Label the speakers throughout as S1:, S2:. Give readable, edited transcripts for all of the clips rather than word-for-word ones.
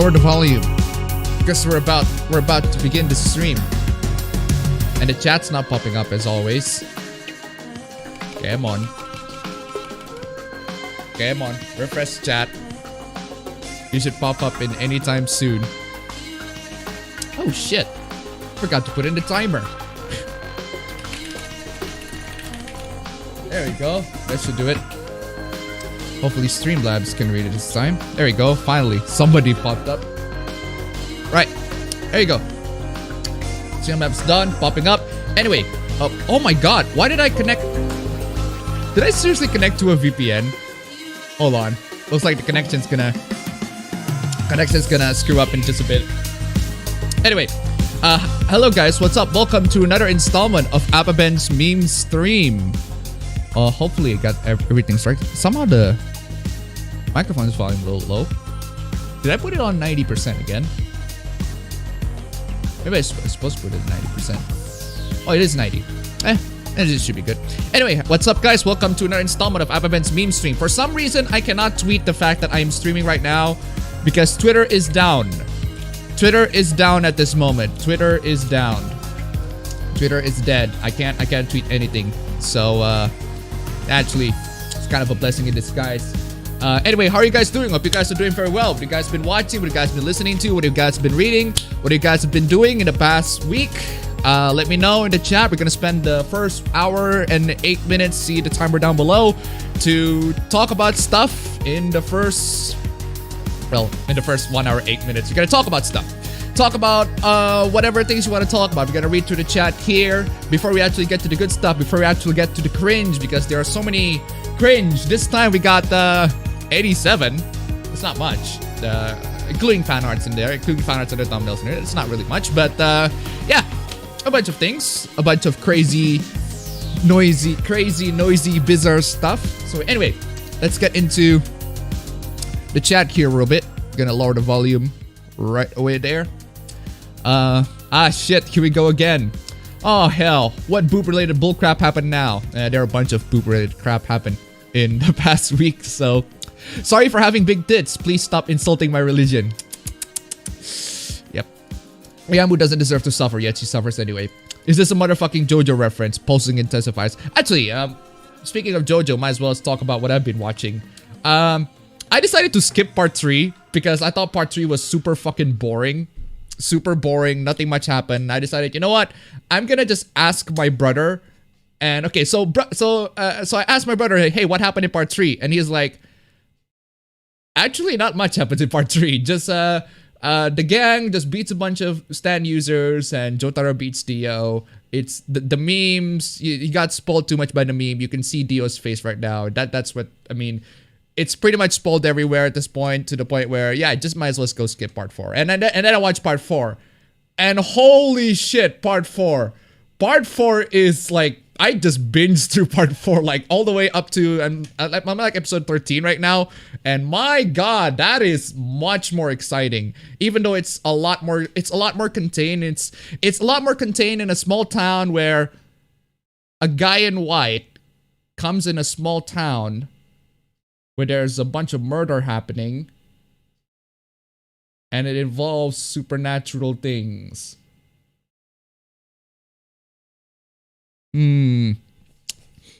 S1: lower the volume because we're about to begin the stream, and the chat's not popping up as always. Come on, refresh chat. You should pop up in anytime soon. Oh shit! Forgot to put in the timer. There we go. That should do it. Hopefully Streamlabs can read it this time. There we go. Finally, somebody popped up. Right. There you go. Streamlabs done. Popping up. Anyway. Oh my god. Why did I connect? Did I seriously connect to a VPN? Hold on. Looks like the connection's gonna screw up in just a bit. Anyway. Hello guys. What's up? Welcome to another installment of appabend's meme stream. Hopefully I got everything right. Somehow the microphone's volume a little low. Did I put it on 90% again? Maybe I'm supposed to put it at 90%. Oh, it is 90. It should be good. Anyway, what's up guys? Welcome to another installment of appabend's meme stream. For some reason, I cannot tweet the fact that I am streaming right now because Twitter is down. Twitter is down at this moment. Twitter is down. Twitter is dead. I can't tweet anything. So, actually, it's kind of a blessing in disguise. Anyway, how are you guys doing? Hope you guys are doing very well. What have you guys been watching? What have you guys been listening to? What have you guys been reading? What have you guys been doing in the past week? Let me know in the chat. We're gonna spend the first hour and 8 minutes, see the timer down below, to talk about stuff in the first 1 hour, 8 minutes. We're gonna talk about stuff. Talk about whatever things you want to talk about. We're gonna read through the chat here before we actually get to the good stuff, before we actually get to the cringe, because there are so many cringe. This time we got 87. It's not much, including fan arts in there, including fan arts and the thumbnails in there. It's not really much, but yeah, a bunch of things, a bunch of crazy, noisy, bizarre stuff. So anyway, let's get into the chat here a little bit. Gonna lower the volume right away there. Shit, here we go again. Oh hell, what boop related bullcrap happened now? There are a bunch of boop related crap happened in the past week, so sorry for having big tits. Please stop insulting my religion. Yep. Yamu doesn't deserve to suffer, yet she suffers anyway. Is this a motherfucking JoJo reference? Posting intensifies. Actually, speaking of JoJo, might as well talk about what I've been watching. I decided to skip part 3 because I thought part 3 was super fucking boring. Super boring, nothing much happened. I decided, you know what? I'm gonna just ask my brother. And okay, so I asked my brother, hey, what happened in part 3? And he's like, actually not much happens in part 3. Just the gang just beats a bunch of Stan users and Jotaro beats Dio. It's the memes. You got spoiled too much by the meme. You can see Dio's face right now. That's what I mean. It's pretty much spoiled everywhere at this point, to the point where, yeah, I just might as well go skip part 4. And then I watched part 4. And holy shit, part 4. Part 4 is like, I just binged through part 4, like all the way up to, and I'm like episode 13 right now. And my god, that is much more exciting. Even though it's a lot more contained. It's a lot more contained in a small town where a guy in white comes in a small town where there's a bunch of murder happening, and it involves supernatural things. Where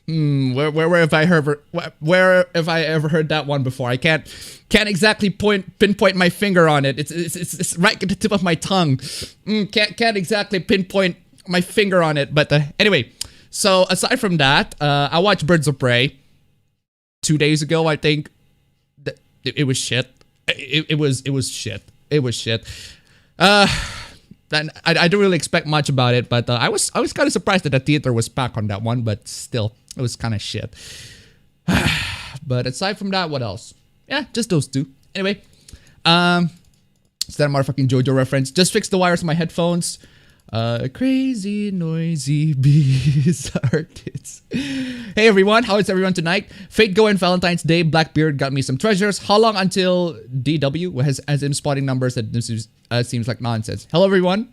S1: have I ever heard that one before? I can't exactly pinpoint my finger on it. It's right at the tip of my tongue. Can't exactly pinpoint my finger on it. But anyway, so aside from that, I watched Birds of Prey 2 days ago, I think. It was shit. It was shit. It was shit. And I don't really expect much about it, but I was kind of surprised that the theater was packed on that one, but still, it was kind of shit. But aside from that, what else? Yeah, just those two. Anyway, is that a motherfucking JoJo reference? Just fixed the wires of my headphones. Crazy, noisy, bizarre tits. Hey everyone, how is everyone tonight? Fate going Valentine's Day, Blackbeard got me some treasures. How long until DW has him spotting numbers that seems like nonsense? Hello everyone.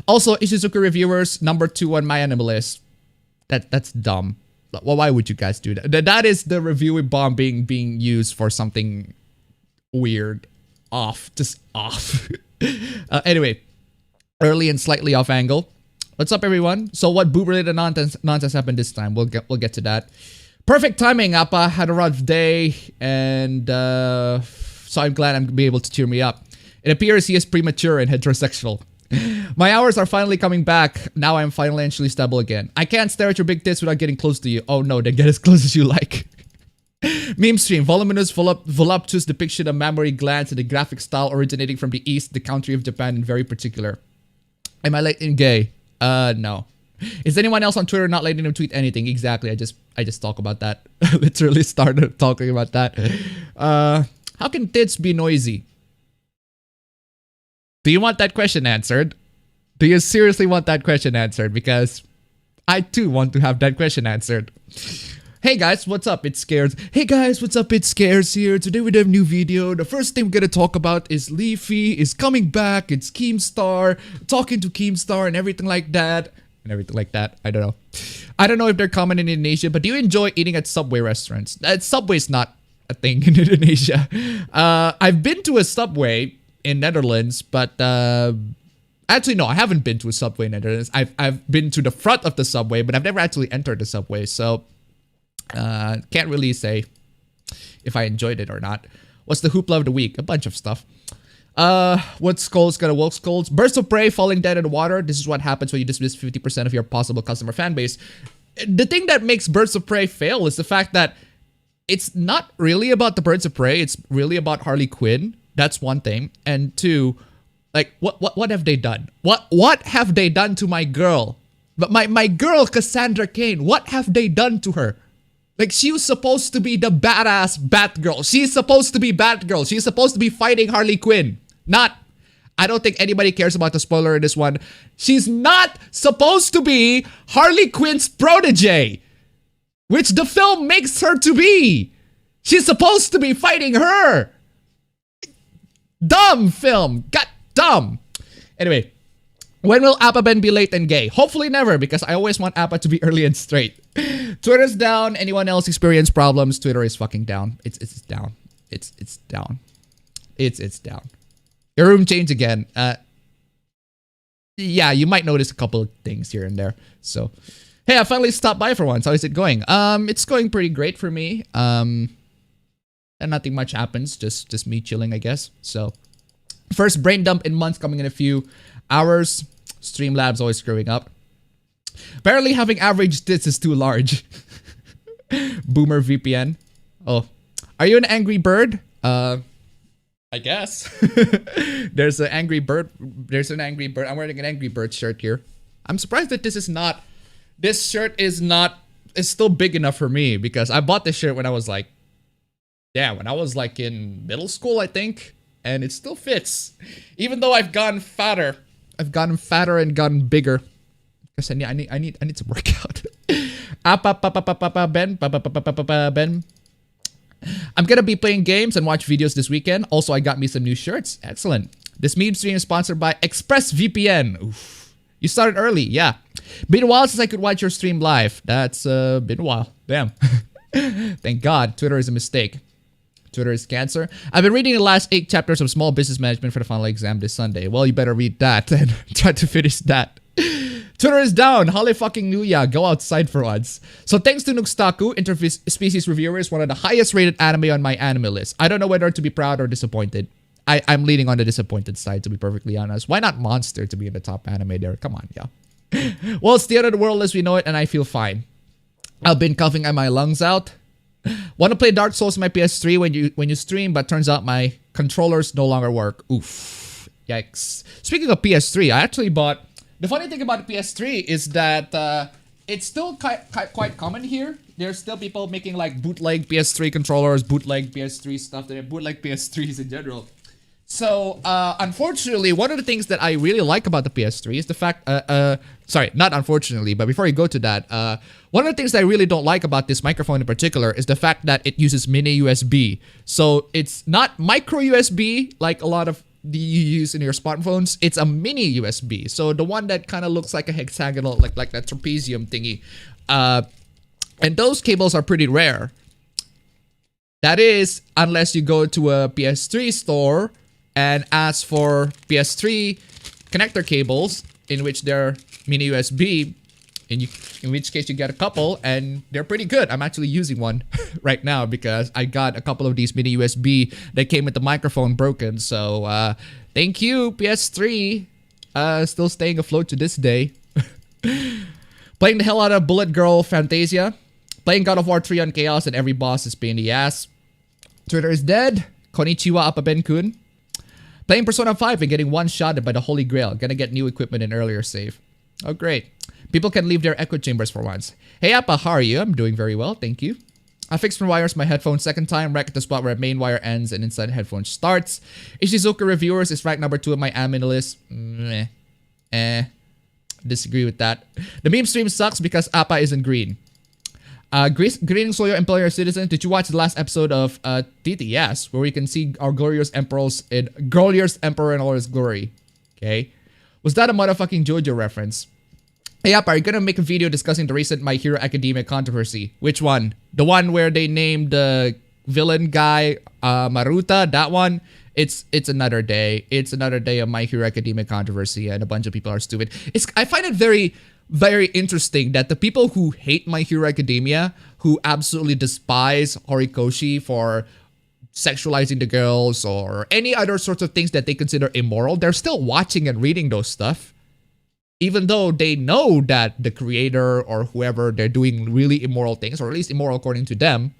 S1: Also, Ishizuka reviewers, number 2 on my anime list. That's dumb. Well, why would you guys do that? That is the review bomb being used for something weird. off. Just off. Anyway, early and slightly off angle. What's up, everyone? So what boob-related nonsense happened this time? We'll get to that. Perfect timing, Appa. Had a rough day, and so I'm glad I'm be able to cheer me up. It appears he is premature and heterosexual. My hours are finally coming back. Now I'm financially stable again. I can't stare at your big tits without getting close to you. Oh no, then get as close as you like. MEMESTREAM, voluminous, voluptuous depiction of mammary glands and the graphic style originating from the East, the country of Japan in very particular. Am I late in gay? No. Is anyone else on Twitter not letting them tweet anything? Exactly. I just talk about that. Literally started talking about that. How can tits be noisy? Do you want that question answered? Do you seriously want that question answered? Because I too want to have that question answered. Hey guys, what's up? It's Scares. Hey guys, what's up? It's Scares here. Today we have a new video. The first thing we're gonna talk about is Leafy is coming back. It's Keemstar, talking to Keemstar and everything like that. I don't know. I don't know if they're common in Indonesia, but do you enjoy eating at Subway restaurants? Subway's not a thing in Indonesia. I've been to a Subway in Netherlands, but actually no, I haven't been to a Subway in Netherlands. I've been to the front of the Subway, but I've never actually entered the Subway, so can't really say if I enjoyed it or not. What's the hoopla of the week? A bunch of stuff. What skulls gonna woke skulls? Birds of prey falling dead in the water. This is what happens when you dismiss 50% of your possible customer fan base. The thing that makes Birds of Prey fail is the fact that it's not really about the Birds of Prey. It's really about Harley Quinn. That's one thing. And two, like what have they done? What have they done to my girl? But my girl Cassandra Cain, what have they done to her? Like, she was supposed to be the badass Batgirl. She's supposed to be Batgirl. She's supposed to be fighting Harley Quinn. Not, I don't think anybody cares about the spoiler in this one. She's not supposed to be Harley Quinn's protege, which the film makes her to be. She's supposed to be fighting her. Dumb film. Got dumb. Anyway, when will appabend be late and gay? Hopefully never, because I always want appa to be early and straight. Twitter's down. Anyone else experience problems? Twitter is fucking down. It's down. It's down. It's down. Your room changed again. Yeah, you might notice a couple of things here and there. So, hey, I finally stopped by for once. How is it going? It's going pretty great for me. And nothing much happens. Just me chilling, I guess. So, first brain dump in months coming in a few hours. Streamlabs always screwing up. Apparently having average tits is too large. Boomer VPN. Oh. Are you an angry bird? I guess. There's an angry bird. There's an angry bird. I'm wearing an Angry Bird shirt here. I'm surprised that this shirt is still big enough for me, because I bought this shirt when I was like, when I was like in middle school, I think. And it still fits. Even though I've gotten fatter. I've gotten fatter and gotten bigger. Because I need to work out. Ben. I'm gonna be playing games and watch videos this weekend. Also, I got me some new shirts. Excellent. This meme stream is sponsored by ExpressVPN. Oof. You started early, yeah. Been a while since I could watch your stream live. That's been a while. Damn. Thank God. Twitter is a mistake. Twitter is cancer. I've been reading the last 8 chapters of Small Business Management for the final exam this Sunday. Well, you better read that and try to finish that. Twitter is down. Holly fucking New Year. Go outside for once. So thanks to Nuxtaku, Interspecies Reviewer is one of the highest rated anime on my anime list. I don't know whether to be proud or disappointed. I'm leaning on the disappointed side, to be perfectly honest. Why not Monster to be in the top anime there? Come on, yeah. Well, it's the end of the world as we know it, and I feel fine. I've been coughing my lungs out. Want to play Dark Souls on my PS3 when you stream, but turns out my controllers no longer work. Oof. Yikes. Speaking of PS3, I actually bought... The funny thing about the PS3 is that it's still quite common here. There's still people making like bootleg PS3 controllers, bootleg PS3 stuff, bootleg PS3s in general. So, unfortunately, one of the things that I really like about the PS3 is the fact... sorry, not unfortunately, but before you go to that, one of the things that I really don't like about this microphone in particular is the fact that it uses mini USB. So, it's not micro USB like a lot of you use in your smartphones. It's a mini USB. So, the one that kind of looks like a hexagonal, like that trapezium thingy. And those cables are pretty rare. That is, unless you go to a PS3 store And as for PS3 connector cables, in which they're mini USB, in which case you get a couple, and they're pretty good. I'm actually using one right now because I got a couple of these mini USB that came with the microphone broken. So thank you, PS3. Still staying afloat to this day. Playing the hell out of Bullet Girl Fantasia. Playing God of War 3 on Chaos, and every boss is pain in the ass. Twitter is dead. Konnichiwa appabend-kun. Playing Persona 5 and getting one-shotted by the Holy Grail. Gonna get new equipment in earlier save. Oh, great. People can leave their echo chambers for once. Hey, Appa, how are you? I'm doing very well, thank you. I fixed my wires my headphones second time, right at the spot where main wire ends and inside headphone starts. Ishizuka Reviewers is ranked number 2 on my anime list. Disagree with that. The meme stream sucks because Appa isn't green. Greetings, Soyo Employer Citizen. Did you watch the last episode of Tits? Yes, where we can see our glorious emperor in all his glory. Okay. Was that a motherfucking JoJo reference? Hey, Appa, are you gonna make a video discussing the recent My Hero Academia controversy? Which one? The one where they named the villain guy Maruta? That one? It's another day. It's another day of My Hero Academia controversy, and a bunch of people are stupid. I find it very, very interesting that the people who hate My Hero Academia, who absolutely despise Horikoshi for sexualizing the girls or any other sorts of things that they consider immoral, they're still watching and reading those stuff. Even though they know that the creator or whoever, they're doing really immoral things, or at least immoral according to them,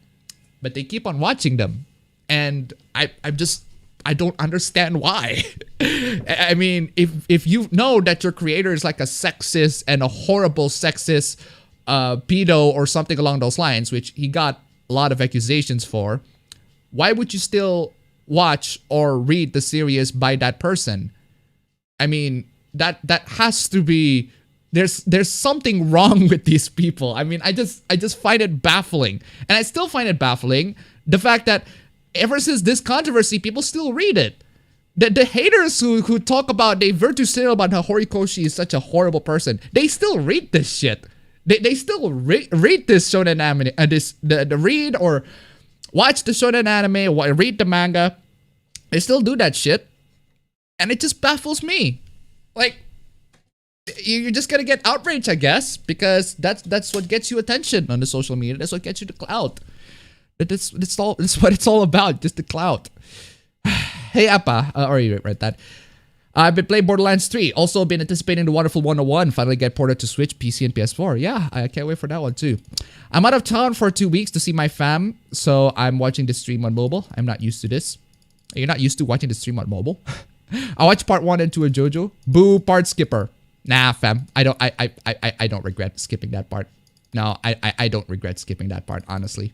S1: but they keep on watching them. And I don't understand why. I mean, if you know that your creator is like a sexist and a horrible sexist pedo or something along those lines, which he got a lot of accusations for, why would you still watch or read the series by that person? I mean, that has to be, there's something wrong with these people. I mean, I just find it baffling. And I still find it baffling the fact that ever since this controversy, people still read it. The haters who talk about, they virtue signal about how Horikoshi is such a horrible person, they still read this shit. They still read this shonen anime, the read or watch the shonen anime, read the manga. They still do that shit. And it just baffles me. Like, you're just gonna get outraged, I guess, because that's what gets you attention on the social media. That's what gets you the clout. That's what it's all about, just the clout. Hey, Appa, already read that. I've been playing Borderlands 3. Also been anticipating the wonderful 101 finally get ported to Switch, PC, and PS4. Yeah, I can't wait for that one too. I'm out of town for 2 weeks to see my fam, so I'm watching the stream on mobile. I'm not used to this. You're not used to watching the stream on mobile? I watched part 1 and 2 of JoJo. Boo, part skipper. Nah, fam. I don't regret skipping that part. No, I don't regret skipping that part, honestly.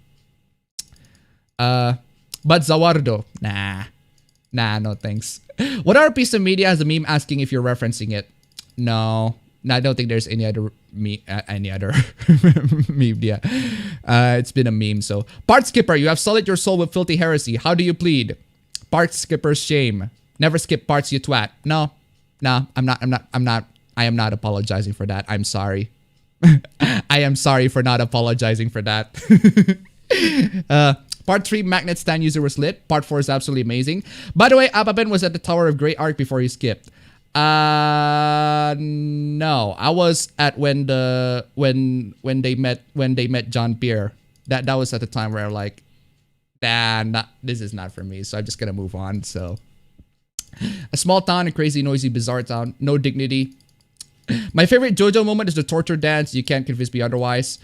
S1: But Zawardo. Nah, no thanks. What other piece of media has a meme asking if you're referencing it? No, I don't think there's any other media. It's been a meme. So, part skipper, you have sullied your soul with filthy heresy. How do you plead? Part skipper's shame. Never skip parts, you twat. No, I am not apologizing for that. I'm sorry. I am sorry for not apologizing for that. Part 3 magnet stand user was lit. Part 4 is absolutely amazing. By the way, appabend was at the Tower of Grey Arc before he skipped. No, I was at when they met John Pierre. That was at the time where I'm like, this is not for me. So I'm just gonna move on. So, a small town, a crazy, noisy, bizarre town, no dignity. My favorite JoJo moment is the torture dance. You can't convince me otherwise.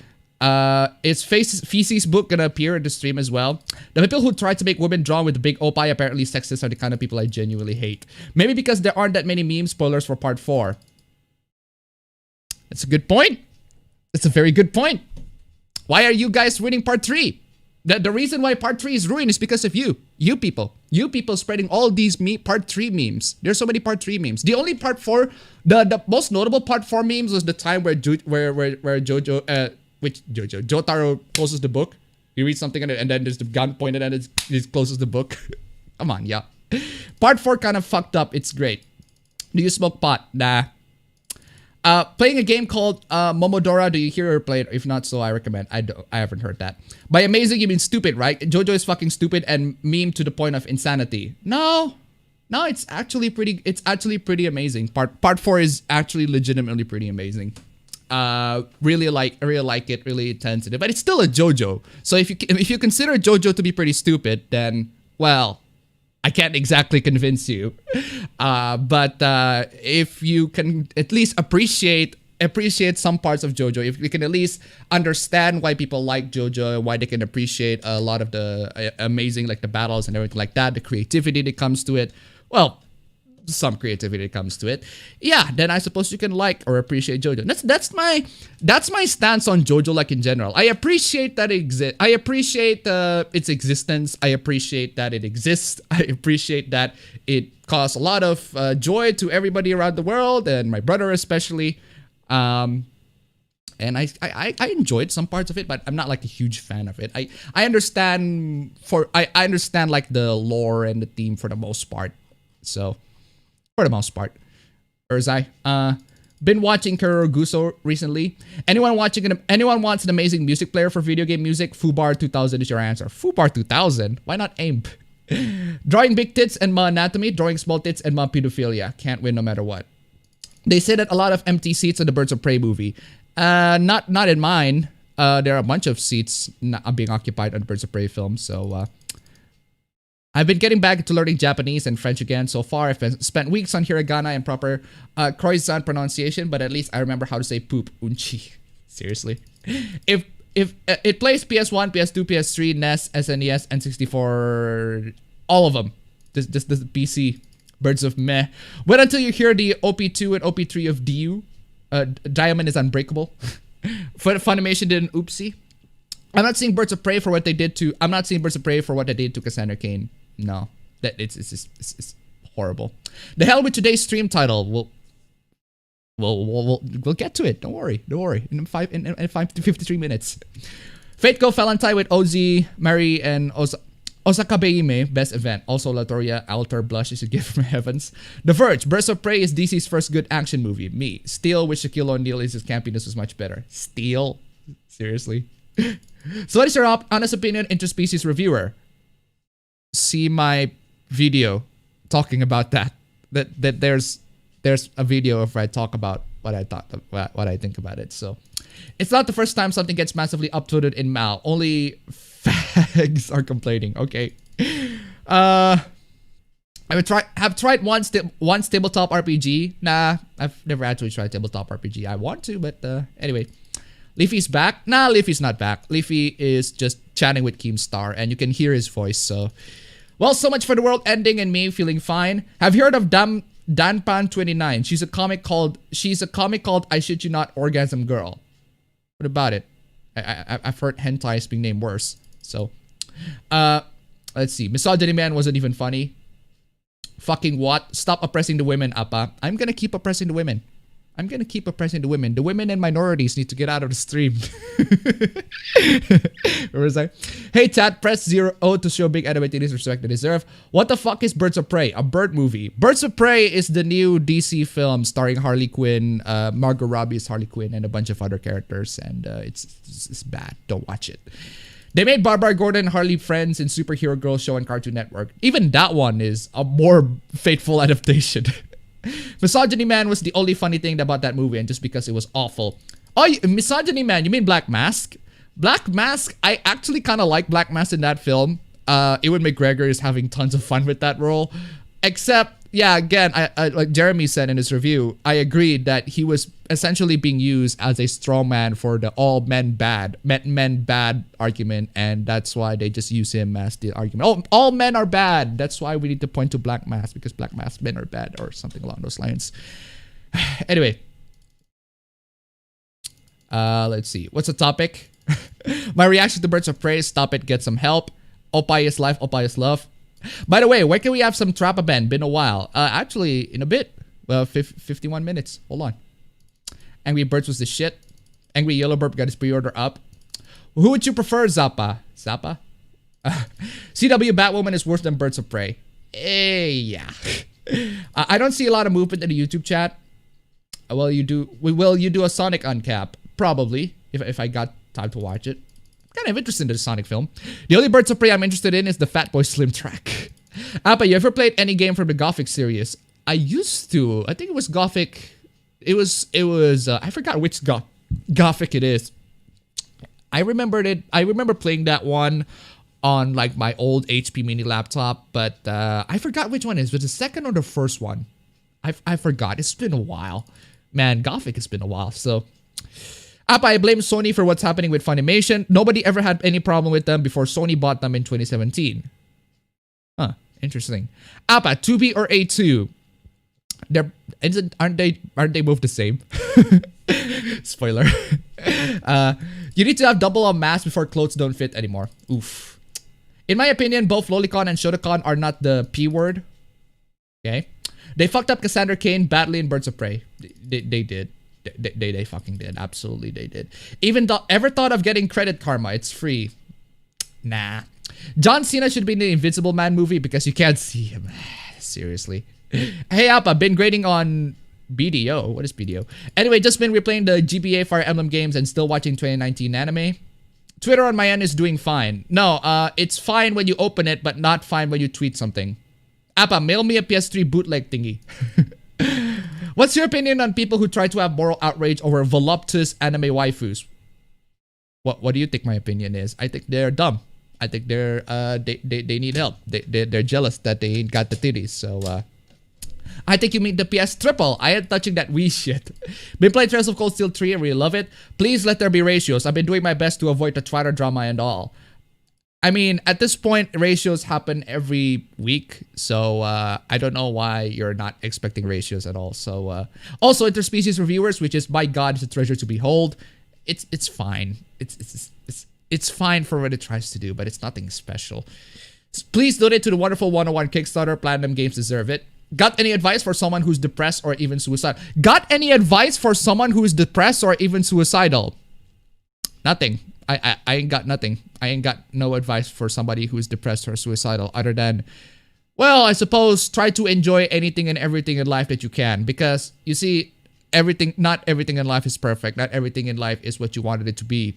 S1: Is Feces book gonna appear in the stream as well? The people who try to make women drawn with the big opie apparently sexist are the kind of people I genuinely hate. Maybe because there aren't that many meme spoilers for part 4. That's a good point. That's a very good point. Why are you guys ruining part 3? The reason why part 3 is ruined is because of you. You people spreading all these part 3 memes. There's so many part 3 memes. The only part 4, the most notable part 4 memes was the time where Jotaro closes the book. He reads something and then there's the gun pointed at it. He closes the book. Come on, yeah. Part 4 kind of fucked up. It's great. Do you smoke pot? Nah. Playing a game called Momodora. Do you hear or play it? If not, so I recommend. I haven't heard that. By amazing, you mean stupid, right? JoJo is fucking stupid and meme to the point of insanity. No, No, it's actually pretty. It's actually pretty amazing. Part 4 is actually legitimately pretty amazing. Really like it. Really intensive, but it's still a JoJo. So if you consider JoJo to be pretty stupid, then well, I can't exactly convince you. But if you can at least appreciate some parts of JoJo, if you can at least understand why people like JoJo, why they can appreciate a lot of the amazing, like the battles and everything like that, the creativity that comes to it, well, some creativity that comes to it, yeah, then I suppose you can like or appreciate JoJo. That's my stance on JoJo, like in general. I appreciate that it exists. I appreciate its existence. I appreciate that it exists. I appreciate that it caused a lot of joy to everybody around the world, and my brother especially. And I enjoyed some parts of it, but I'm not like a huge fan of it. I understand like the lore and the theme for the most part. So, for the most part. Urzai, been watching Kuroguso recently. Anyone wants an amazing music player for video game music? Fubar 2000 is your answer. Fubar 2000? Why not AIM? Drawing big tits and ma anatomy, drawing small tits and ma pedophilia. Can't win no matter what. They say that a lot of empty seats in the Birds of Prey movie. Not in mine. There are a bunch of seats not being occupied on the Birds of Prey film. So I've been getting back into learning Japanese and French again. So far, I've spent weeks on hiragana and proper croissant pronunciation, but at least I remember how to say poop. Unchi. Seriously. If it plays PS1, PS2, PS3, NES, SNES, N64, all of them. This the PC. Birds of Meh. Wait until you hear the OP2 and OP3 of DU. Diamond is Unbreakable. Funimation did an oopsie. I'm not seeing Birds of Prey for what they did to. I'm not seeing Birds of Prey for what they did to Cassandra Cain. No, that it's horrible. The hell with today's stream title. We'll get to it. Don't worry. In 53 minutes. Fate Go Valentine with OZ, Mary, and Osaka Beime, best event. Also, Latoria, Alter, Blush is a gift from heavens. The Verge, Birds of Prey is DC's first good action movie. Me. Steel with Shaquille O'Neal is his campiness was much better. Steel? Seriously? So what is your honest opinion, interspecies reviewer? See my video talking about that. That there's a video of where I talk about what I think about it. So it's not the first time something gets massively upvoted in Mal. Only fags are complaining. Okay. I have tried once tabletop RPG. Nah, I've never actually tried tabletop RPG. I want to, but anyway. Leafy's back. Nah, Leafy's not back. Leafy is just chatting with Keemstar, and you can hear his voice. So, well, so much for the world ending and me feeling fine. Have you heard of Danpan29? She's a comic called I Shit You Not Orgasm Girl. What about it? I've heard hentai is being named worse. So, let's see. Misogyny Man wasn't even funny. Fucking what? Stop oppressing the women, Appa. I'm gonna keep oppressing the women. The women. The women and minorities need to get out of the stream. Where was I? Hey, Tat, press 0 to show big anime titties respect they deserve. What the fuck is Birds of Prey? A bird movie. Birds of Prey is the new DC film starring Harley Quinn, Margot Robbie is Harley Quinn, and a bunch of other characters. And it's bad. Don't watch it. They made Barbara Gordon and Harley friends in Superhero Girl show on Cartoon Network. Even that one is a more faithful adaptation. Misogyny Man was the only funny thing about that movie, and just because it was awful. Oh, Misogyny Man, you mean Black Mask? Black Mask, I actually kind of like Black Mask in that film. Ewan McGregor is having tons of fun with that role. Except, yeah, again, I like Jeremy said in his review, I agreed that he was essentially being used as a straw man for the all men bad argument, and that's why they just use him as the argument. Oh, all men are bad. That's why we need to point to Black Mask, because Black Mask men are bad, or something along those lines. Anyway, let's see. What's the topic? My reaction to Birds of Prey. Stop it. Get some help. Opie is life. Opie is love. By the way, where can we have some appabend? Been a while. Actually, in a bit. 51 minutes. Hold on. Angry Birds was the shit. Angry Yellow Burp got his pre-order up. Who would you prefer, Zappa? Zappa? CW Batwoman is worse than Birds of Prey. Yeah. I don't see a lot of movement in the YouTube chat. Will you do a Sonic uncap? Probably, if I got time to watch it. Kind of interested in the Sonic film. The only Birds of Prey I'm interested in is the Fatboy Slim track. Appa, you ever played any game from the Gothic series? I used to. I think it was Gothic. It was. I forgot which Gothic it is. I remembered it. I remember playing that one on like my old HP mini laptop, but I forgot which one it is. Was it the second or the first one? I forgot. It's been a while. Man, Gothic has been a while. So, Appa, I blame Sony for what's happening with Funimation. Nobody ever had any problem with them before Sony bought them in 2017. Huh, interesting. Appa, 2B or A2? Aren't they both the same? Spoiler. You need to have double on mask before clothes don't fit anymore. Oof. In my opinion, both Lolicon and Shotokan are not the P word. Okay. They fucked up Cassandra Cain badly in Birds of Prey. They did. They fucking did. Absolutely they did. Even ever thought of getting Credit Karma? It's free. Nah. John Cena should be in the Invincible Man movie because you can't see him. Seriously. Hey Appa, been grading on BDO. What is BDO? Anyway, just been replaying the GBA Fire Emblem games and still watching 2019 anime. Twitter on my end is doing fine. No, it's fine when you open it, but not fine when you tweet something. Appa, mail me a PS3 bootleg thingy. What's your opinion on people who try to have moral outrage over voluptuous anime waifus? What do you think my opinion is? I think they're dumb. I think they're they need help. They're jealous that they ain't got the titties. So I think you mean the PS Triple. I ain't touching that Wii shit. Been playing Trails of Cold Steel 3 and really love it. Please let there be ratios. I've been doing my best to avoid the Twitter drama and all. I mean, at this point, ratios happen every week. So I don't know why you're not expecting ratios at all. So also interspecies reviewers, which is by God, it's a treasure to behold. It's fine. It's fine for what it tries to do, but it's nothing special. Please donate to the Wonderful 101 Kickstarter. Platinum Games deserve it. Got any advice for someone who's depressed or even suicidal? Got any advice for someone who's depressed or even suicidal? Nothing. I ain't got nothing. I ain't got no advice for somebody who's depressed or suicidal other than, well, I suppose try to enjoy anything and everything in life that you can. Because, you see, not everything in life is perfect. Not everything in life is what you wanted it to be.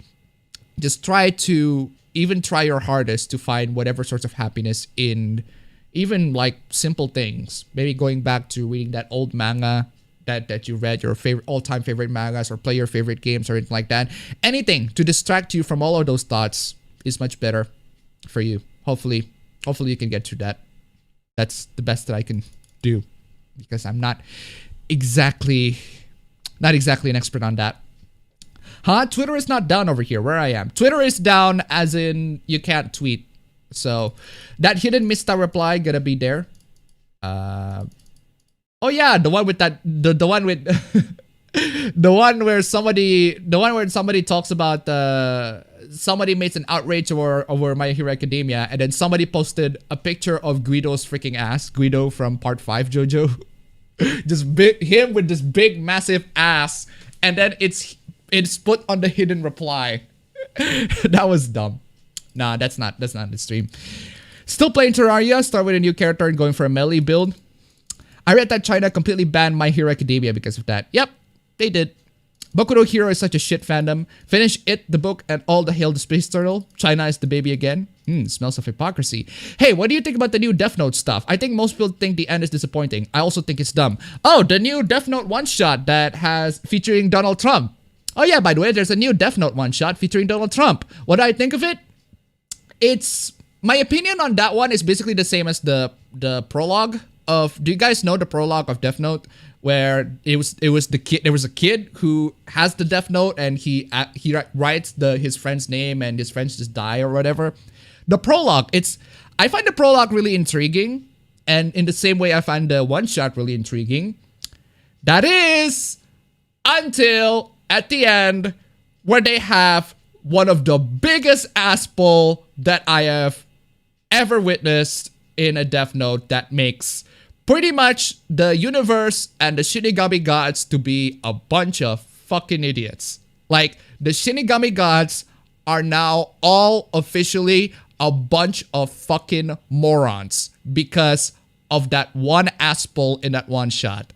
S1: Just try your hardest to find whatever sorts of happiness in even like simple things. Maybe going back to reading that old manga that you read, your favorite all-time favorite mangas, or play your favorite games or anything like that. Anything to distract you from all of those thoughts is much better for you. Hopefully you can get through that. That's the best that I can do because I'm not exactly an expert on that. Huh? Twitter is not down over here where I am. Twitter is down as in you can't tweet. So that hidden Mista reply gonna be there. Oh yeah, the one with that the one with the one where somebody talks about somebody makes an outrage over My Hero Academia, and then somebody posted a picture of Guido's freaking ass, Guido from Part 5 JoJo. Just him with this big massive ass, and then it's put on the hidden reply. That was dumb. Nah, that's not the stream. Still playing Terraria, start with a new character and going for a melee build. I read that China completely banned My Hero Academia because of that. Yep, they did. Boku no Hero is such a shit fandom. Finish it, the book, and all the hail the space turtle. China is the baby again. Smells of hypocrisy. Hey, what do you think about the new Death Note stuff? I think most people think the end is disappointing. I also think it's dumb. Oh, the new Death Note one-shot that has featuring Donald Trump. Oh yeah, by the way, there's a new Death Note one-shot featuring Donald Trump. What do I think of it? My opinion on that one is basically the same as the prologue of. Do you guys know the prologue of Death Note, where it was the kid? There was a kid who has the Death Note and he writes his friend's name and his friends just die or whatever. The prologue, I find the prologue really intriguing, and in the same way I find the one shot really intriguing. That is until at the end where they have one of the biggest ass pull that I have ever witnessed in a Death Note that makes pretty much the universe and the Shinigami gods to be a bunch of fucking idiots. Like, the Shinigami gods are now all officially a bunch of fucking morons because of that one ass pull in that one shot.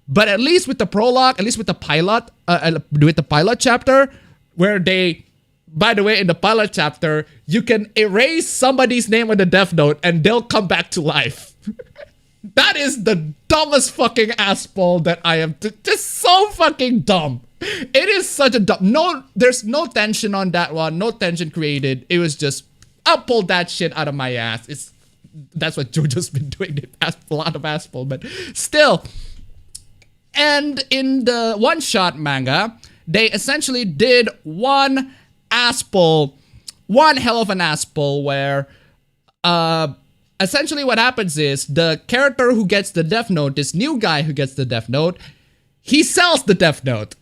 S1: But at least with the prologue, at least with the pilot chapter, where they by the way, in the pilot chapter, you can erase somebody's name on the Death Note and they'll come back to life. That is the dumbest fucking asshole that I am. Just so fucking dumb. It is such a dumb. No, there's no tension on that one. No tension created. It was just, I pulled that shit out of my ass. That's what JoJo's been doing. They passed a lot of asshole, but still. And in the one-shot manga, they essentially did one asshole, one hell of an asshole where, essentially what happens is the character who gets the Death Note, this new guy who gets the Death Note, he sells the Death Note.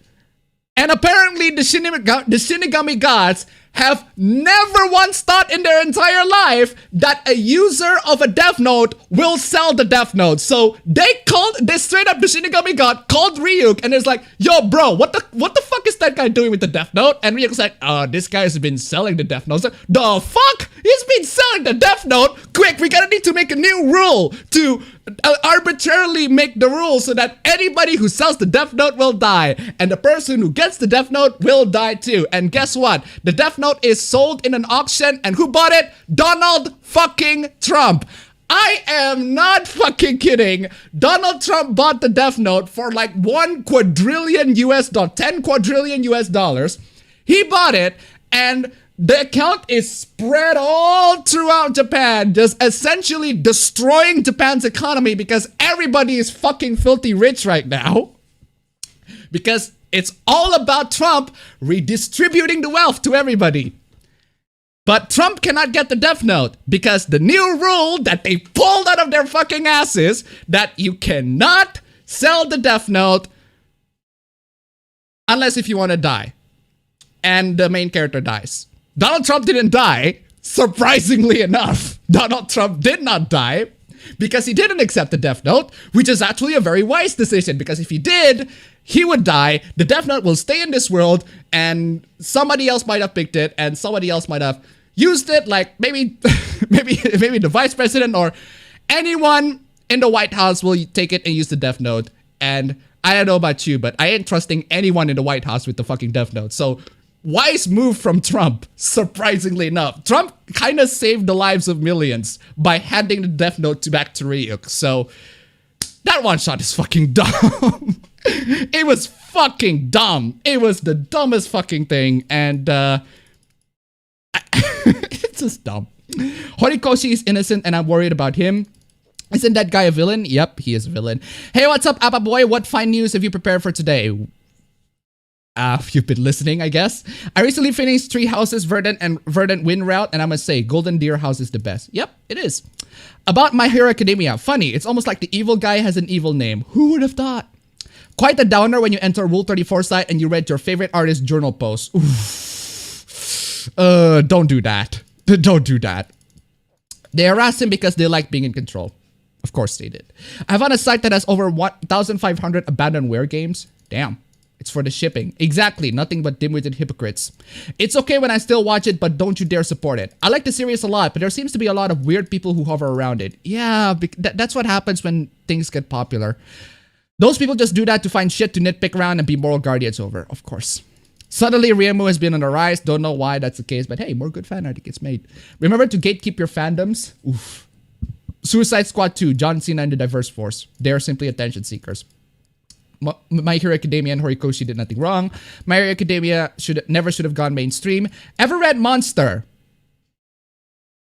S1: And apparently the Shinigami gods have never once thought in their entire life that a user of a Death Note will sell the Death Note. So they straight up, the Shinigami god called Ryuk and it's like, yo bro, what the fuck is that guy doing with the Death Note? And Ryuk's like, this guy's been selling the Death Note. Like, the fuck? He's been selling the Death Note? Quick, we gotta need to make a new rule to arbitrarily make the rule so that anybody who sells the Death Note will die. And the person who gets the Death Note will die too. And guess what? The Death Note is sold in an auction and who bought it? Donald fucking Trump. I am not fucking kidding. Donald Trump bought the Death Note for like 10 quadrillion US dollars. He bought it and the account is spread all throughout Japan, just essentially destroying Japan's economy because everybody is fucking filthy rich right now. Because it's all about Trump redistributing the wealth to everybody. But Trump cannot get the Death Note because the new rule that they pulled out of their fucking asses that you cannot sell the Death Note unless if you want to die. And the main character dies. Donald Trump didn't die, surprisingly enough. Donald Trump did not die because he didn't accept the Death Note, which is actually a very wise decision because if he did, he would die, the Death Note will stay in this world, and somebody else might have picked it, and somebody else might have used it, like maybe the vice president or anyone in the White House will take it and use the Death Note. And I don't know about you, but I ain't trusting anyone in the White House with the fucking Death Note. So wise move from Trump, surprisingly enough. Trump kind of saved the lives of millions by handing the Death Note back to Ryuk. So that one shot is fucking dumb. It was fucking dumb. It was the dumbest fucking thing. And it's just dumb. Horikoshi is innocent and I'm worried about him. Isn't that guy a villain? Yep, he is a villain. Hey, what's up, Appa Boy? What fine news have you prepared for today? You've been listening, I guess. I recently finished Three Houses, Verdant Wind Route, and I must say, Golden Deer House is the best. Yep, it is. About My Hero Academia. Funny, it's almost like the evil guy has an evil name. Who would have thought? Quite a downer when you enter Rule 34 site and you read your favorite artist's journal post. Oof. Don't do that. Don't do that. They harass him because they like being in control. Of course they did. I found a site that has over 1,500 abandonware games. Damn. It's for the shipping. Exactly. Nothing but dim-witted hypocrites. It's okay when I still watch it, but don't you dare support it. I like the series a lot, but there seems to be a lot of weird people who hover around it. Yeah, that's what happens when things get popular. Those people just do that to find shit to nitpick around and be moral guardians over. Of course. Suddenly, Ryemu has been on the rise. Don't know why that's the case, but hey, more good fan art gets made. Remember to gatekeep your fandoms. Oof. Suicide Squad 2, John Cena and the Diverse Force. They are simply attention seekers. My Hero Academia and Horikoshi did nothing wrong. My Hero Academia never should have gone mainstream. Ever read Monster?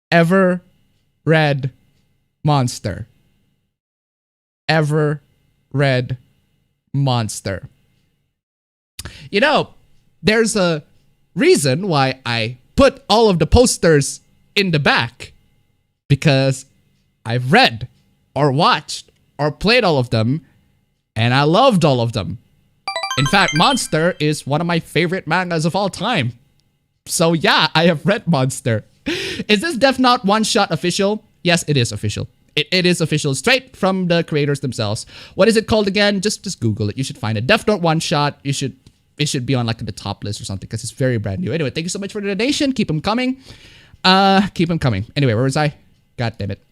S1: Ever read Monster? Ever read Monster? You know, there's a reason why I put all of the posters in the back. Because I've read or watched or played all of them. And I loved all of them. In fact, Monster is one of my favorite mangas of all time. So yeah, I have read Monster. Is this Death Note one-shot official? Yes, it is official. It is official, straight from the creators themselves. What is it called again? Just Google it. You should find it. Death Note one-shot. It should be on like the top list or something because it's very brand new. Anyway, thank you so much for the donation. Keep them coming. Keep them coming. Anyway, where was I? God damn it.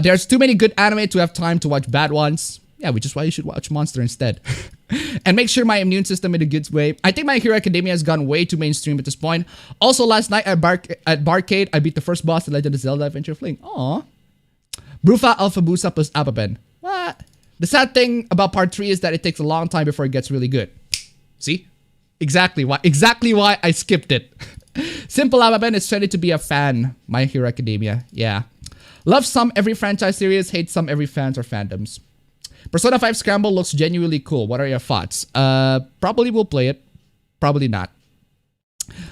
S1: There's too many good anime to have time to watch bad ones. Yeah, which is why you should watch Monster instead. And make sure my immune system in a good way. I think My Hero Academia has gone way too mainstream at this point. Also, last night at Barcade, I beat the first boss in Legend of Zelda Adventure of Link. Aww. Brufa Alpha Busa plus appabend. What? The sad thing about part 3 is that it takes a long time before it gets really good. See? Exactly why I skipped it. Simple appabend is trending to be a fan. My Hero Academia. Yeah. Love some every franchise series, hate some every fans or fandoms. Persona 5 Scramble looks genuinely cool. What are your thoughts? Probably will play it. Probably not.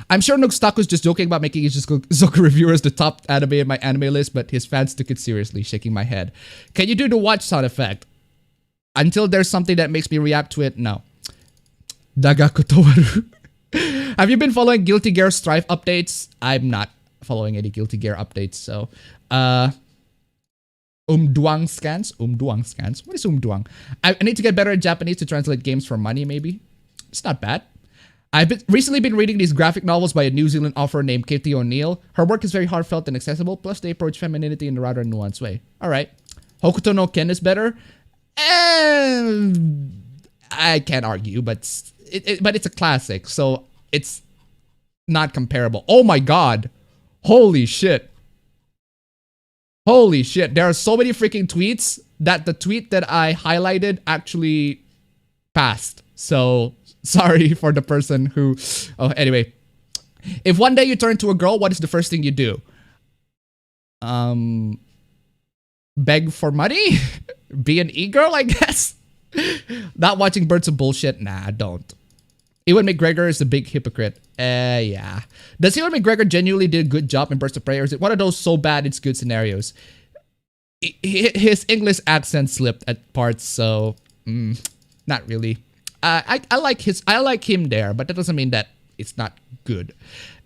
S1: I'm sure Nookstaku's just joking about making Ichizoku reviewers the top anime in my anime list, but his fans took it seriously, shaking my head. Can you do the watch sound effect? Until there's something that makes me react to it, no. Dagakotowaru. Have you been following Guilty Gear Strife updates? I'm not following any Guilty Gear updates, so... Umduang scans? Umduang scans? What is Umduang? I need to get better at Japanese to translate games for money, maybe. It's not bad. I've recently been reading these graphic novels by a New Zealand author named Katie O'Neill. Her work is very heartfelt and accessible, plus they approach femininity in a rather nuanced way. Alright. Hokuto no Ken is better? I can't argue, but it's a classic, so it's not comparable. Oh my god. Holy shit. Holy shit, there are so many freaking tweets that the tweet that I highlighted actually passed. So, sorry for the person who... Oh, anyway. If one day you turn to a girl, what is the first thing you do? Beg for money? Be an e-girl, I guess? Not watching Birds of Bullshit? Nah, don't. Ewan McGregor is a big hypocrite. Yeah. Does Ewan McGregor genuinely did a good job in Burst of Prey, or is it one of those so bad it's good scenarios? His English accent slipped at parts, so not really. I like him there, but that doesn't mean that it's not good.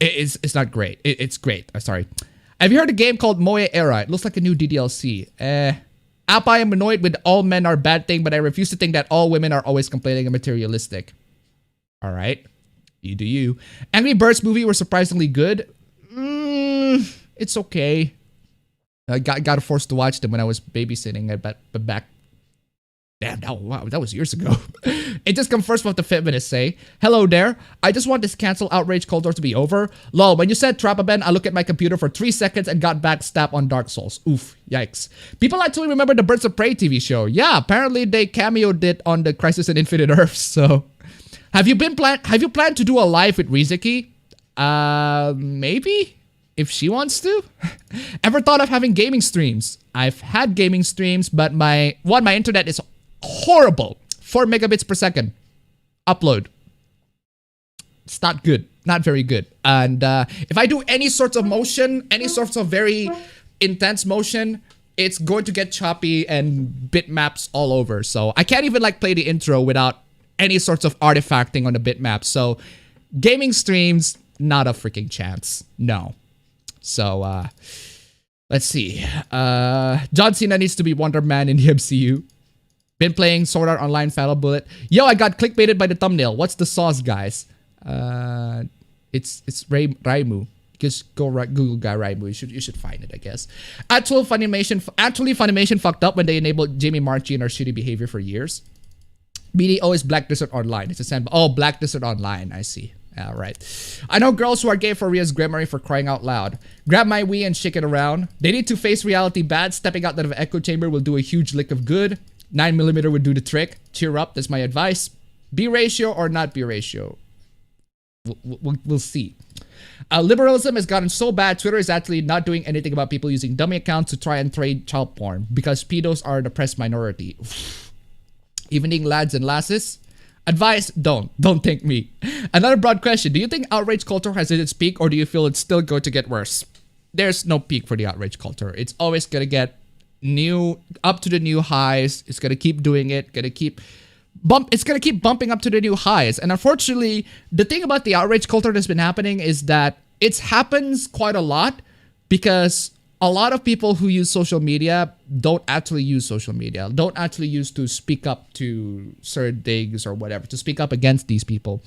S1: It's not great. It's great. Sorry. Have you heard a game called Moe Era? It looks like a new DDLC. I am annoyed with all men are bad thing, but I refuse to think that all women are always complaining and materialistic. All right, you do you. Angry Birds movie were surprisingly good. It's okay. I got forced to watch them when I was babysitting. But back, damn, that was years ago. It just comes first what the feminists say. Hello there. I just want this cancel outrage culture to be over. Lol, when you said Trapabend, I looked at my computer for 3 seconds and got backstabbed on Dark Souls. Oof, yikes. People actually remember the Birds of Prey TV show. Yeah, apparently they cameoed it on the Crisis on Infinite Earths. So. Have you planned to do a live with Riziki? Maybe? If she wants to? Ever thought of having gaming streams? I've had gaming streams, but my internet is horrible. 4 megabits per second. Upload. It's not good. Not very good. And if I do any sorts of motion, any sorts of very intense motion, it's going to get choppy and bitmaps all over. So I can't even like play the intro without any sorts of artifacting on the bitmap. So gaming streams, not a freaking chance. No. So let's see. John Cena needs to be Wonder Man in the MCU. Been playing Sword Art Online Fatal Bullet. Yo, I got clickbaited by the thumbnail. What's the sauce, guys? It's Raimu. Just go Google guy Raimu. You should find it, I guess. Actually, Funimation fucked up when they enabled Jamie Marchi and her shitty behavior for years. BDO is Black Desert Online. It's a sandbox. Oh, Black Desert Online. I see. All right. I know girls who are gay for Ria's Gremory for crying out loud. Grab my Wii and shake it around. They need to face reality bad. Stepping out of the echo chamber will do a huge lick of good. 9mm would do the trick. Cheer up. That's my advice. B ratio or not B ratio? We'll see. Liberalism has gotten so bad, Twitter is actually not doing anything about people using dummy accounts to try and trade child porn because pedos are an oppressed minority. Evening, lads and lasses. Advice, don't thank me. Another broad question. Do you think outrage culture has hit its peak, or do you feel it's still going to get worse? There's no peak for the outrage culture. It's always going to get up to the new highs. It's going to keep doing it. It's going to keep bumping up to the new highs. And unfortunately, the thing about the outrage culture that's been happening is that it happens quite a lot because a lot of people who use social media don't actually use social media, don't actually use to speak up to certain things or whatever, to speak up against these people.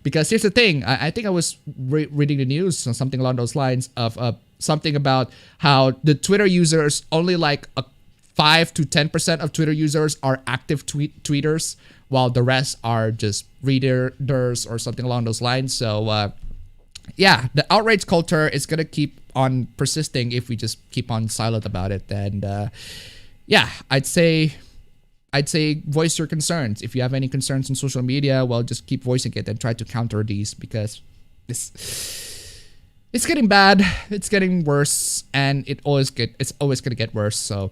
S1: Because here's the thing, I think I was reading the news, something along those lines of something about how the Twitter users, only like 5 to 10% of Twitter users are active tweeters, while the rest are just readers or something along those lines. So yeah, the outrage culture is gonna keep on persisting if we just keep on silent about it. And yeah, I'd say voice your concerns. If you have any concerns on social media, well, just keep voicing it and try to counter these, because it's getting bad, it's getting worse, and it's always gonna get worse. So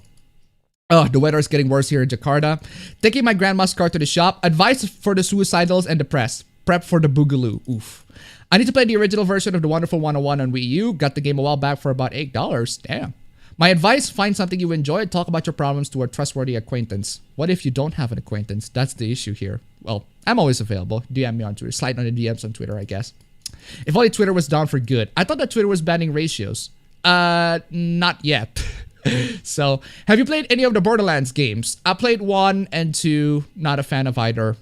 S1: oh, the weather is getting worse here in Jakarta. Taking my grandma's car to the shop. Advice for the suicidals and depressed. Prep for the boogaloo. Oof. I need to play the original version of the Wonderful 101 on Wii U. Got the game a while back for about $8. Damn. My advice, find something you enjoy. Talk about your problems to a trustworthy acquaintance. What if you don't have an acquaintance? That's the issue here. Well, I'm always available. DM me on Twitter. Slide on the DMs on Twitter, I guess. If only Twitter was down for good. I thought that Twitter was banning ratios. Not yet. So, have you played any of the Borderlands games? I played 1 and 2. Not a fan of either.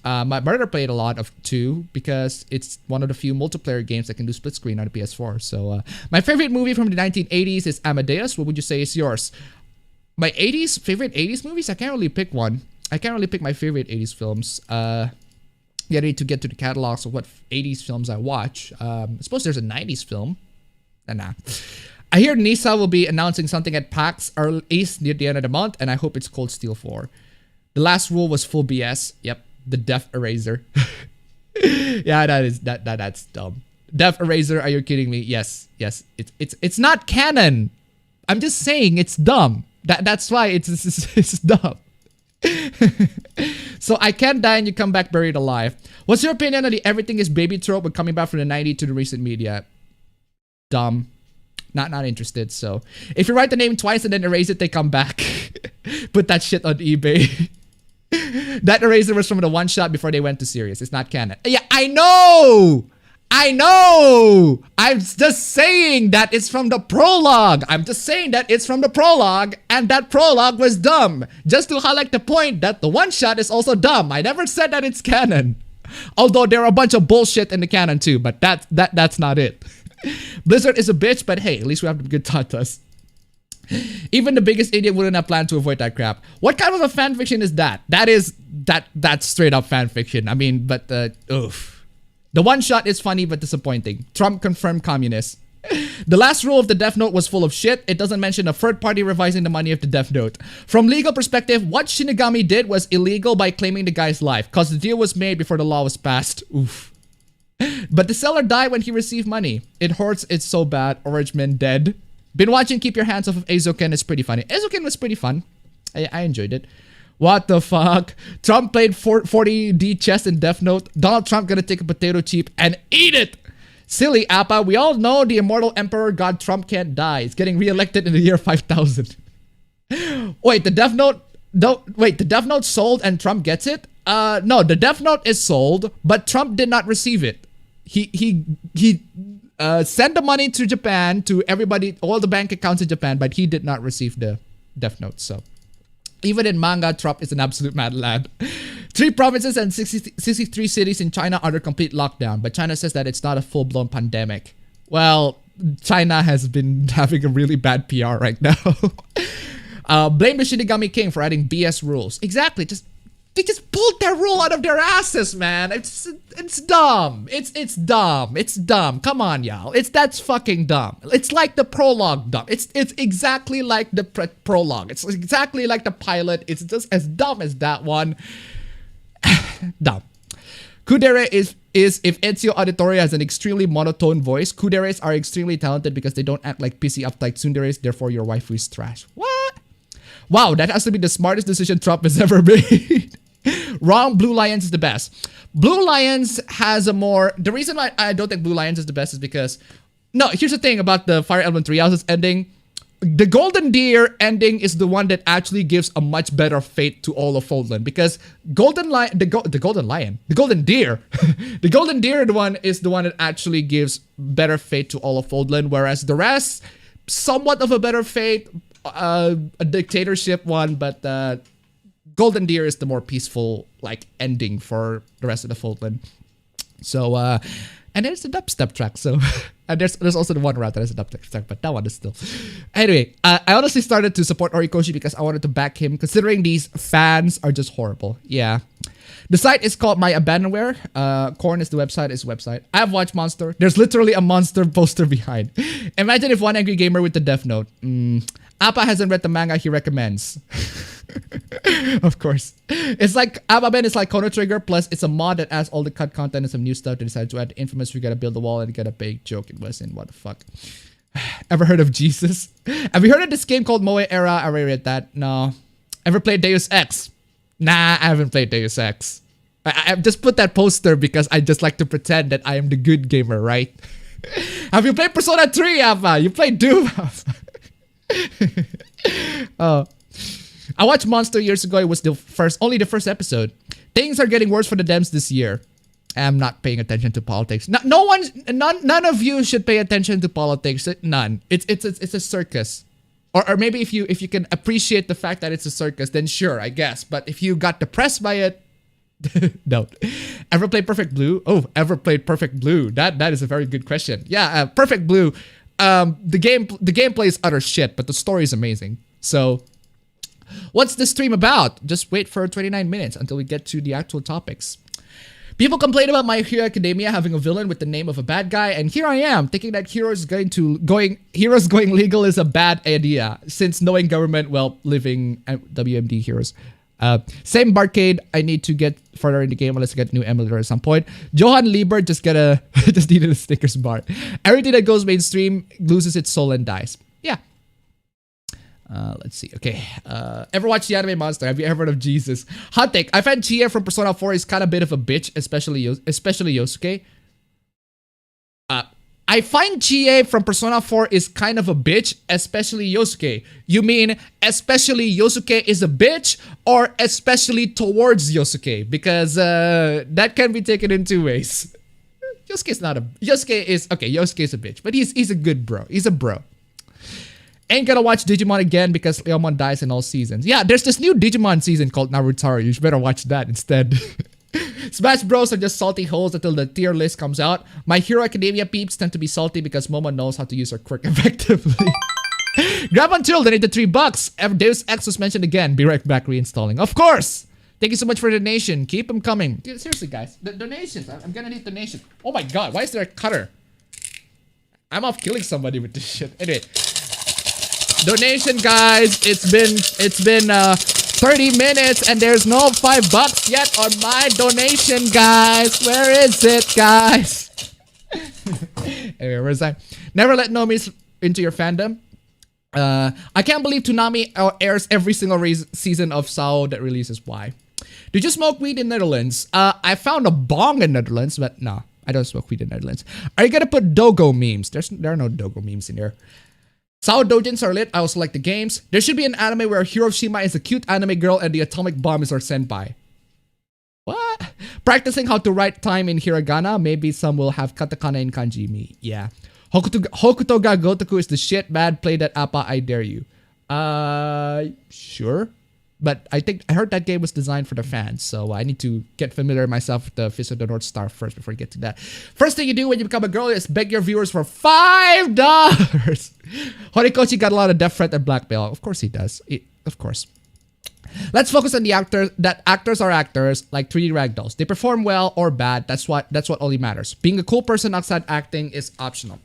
S1: My brother played a lot of 2 because it's one of the few multiplayer games that can do split screen on the PS4. So, my favorite movie from the 1980s is Amadeus. What would you say is yours? My favorite 80s movies? I can't really pick one. I can't really pick my favorite 80s films. Yeah, I need to get to the catalogs of what 80s films I watch. I suppose there's a 90s film. Nah. I hear Nisa will be announcing something at PAX East near the end of the month, and I hope it's Cold Steel 4. The last rule was full BS. Yep, the Death Eraser. Yeah, that's dumb. Death Eraser, are you kidding me? Yes. It's not canon. I'm just saying it's dumb. That's why it's dumb. So I can't die and you come back buried alive. What's your opinion on the everything is baby trope with coming back from the 90s to the recent media? Dumb. Not interested. So if you write the name twice and then erase it, they come back. Put that shit on eBay. That eraser was from the one shot before they went to serious. It's not canon. Yeah, I know. I'm just saying that it's from the prologue. And that prologue was dumb. Just to highlight the point that the one shot is also dumb. I never said that it's canon. Although there are a bunch of bullshit in the canon too, but that's not it. Blizzard is a bitch, but hey, at least we have the good tatas. Even the biggest idiot wouldn't have planned to avoid that crap. What kind of a fanfiction is that? That's straight up fanfiction. I mean, but oof. The one shot is funny but disappointing. Trump confirmed communist. The last rule of the Death Note was full of shit. It doesn't mention a third party revising the money of the Death Note. From legal perspective, what Shinigami did was illegal by claiming the guy's life, cause the deal was made before the law was passed. Oof. But the seller died when he received money. It hurts, it's so bad. Orange Man dead. Been watching Keep Your Hands Off of Eizouken. It's pretty funny. Eizouken was pretty fun. I enjoyed it. What the fuck? Trump played 40D chess in Death Note. Donald Trump gonna take a potato chip and eat it. Silly Appa. We all know the immortal emperor god Trump can't die. He's getting reelected in the year 5000. Wait, the Death Note... Wait, the Death Note sold and Trump gets it? No, the Death Note is sold, but Trump did not receive it. He sent the money to Japan, to everybody, all the bank accounts in Japan, but he did not receive the Death Note. So even in manga, Trump is an absolute mad lad. 3 provinces and 63 cities in China are under complete lockdown, but China says that it's not a full-blown pandemic. Well, China has been having a really bad PR right now. Blame the Shinigami King for adding BS rules. Exactly, they just pulled that rule out of their asses, man. It's dumb. It's dumb. It's dumb. Come on, y'all. That's fucking dumb. It's like the prologue dumb. It's exactly like the prologue. It's exactly like the pilot. It's just as dumb as that one. Dumb. Kudere is if Ezio Auditorio has an extremely monotone voice. Kuderes are extremely talented because they don't act like pissy uptight tsunderes. Therefore, your waifu is trash. What? Wow, that has to be the smartest decision Trump has ever made. Wrong, Blue Lions is the best. Blue Lions has a more... The reason why I don't think Blue Lions is the best is because... No, here's the thing about the Fire Emblem Three Houses ending. The Golden Deer ending is the one that actually gives a much better fate to all of Foldland. Because the Golden Deer. The Golden Deer one is the one that actually gives better fate to all of Foldland. Whereas the rest, somewhat of a better fate. A dictatorship one, but Golden Deer is the more peaceful like ending for the rest of the Foldland. So And there's the dubstep track, so and there's also the one route that has a dubstep track, but that one is still. Anyway, I honestly started to support Horikoshi because I wanted to back him, considering these fans are just horrible. Yeah. The site is called My Abandonware. Korn is the website. I have watched Monster. There's literally a monster poster behind. Imagine if one angry gamer with the Death Note. Appa hasn't read the manga he recommends. Of course. It's like appabend is like Chrono Trigger, plus it's a mod that adds all the cut content and some new stuff. They decided to add infamous, we gotta build a wall and get a big joke. It wasn't. What the fuck? Ever heard of Jesus? Have you heard of this game called Moe Era? I already read that. No. Ever played Deus Ex? Nah, I haven't played Deus Ex. I just put that poster because I just like to pretend that I am the good gamer, right? Have you played Persona 3, Appa? You played Doom, Appa. Oh. I watched Monster years ago. It was only the first episode. Things are getting worse for the Dems this year. I'm not paying attention to politics. None of you should pay attention to politics. None. It's a circus. Or maybe if you can appreciate the fact that it's a circus, then sure, I guess. But if you got depressed by it, no. Ever played Perfect Blue? Oh, ever played Perfect Blue? That is a very good question. Yeah, Perfect Blue. The gameplay is utter shit, but the story is amazing. So, what's the stream about? Just wait for 29 minutes until we get to the actual topics. People complain about My Hero Academia having a villain with the name of a bad guy, and here I am thinking that heroes going legal is a bad idea, since knowing government while living WMD heroes. Same barcade. I need to get further in the game unless I get a new emulator at some point. Johan Lieber just needed a Snickers bar. Everything that goes mainstream loses its soul and dies. Yeah. Let's see. Okay. Ever watched the anime Monster? Have you ever heard of Jesus? Hot take. I find Chie from Persona 4 is kind of a bit of a bitch, especially Yosuke. I find Chie from Persona 4 is kind of a bitch, especially Yosuke. You mean especially Yosuke is a bitch, or especially towards Yosuke? Because that can be taken in two ways. Yosuke is a bitch, but he's a good bro. He's a bro. Ain't gonna watch Digimon again because Leomon dies in all seasons. Yeah, there's this new Digimon season called Narutaro. You should better watch that instead. Smash Bros are just salty holes until the tier list comes out. My Hero Academia peeps tend to be salty because Momo knows how to use her quirk effectively. Grab until they need the $3. Deus Ex was mentioned again. Be right back reinstalling. Of course! Thank you so much for the donation. Keep them coming. Dude, seriously, guys. The donations. I'm gonna need donations. Oh my god, why is there a cutter? I'm off killing somebody with this shit. Anyway. Donation, guys. It's been 30 minutes and there's no $5 yet on my donation, guys. Where is it, guys? Anyway, where's that? Never let Nomis into your fandom. I can't believe Toonami airs every single season of Sao that releases. Why? Did you smoke weed in Netherlands? I found a bong in Netherlands, but no, I don't smoke weed in Netherlands. Are you gonna put Dogo memes? There are no Dogo memes in here. Sao Dojins are lit. I also like the games. There should be an anime where Hiroshima is a cute anime girl and the atomic bomb is our senpai. What? Practicing how to write time in hiragana. Maybe some will have katakana in kanji. Me, yeah. Hokuto ga Gotoku is the shit. Bad. Play that appa. I dare you. Sure. But I heard that game was designed for the fans, so I need to get familiar myself with the Fist of the North Star first before I get to that. First thing you do when you become a girl is beg your viewers for $5. Horikoshi got a lot of death threat and blackmail. Of course he does. Of course. Let's focus on the actors. That actors are actors, like 3D ragdolls. They perform well or bad. That's what only matters. Being a cool person outside acting is optional.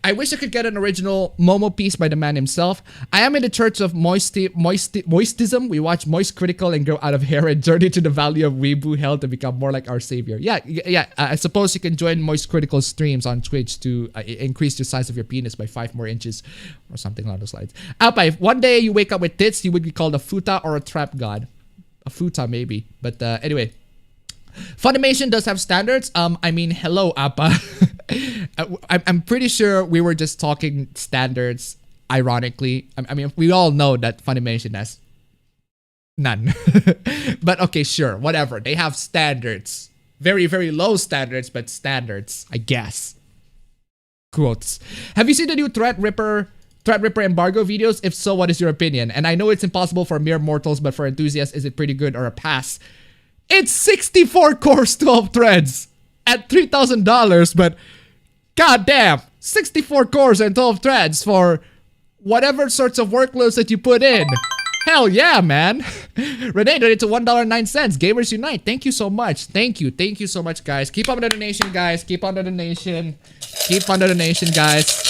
S1: I wish I could get an original Momo piece by the man himself. I am in the church of moistism. We watch Moist Critical and grow out of hair and journey to the valley of Weebu Hell to become more like our savior. Yeah. I suppose you can join Moist Critical streams on Twitch to increase the size of your penis by 5 more inches or something along those lines. Alpa, if one day you wake up with tits, you would be called a futa or a trap god. A futa maybe, but anyway, Funimation does have standards. I mean, hello Appa. I'm pretty sure we were just talking standards ironically. I mean, we all know that Funimation has none. But okay, sure, whatever. They have standards. Very, very low standards, but standards, I guess. Quotes. Have you seen the new Threat Ripper embargo videos? If so, what is your opinion? And I know it's impossible for mere mortals, but for enthusiasts, is it pretty good or a pass? It's 64 cores, 12 threads at $3,000, but God damn, 64 cores and 12 threads for whatever sorts of workloads that you put in. Hell yeah, man. Renee donated to $1.09. Gamers Unite. Thank you so much. Thank you. Thank you so much, guys. Keep on the donation, guys. Keep on the donation. Keep on the donation, guys.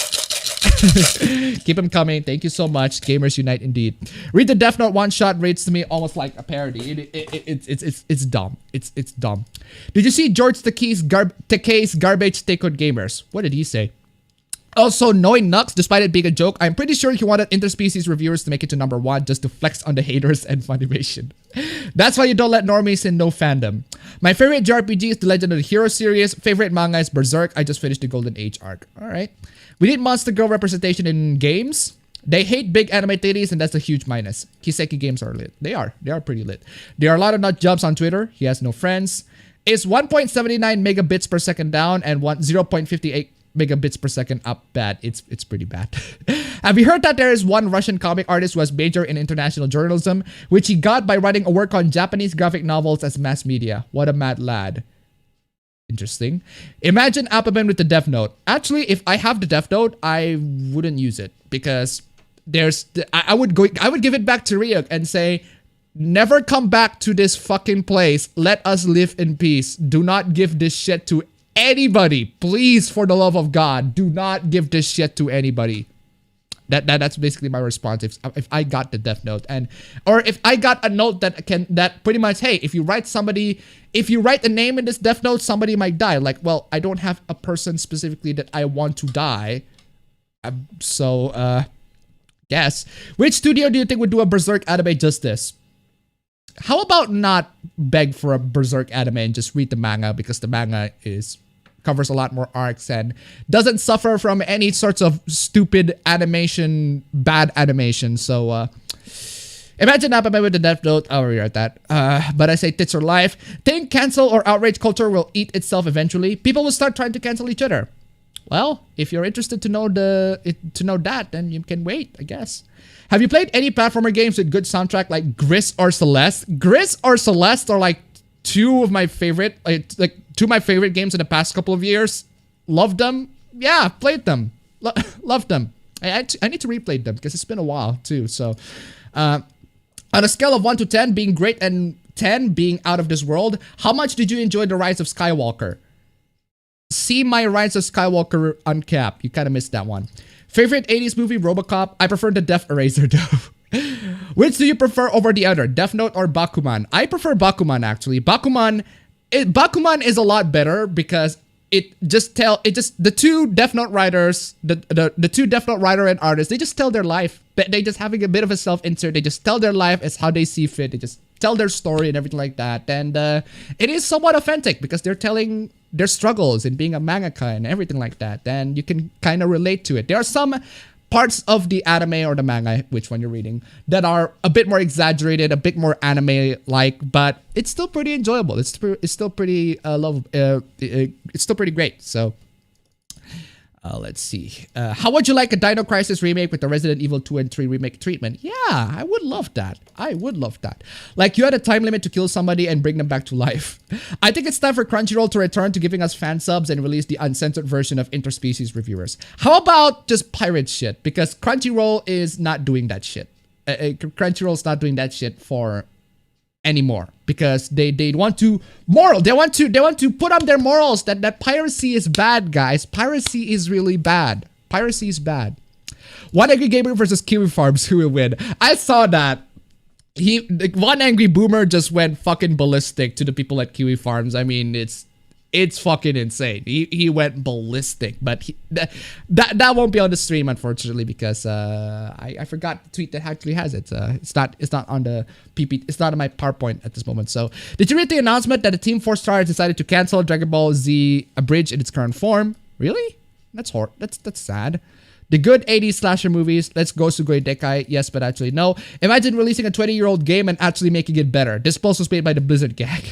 S1: Keep them coming. Thank you so much. Gamers Unite indeed. Read the Death Note one shot rates to me almost like a parody. It's dumb. It's dumb. Did you see George Takei's garbage take on gamers? What did he say? Also, knowing Nux, despite it being a joke, I'm pretty sure he wanted interspecies reviewers to make it to #1 just to flex on the haters and Funimation. That's why you don't let normies in no fandom. My favorite JRPG is the Legend of the Hero series. Favorite manga is Berserk. I just finished the Golden Age arc. Alright. We need Monster Girl representation in games. They hate big anime titties, and that's a huge minus. Kiseki games are lit. They are pretty lit. There are a lot of nut jobs on Twitter. He has no friends. Is 1.79 megabits per second down and 0.58 megabits per second up bad? It's pretty bad. Have you heard that there is one Russian comic artist who has majored in international journalism, which he got by writing a work on Japanese graphic novels as mass media? What a mad lad. Interesting. Imagine appabend with the Death Note. Actually, if I have the Death Note, I wouldn't use it because I would give it back to Ryuk and say, never come back to this fucking place. Let us live in peace. Do not give this shit to anybody. Please, for the love of God, do not give this shit to anybody. That's basically my response if I got the Death Note, or if I got a note that pretty much, hey, if you write a name in this Death Note, somebody might die. Like, well, I don't have a person specifically that I want to die, so yes. Which studio do you think would do a Berserk anime justice? How about not beg for a Berserk anime and just read the manga, because the manga covers a lot more arcs and doesn't suffer from any sorts of stupid animation, bad animation. So imagine appabend with the Death Note. I'll read that. But I say tits are life. Think cancel or outrage culture will eat itself eventually. People will start trying to cancel each other. Well, if you're interested to know that, then you can wait, I guess. Have you played any platformer games with good soundtrack like Gris or Celeste? Gris or Celeste are like two of my favorite, two of my favorite games in the past couple of years. Loved them. Yeah, played them. Loved them. I need to replay them because it's been a while too. So, on a scale of 1 to 10 being great and 10 being out of this world, how much did you enjoy The Rise of Skywalker? See my Rise of Skywalker uncapped. You kind of missed that one. Favorite 80s movie, RoboCop. I prefer the Death Eraser though. Which do you prefer over the other, Death Note or Bakuman? I prefer Bakuman actually. Bakuman is a lot better because the two Death Note writers, the two Death Note writer and artist, they just tell their life. They just having a bit of a self-insert. They just tell their life as how they see fit. They just tell their story and everything like that. And it is somewhat authentic because they're telling their struggles in being a mangaka and everything like that. And you can kind of relate to it. There are some parts of the anime or the manga, which one you're reading, that are a bit more exaggerated, a bit more anime-like, but it's still pretty enjoyable. It's still pretty it's still pretty great. So let's see. How would you like a Dino Crisis remake with the Resident Evil 2 and 3 remake treatment? Yeah, I would love that. I would love that. Like, you had a time limit to kill somebody and bring them back to life. I think it's time for Crunchyroll to return to giving us fan subs and release the uncensored version of interspecies reviewers. How about just pirate shit? Because Crunchyroll is not doing that shit. Crunchyroll's not doing that shit for anymore because they want to put on their morals that piracy is bad, guys. Piracy is really bad. Piracy is bad. One Angry Gamer versus Kiwi Farms, who will win? I saw that. One Angry Boomer just went fucking ballistic to the people at Kiwi Farms. I mean, it's fucking insane. He went ballistic, but that won't be on the stream, unfortunately, because I forgot the tweet that actually has it. It's not on the PP. It's not on my PowerPoint at this moment. So, did you read the announcement that the Team 4 Star has decided to cancel Dragon Ball Z Abridged in its current form? Really? That's sad. The good 80s slasher movies, let's go Sugoi Dekai, yes, but actually no. Imagine releasing a 20-year-old game and actually making it better. This post was made by the Blizzard gang.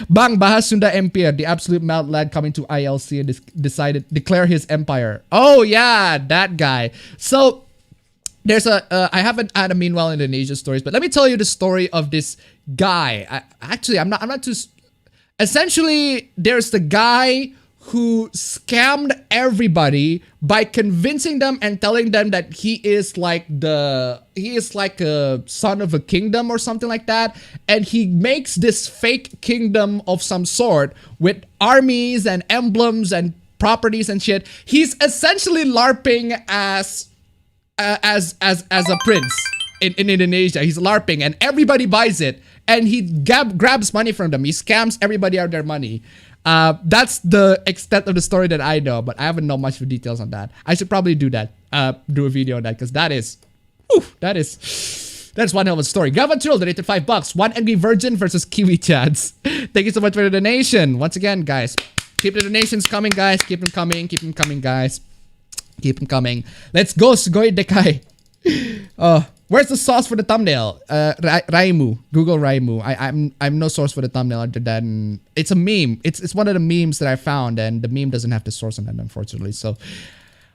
S1: Bang Bahasunda Empire, the absolute mad lad coming to ILC and declare his empire. Oh yeah, that guy. So there's I haven't had a Meanwhile Indonesia stories, but let me tell you the story of this guy. I'm not too. Essentially, there's the guy who scammed everybody by convincing them and telling them that he is like a son of a kingdom or something like that, and he makes this fake kingdom of some sort with armies and emblems and properties and shit. He's essentially LARPing as a prince in Indonesia. He's LARPing and everybody buys it, and he grabs money from them. He scams everybody out of their money. That's the extent of the story that I know, but I haven't know much of details on that. I should probably do that, do a video on that, because that's one hell of a story. Gavatril donated $5. One angry virgin versus Kiwi Chads. Thank you so much for the donation. Once again, guys, keep the donations coming, guys. Keep them coming. Keep them coming, guys. Keep them coming. Let's go, Sugoi Dekai. Where's the source for the thumbnail? Raimu. Google Raimu. I'm no source for the thumbnail other than it's a meme. It's one of the memes that I found, and the meme doesn't have the source on it, unfortunately. So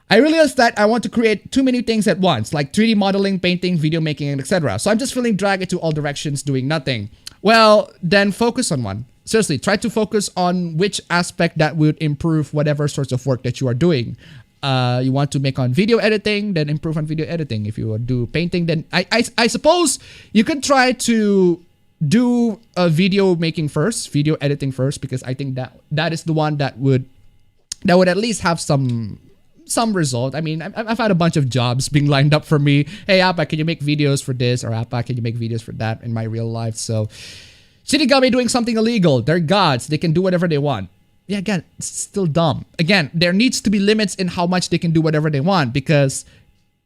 S1: I realized that I want to create too many things at once, like 3D modeling, painting, video making, and etc. So I'm just feeling dragged into all directions doing nothing. Well, then focus on one. Seriously, try to focus on which aspect that would improve whatever sorts of work that you are doing. You want to make on video editing, then improve on video editing. If you do painting, then I suppose you could try to do a video making first, video editing first, because I think that is the one that would at least have some result. I mean, I've had a bunch of jobs being lined up for me. Hey, Appa, can you make videos for this? Or Appa, can you make videos for that in my real life? So Shinigami doing something illegal. They're gods. They can do whatever they want. Yeah, again, it's still dumb. Again, there needs to be limits in how much they can do whatever they want, because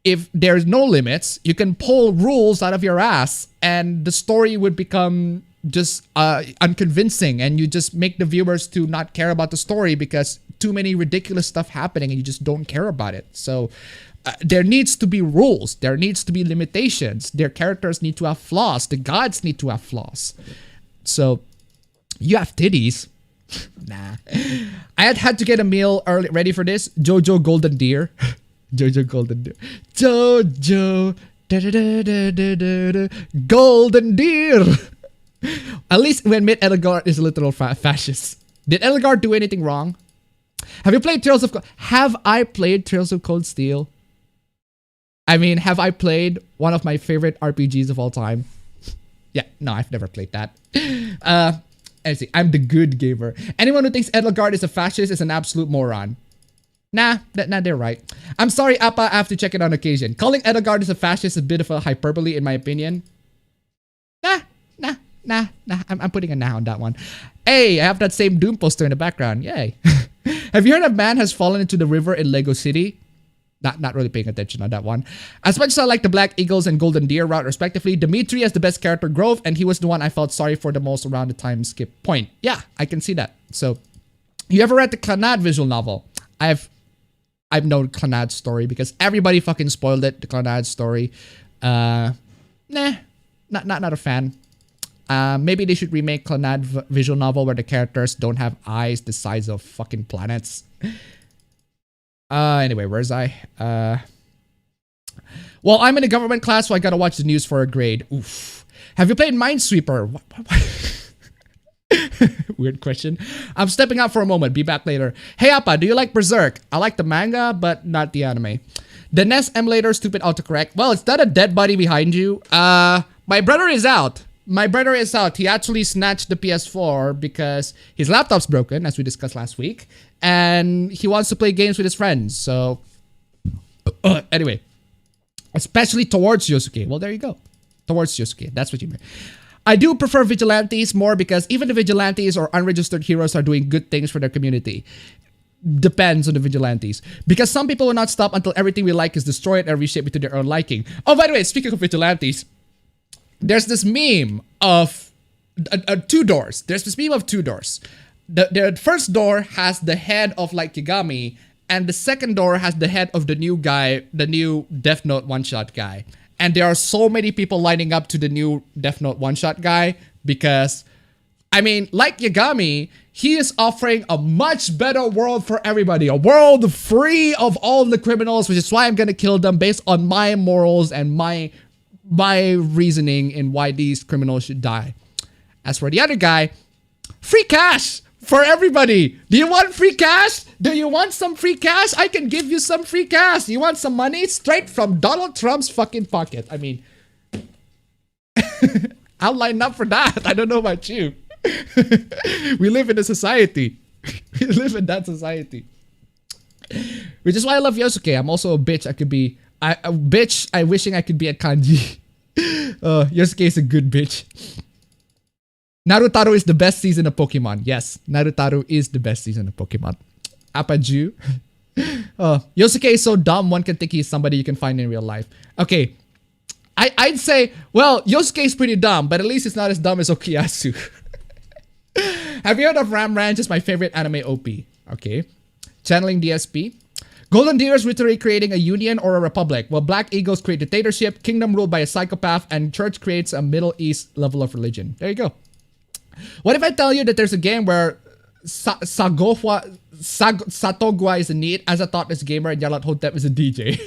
S1: if there's no limits, you can pull rules out of your ass and the story would become just unconvincing, and you just make the viewers to not care about the story because too many ridiculous stuff happening and you just don't care about it. So there needs to be rules. There needs to be limitations. Their characters need to have flaws. The gods need to have flaws. So you have titties. Nah. I had to get a meal early, ready for this. Jojo Golden Deer. Jojo Golden Deer. Jojo Golden Deer. At least when Mid Edelgard is a literal fascist. Did Edelgard do anything wrong? Have you played Trails of Cold? Have I played Trails of Cold Steel? I mean, have I played one of my favorite RPGs of all time? Yeah, no, I've never played that. Let's see, I'm the good gamer. Anyone who thinks Edelgard is a fascist is an absolute moron. Nah, they're right. I'm sorry, Appa, I have to check it on occasion. Calling Edelgard as a fascist is a bit of a hyperbole in my opinion. Nah. I'm putting a nah on that one. Hey, I have that same Doom poster in the background. Yay. Have you heard a man has fallen into the river in Lego City? Not really paying attention on that one. As much as I like the Black Eagles and Golden Deer route respectively, Dimitri has the best character growth, and he was the one I felt sorry for the most around the time skip point. Yeah, I can see that. So, you ever read the Clannad visual novel? I've known Clannad's story because everybody fucking spoiled it, the Clannad story. Nah, not a fan. Maybe they should remake Clannad visual novel where the characters don't have eyes the size of fucking planets. Anyway, where's I? Well, I'm in a government class, so I gotta watch the news for a grade. Oof. Have you played Minesweeper? What? Weird question. I'm stepping out for a moment. Be back later. Hey, Appa, do you like Berserk? I like the manga, but not the anime. The NES emulator, stupid autocorrect. Well, is that a dead body behind you? My brother is out. He actually snatched the PS4 because his laptop's broken, as we discussed last week, and he wants to play games with his friends. So, anyway, especially towards Yosuke. Well, there you go. Towards Yosuke. That's what you mean. I do prefer vigilantes more because even the vigilantes or unregistered heroes are doing good things for their community. Depends on the vigilantes. Because some people will not stop until everything we like is destroyed and reshaped to their own liking. Oh, by the way, speaking of vigilantes, there's this meme of two doors. There's this meme of two doors. The first door has the head of like Kigami, and the second door has the head of the new guy, the new Death Note one-shot guy. And there are so many people lining up to the new Death Note one-shot guy because, I mean, like Yagami, he is offering a much better world for everybody. A world free of all the criminals, which is why I'm gonna kill them based on my morals and my reasoning in why these criminals should die. As for the other guy, free cash! For everybody. Do you want free cash? Do you want some free cash? I can give you some free cash. You want some money? Straight from Donald Trump's fucking pocket. I mean, I'll line up for that. I don't know about you. We live in a society. We live in that society. Which is why I love Yosuke. I'm also a bitch. I could be a bitch. I wishing I could be a kanji. Yosuke is a good bitch. Narutaro is the best season of Pokemon. Yes, Narutaro is the best season of Pokemon. Apaju. Yosuke is so dumb, one can think he's somebody you can find in real life. Okay. I'd say, well, Yosuke is pretty dumb, but at least it's not as dumb as Okuyasu. Have you heard of Ram Ranch? It's my favorite anime OP. Okay. Channeling DSP. Golden Deer is literally creating a union or a republic, while Black Eagles create dictatorship, kingdom ruled by a psychopath, and church creates a Middle East level of religion. There you go. What if I tell you that there's a game where Satogwa is a NEET, as a thoughtless gamer, and Yalat Hotep is a DJ?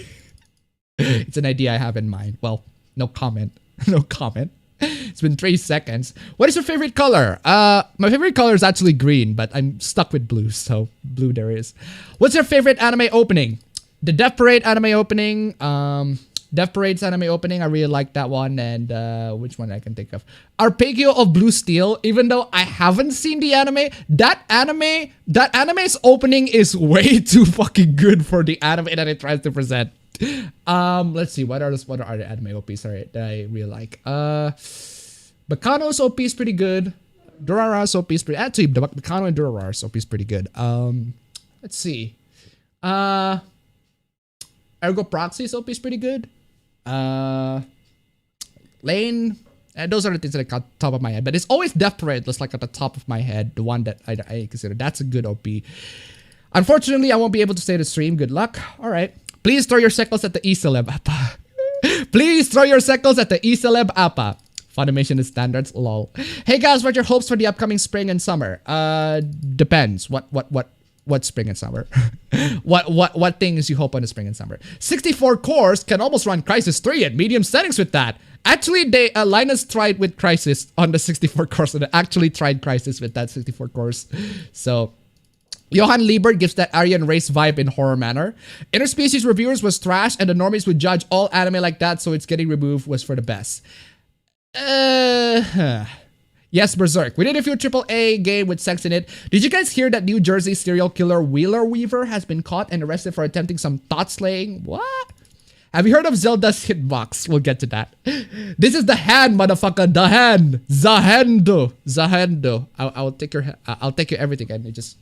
S1: It's an idea I have in mind. Well, no comment. No comment. It's been 3 seconds. What is your favorite color? My favorite color is actually green, but I'm stuck with blue, so blue there is. What's your favorite anime opening? The Death Parade anime opening. Death Parade's anime opening. I really like that one. And which one I can think of? Arpeggio of Blue Steel. Even though I haven't seen the anime, that anime's opening is way too fucking good for the anime that it tries to present. Let's see, what are the anime OPs that I really like? Bacano's OP is pretty good. Durarara's OP is pretty, actually Bacano and Durarara's OP is pretty good. Let's see. Ergo Proxy's OP is pretty good. Lane, those are the things that I got top of my head, but it's always Death Parade that's like at the top of my head, the one that I consider that's a good OP. Unfortunately, I won't be able to stay to stream. Good luck. All right. Please throw your shekels at the E-Celeb Appa. Please throw your shekels at the E-Celeb Appa. Funimation is standards, lol. Hey guys, what are your hopes for the upcoming spring and summer? Depends. What spring and summer? what things you hope on the spring and summer? 64 cores can almost run Crysis 3 at medium settings with that. Actually, Linus tried with Crysis on the 64 cores, and they actually tried Crysis with that 64 cores. So Johan Liebert gives that Aryan race vibe in horror manner. Interspecies reviewers was trash, and the normies would judge all anime like that, so it's getting removed was for the best. Yes, Berserk. We did a few AAA game with sex in it. Did you guys hear that New Jersey serial killer Wheeler Weaver has been caught and arrested for attempting some thought slaying? What? Have you heard of Zelda's hitbox? We'll get to that. This is the hand, motherfucker. The hand. Zahendo. Zahendo. I'll take your everything, and it just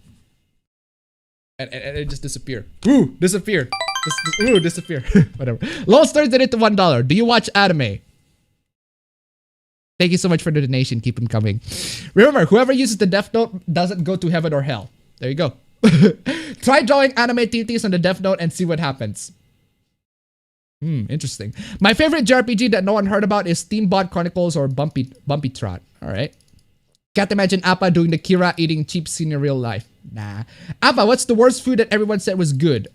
S1: disappear. Ooh, disappear. Ooh, disappear. Whatever. Low Stars did it to $1. Do you watch anime? Thank you so much for the donation. Keep them coming. Remember, whoever uses the Death Note doesn't go to heaven or hell. There you go. Try drawing anime titties on the Death Note and see what happens. Interesting. My favorite JRPG that no one heard about is Steambot Chronicles or Bumpy Trot. All right. Can't imagine Appa doing the Kira eating cheap scene in real life. Nah. Appa, what's the worst food that everyone said was good?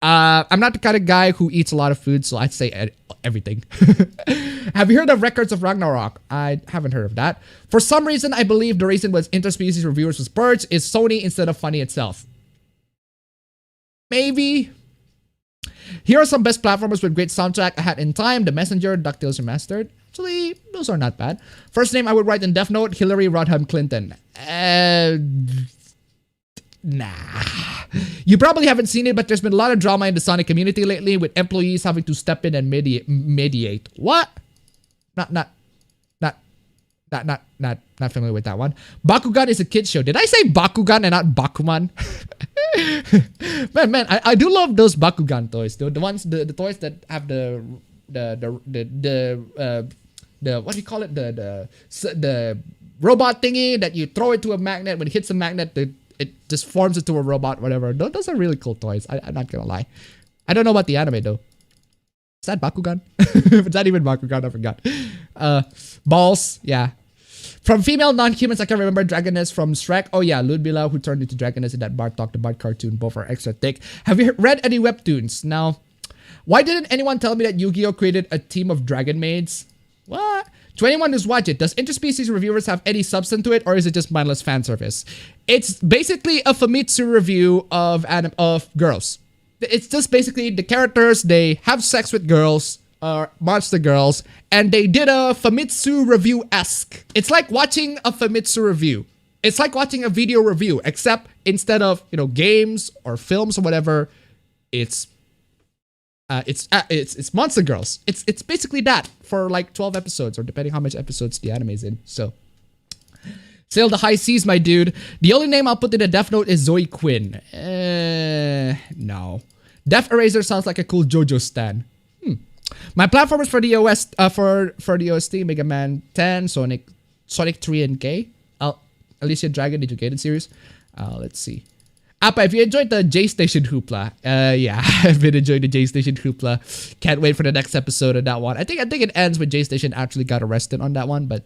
S1: I'm not the kind of guy who eats a lot of food, so I'd say everything. Have you heard of Records of Ragnarok? I haven't heard of that. For some reason, I believe the reason was interspecies reviewers was purged is Sony instead of Funny itself. Maybe. Here are some best platformers with great soundtrack. A Hat in Time, The Messenger, DuckTales Remastered. Actually, those are not bad. First name I would write in Death Note, Hillary Rodham Clinton. Nah. You probably haven't seen it, but there's been a lot of drama in the Sonic community lately with employees having to step in and mediate. What? Not familiar with that one. Bakugan is a kid's show. Did I say Bakugan and not Bakuman? man, I do love those Bakugan toys. The ones, the toys that have the what do you call it? The robot thingy that you throw it to a magnet. When it hits a magnet, it just forms into a robot, whatever. Those are really cool toys. I'm not gonna lie. I don't know about the anime though. Is that Bakugan? If it's not even Bakugan, I forgot. Balls, yeah. From female non-humans, I can remember Dragoness from Shrek. Oh yeah, Ludmilla, who turned into Dragoness in that Bart Talk the Bart cartoon. Both are extra thick. Have you read any webtoons? Now, why didn't anyone tell me that Yu-Gi-Oh created a team of dragon maids? What? To anyone who's watched it, does interspecies reviewers have any substance to it, or is it just mindless fan service? It's basically a Famitsu review of girls. It's just basically the characters, they have sex with girls, monster girls, and they did a Famitsu review-esque. It's like watching a Famitsu review. It's like watching a video review, except instead of, you know, games or films or whatever, it's monster girls. It's basically that for like 12 episodes, or depending how much episodes the anime is in. So sail the high seas, my dude. The only name I'll put in a Death Note is Zoe Quinn. No. Death Eraser sounds like a cool JoJo stan. My platformers for the OS for the OST: Mega Man 10, Sonic 3, and K. Alicia Dragon, the Educated series. Let's see. Appa, if you enjoyed the J-Station hoopla, yeah, I've been enjoying the J-Station hoopla. Can't wait for the next episode of that one. I think it ends when J-Station actually got arrested on that one, but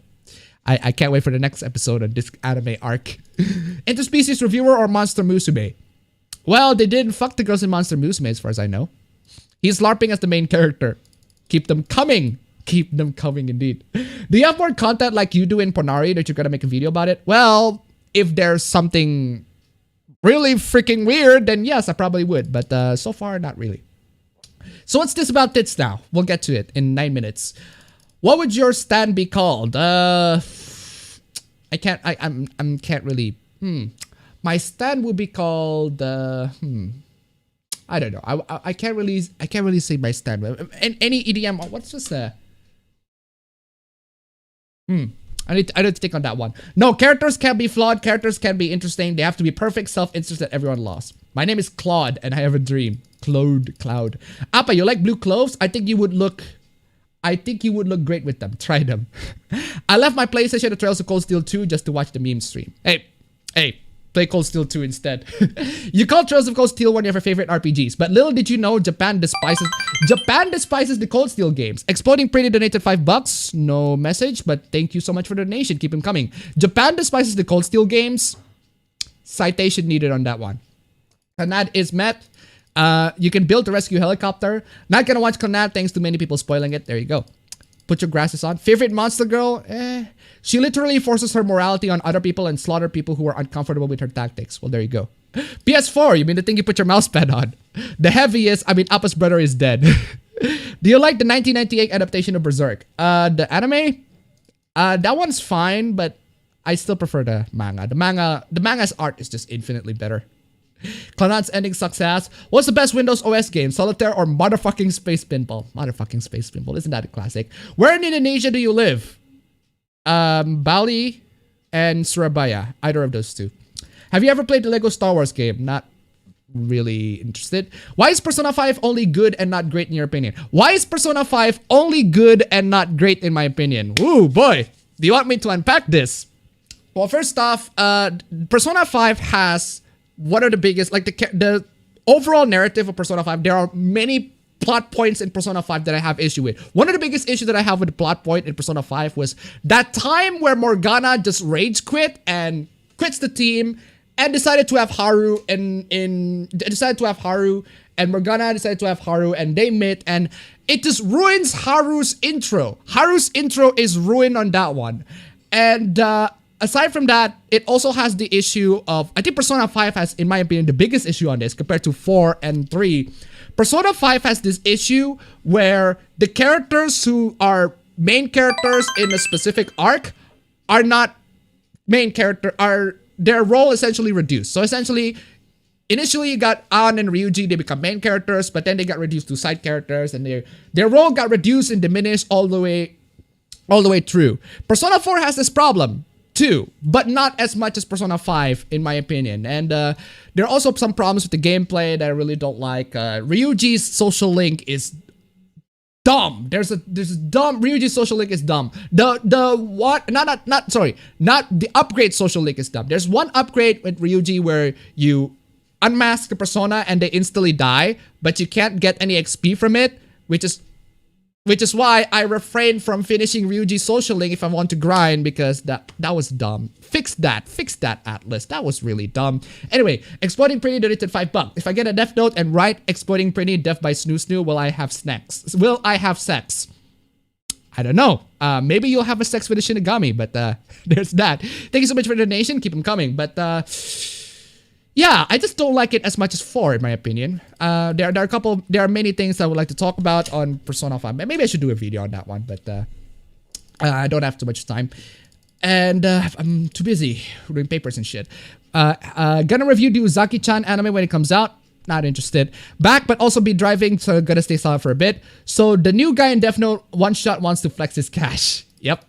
S1: I can't wait for the next episode of this anime arc. Interspecies reviewer or Monster Musume? Well, they didn't fuck the girls in Monster Musume as far as I know. He's LARPing as the main character. Keep them coming. Keep them coming indeed. Do you have more content like you do in Ponari that you're gonna make a video about it? Well, if there's something really freaking weird, then yes, I probably would. But so far, not really. So what's this about Tits now? We'll get to it in 9 minutes. What would your stand be called? I can't really. My stand would be called. I don't know. I can't really say my stand. Any EDM. What's just I need to think on that one. No, characters can't be flawed. Characters can be interesting. They have to be perfect self-interest that everyone lost. My name is Claude, and I have a dream. Cloud. Appa, you like blue cloves? I think you would look great with them. Try them. I left my PlayStation at Trails of Cold Steel 2 just to watch the meme stream. Hey. Play Cold Steel 2 instead. You call Trails of Cold Steel one of your favorite RPGs, but little did you know Japan despises the Cold Steel games. Exploding Pretty donated $5. No message, but thank you so much for the donation. Keep them coming. Japan despises the Cold Steel games. Citation needed on that one. Kanad is met. You can build a rescue helicopter. Not gonna watch Kanad thanks to many people spoiling it. There you go. Put your glasses on. Favorite monster girl? She literally forces her morality on other people and slaughter people who are uncomfortable with her tactics. Well, there you go. PS4, you mean the thing you put your mouse pad on? The heaviest, Appa's brother is dead. Do you like the 1998 adaptation of Berserk? The anime? That one's fine, but I still prefer the manga. The manga's art is just infinitely better. Clanat's ending success. What's the best Windows OS game? Solitaire or motherfucking Space Pinball? Motherfucking Space Pinball. Isn't that a classic? Where in Indonesia do you live? Bali and Surabaya. Either of those two. Have you ever played the Lego Star Wars game? Not really interested. Why is Persona 5 only good and not great in your opinion? Why is Persona 5 only good and not great in my opinion? Ooh, boy. Do you want me to unpack this? Well, first off, Persona 5 has one of the biggest, like the overall narrative of Persona 5, there are many plot points in Persona 5 that I have issue with. One of the biggest issues that I have with the plot point in Persona 5 was that time where Morgana just rage quit and quits the team and decided to have Haru and Morgana decided to have Haru and they met, and it just ruins Haru's intro. Haru's intro is ruined on that one. And aside from that, it also has the issue of, I think Persona 5 has, in my opinion, the biggest issue on this compared to 4 and 3. Persona 5 has this issue where the characters who are main characters in a specific arc are not main character, their role essentially reduced. So essentially, initially you got An and Ryuji, they become main characters, but then they got reduced to side characters and their role got reduced and diminished all the way through. Persona 4 has this problem too, but not as much as Persona 5 in my opinion. And there are also some problems with the gameplay that I really don't like. Ryuji's social link is dumb. There's dumb Ryuji's social link is dumb. Not the upgrade social link is dumb. There's one upgrade with Ryuji where you unmask the persona and they instantly die, but you can't get any XP from it, which is why I refrain from finishing Ryuji's social link if I want to grind, because that was dumb. Fix that, Atlas. That was really dumb. Anyway, Exploding Pretty donated $5. If I get a Death Note and write Exploding Pretty Death by Snoo Snoo, will I have snacks? Will I have sex? I don't know. Maybe you'll have a sex with a Shinigami, but there's that. Thank you so much for the donation. Keep them coming. But yeah, I just don't like it as much as 4, in my opinion. There are many things I would like to talk about on Persona 5. Maybe I should do a video on that one, but I don't have too much time. And I'm too busy doing papers and shit. Gonna review the Uzaki-chan anime when it comes out. Not interested. Back, but also be driving, so gonna stay silent for a bit. So the new guy in Death Note one-shot wants to flex his cash. Yep.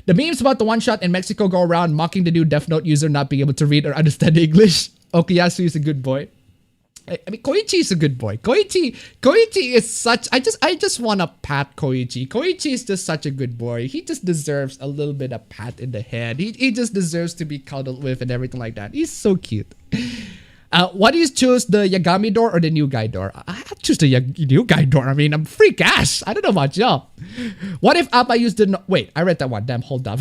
S1: The memes about the one-shot in Mexico go around mocking the new Death Note user not being able to read or understand English. Okuyasu is a good boy. I mean, Koichi is a good boy. Koichi is such... I just want to pat Koichi. Koichi is just such a good boy. He just deserves a little bit of pat in the head. He just deserves to be cuddled with and everything like that. He's so cute. Why do you choose the Yagami door or the new guy door? I choose the new guy door. I mean, I'm free cash. I don't know about y'all. What if Appa used the... Wait, I read that one. Damn, hold up.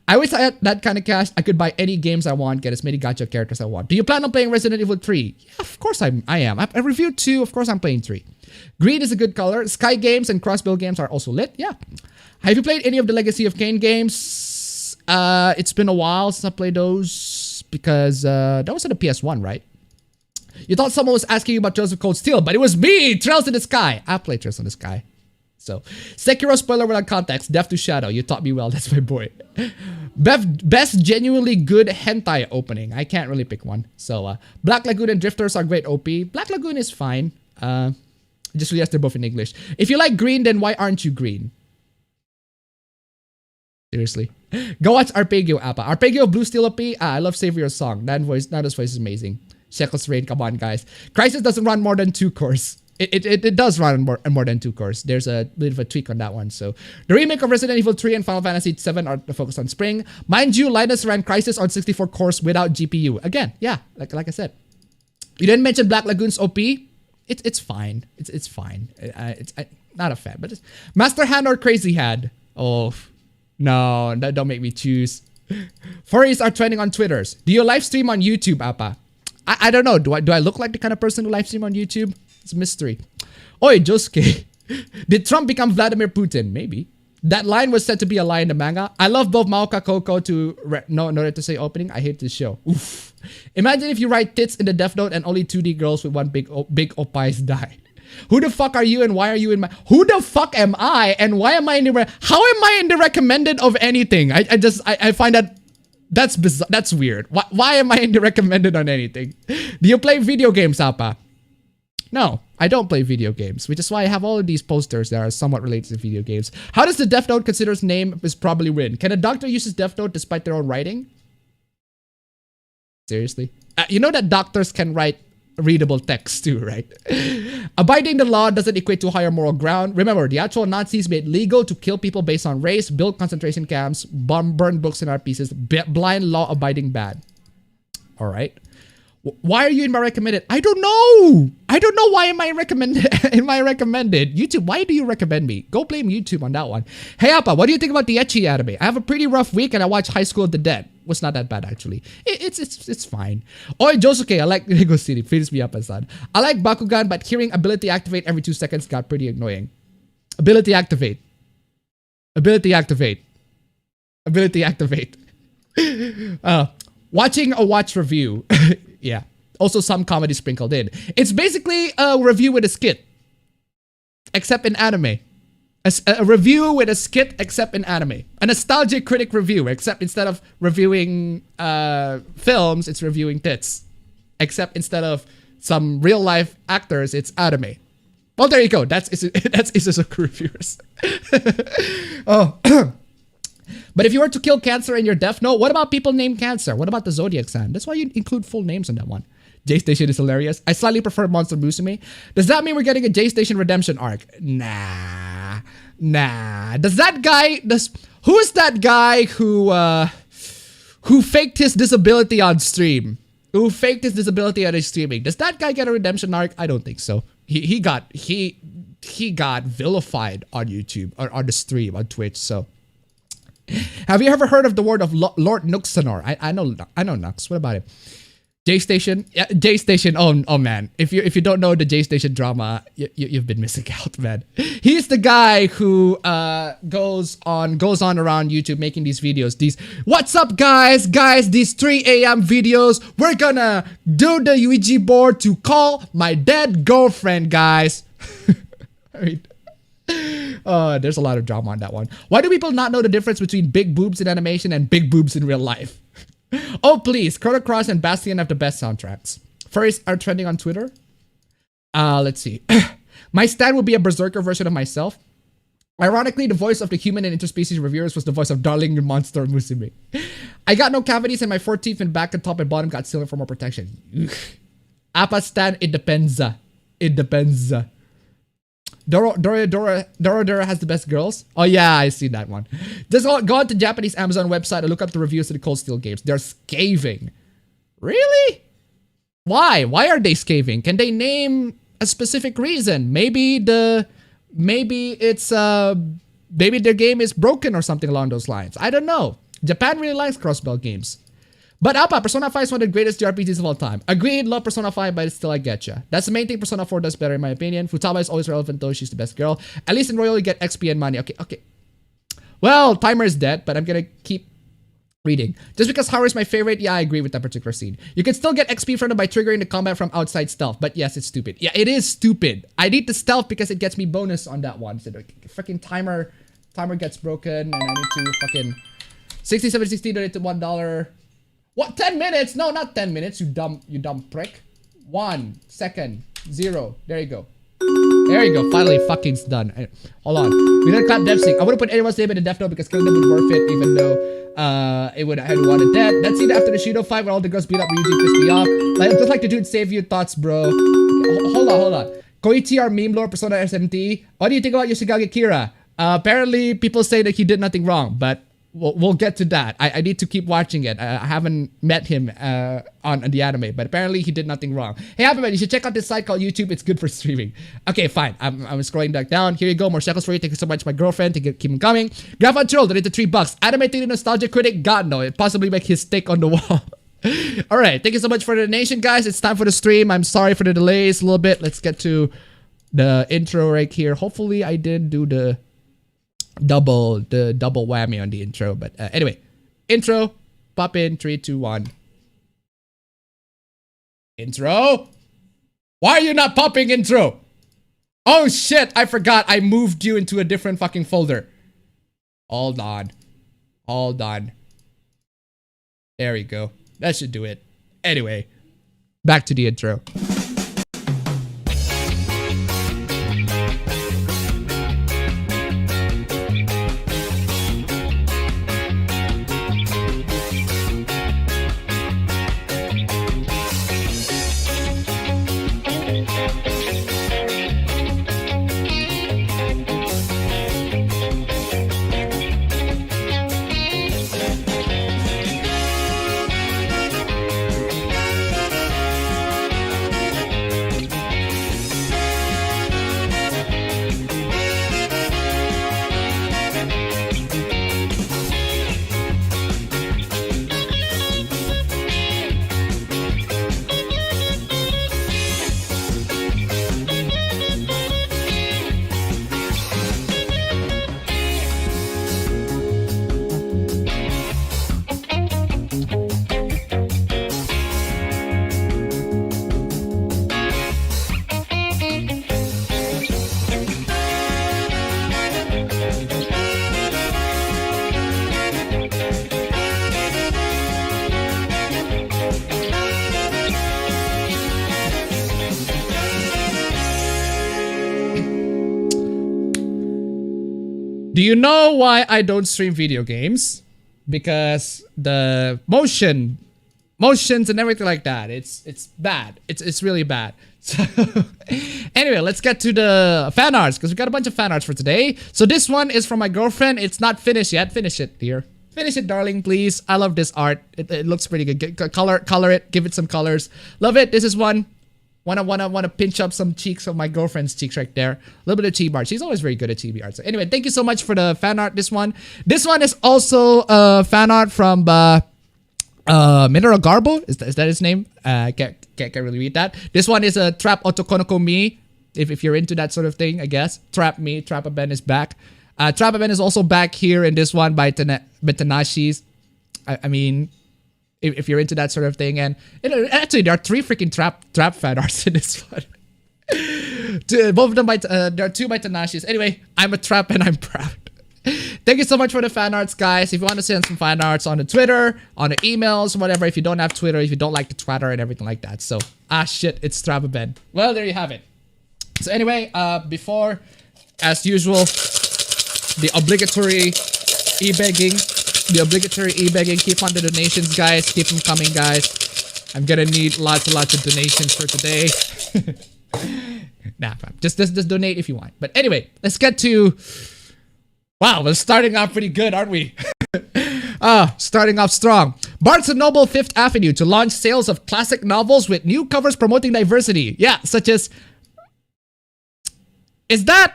S1: I wish I had that kind of cash. I could buy any games I want, get as many gacha characters I want. Do you plan on playing Resident Evil 3? Yeah, of course I am. I reviewed 2. Of course I'm playing 3. Green is a good color. Sky games and cross-build games are also lit. Yeah. Have you played any of the Legacy of Kain games? It's been a while since I played those because that was on the PS1, right? You thought someone was asking you about Joseph Cold Steel, but it was me, Trails in the Sky. I played Trails in the Sky. So, Sekiro spoiler without context. Death to Shadow. You taught me well. That's my boy. Best genuinely good hentai opening. I can't really pick one. So, Black Lagoon and Drifters are great OP. Black Lagoon is fine. Just realized they're both in English. If you like green, then why aren't you green? Seriously. Go watch Arpeggio, Appa. Arpeggio, Blue Steel OP. I love Savior's song. Nada's voice is amazing. Shekel's Rain. Come on, guys. Crisis doesn't run more than 2 cores. It does run more than 2 cores. There's a bit of a tweak on that one. So the remake of Resident Evil 3 and Final Fantasy 7 are focused on Spring. Mind you, Linus ran Crisis on 64 cores without GPU. Again, yeah, like I said. You didn't mention Black Lagoon's OP. It's fine. It's fine. I'm not a fan, but it's Master Hand or Crazy Hand. Oh no, don't make me choose. Furries are trending on Twitters. Do you live stream on YouTube, Appa? I don't know. Do I look like the kind of person who live stream on YouTube? It's a mystery. Oi, Josuke. Did Trump become Vladimir Putin? Maybe. That line was said to be a line in the manga. I love both Maoka Koko in order to say opening. I hate this show. Oof. Imagine if you write tits in the Death Note and only 2D girls with one big opais die. Who the fuck are you and why are you in my... Who the fuck am I and why am I in the... How am I in the recommended of anything? I find that... That's bizarre. That's weird. Why am I in the recommended on anything? Do you play video games, Appa? No, I don't play video games, which is why I have all of these posters that are somewhat related to video games. How does the Death Note consider his name is probably written? Can a doctor use his Death Note despite their own writing? Seriously? You know that doctors can write readable text too, right? Abiding the law doesn't equate to higher moral ground. Remember, the actual Nazis made legal to kill people based on race, build concentration camps, burn books in art pieces, blind law-abiding bad. All right. Why are you in my recommended? I don't know. I don't know why am I recommended in my recommended. YouTube, why do you recommend me? Go blame YouTube on that one. Hey Appa, what do you think about the ecchi anime? I have a pretty rough week and I watched High School of the Dead. Was not that bad actually. It's fine. Oi Josuke, I like Lego City. Please me up, son. I like Bakugan, but hearing ability activate every 2 seconds got pretty annoying. Ability activate. Ability activate. Ability activate. Watching a watch review. Yeah. Also some comedy sprinkled in. It's basically a review with a skit. Except in anime. A review with a skit except in anime. A nostalgia critic review, except instead of reviewing films, it's reviewing tits. Except instead of some real life actors, it's anime. Well, there you go. That's Isuzuku reviewers. Oh. But if you were to kill Cancer in your Death Note, what about people named Cancer? What about the Zodiac sign? That's why you include full names in that one. J-Station is hilarious. I slightly prefer Monster Musume. Does that mean we're getting a J-Station redemption arc? Nah. Does that guy... Who is that guy who faked his disability on stream? Who faked his disability on his streaming? Does that guy get a redemption arc? I don't think so. He got vilified on YouTube, or on the stream, on Twitch, so... Have you ever heard of the word of Lord Nuxanor? I know Nux. What about it? J Station, yeah, J Station. Oh man, if you don't know the J Station drama, you've been missing out, man. He's the guy who goes on around YouTube making these videos. What's up, guys? These 3 a.m. videos. We're gonna do the Ouija board to call my dead girlfriend, guys. I mean, there's a lot of drama on that one. Why do people not know the difference between big boobs in animation and big boobs in real life? Oh, please. Chrono Cross and Bastion have the best soundtracks. Furries are trending on Twitter. Let's see. My stand would be a berserker version of myself. Ironically, the voice of the human and interspecies reviewers was the voice of Darling Monster Musume. I got no cavities and my 4 teeth in back and top and bottom got silver for more protection. Appa stand, it depends. It depends. Dora has the best girls. Oh yeah, I see that one. Just go on to Japanese Amazon website and look up the reviews of the Cold Steel games. They're scathing. Really? Why? Why are they scathing? Can they name a specific reason? Maybe their game is broken or something along those lines. I don't know. Japan really likes crossbell games. But Appa, Persona 5 is one of the greatest JRPGs of all time. Agreed, love Persona 5, but still I getcha. That's the main thing Persona 4 does better in my opinion. Futaba is always relevant though, she's the best girl. At least in Royal you get XP and money. Okay. Well, timer is dead, but I'm gonna keep reading. Just because Haru is my favorite, yeah, I agree with that particular scene. You can still get XP from it by triggering the combat from outside stealth, but yes, it's stupid. Yeah, it is stupid. I need the stealth because it gets me bonus on that one. So the freaking timer gets broken and I need to fucking 6760 donate to $1. What? 10 minutes? No, not 10 minutes, you dumb prick. 1 second. 0. There you go. There you go. Finally, fucking's done. Hold on. We didn't clap dev sync. I wouldn't put anyone's name in the death note because killing them would worth it, even though it would have wanted dead. That scene after the Shido fight where all the girls beat up Ryuji pissed me off. Just like the dude save you thoughts, bro. Okay, hold on. Koichi, our meme lord, Persona SMT. What do you think about Yoshigage Kira? Apparently, people say that he did nothing wrong, but we'll get to that. I need to keep watching it. I haven't met him on the anime, but apparently he did nothing wrong. Hey, Appabend, you should check out this site called YouTube. It's good for streaming. Okay, fine. I'm scrolling back down. Here you go. More shekels for you. Thank you so much, my girlfriend. Keep them coming. Grandpa Troll donated $3. Animated the nostalgia critic. God no, it possibly make his stick on the wall. All right, thank you so much for the donation, guys. It's time for the stream. I'm sorry for the delays a little bit. Let's get to the intro right here. Hopefully, I did do the double whammy on the intro, but anyway, intro, pop in 3 2 1. Intro. Why are you not popping intro? Oh shit, I forgot I moved you into a different fucking folder. Hold on. There we go. That should do it. Anyway, back to the intro. Do you know why I don't stream video games? Because the motions and everything like that, it's bad. It's really bad. So anyway, let's get to the fan arts because we got a bunch of fan arts for today. So this one is from my girlfriend. It's not finished yet. Finish it, dear. Finish it, darling, please. I love this art. It looks pretty good. Color it. Give it some colors. Love it. This is one. Wanna pinch up some cheeks of my girlfriend's cheeks right there. A little bit of chibi art. She's always very good at chibi art. So anyway, thank you so much for the fan art. This one is also fan art from Mineral Garbo, is that his name? Can't really read that. This one is a Trap Otokonoko Me. If you're into that sort of thing, I guess. Trap Me, Trapabend is back. Trapabend is also back here in this one by Tanashi's. I mean, if you're into that sort of thing, and actually there are 3 freaking trap fan arts in this one. Both of them by there are 2 by Tanashi's. Anyway, I'm a trap and I'm proud. Thank you so much for the fan arts, guys. If you want to send some fan arts on the Twitter, on the emails, whatever. If you don't have Twitter, if you don't like the Twitter and everything like that. So, shit, it's Trapabend. Well, there you have it. So anyway, before, as usual, the obligatory e-begging. The obligatory e-begging. Keep on the donations, guys. Keep them coming, guys. I'm gonna need lots and lots of donations for today. Nah, just donate if you want. But anyway, let's get to... Wow, we're starting off pretty good, aren't we? Starting off strong. Barnes & Noble 5th Avenue to launch sales of classic novels with new covers promoting diversity. Yeah, such as... Is that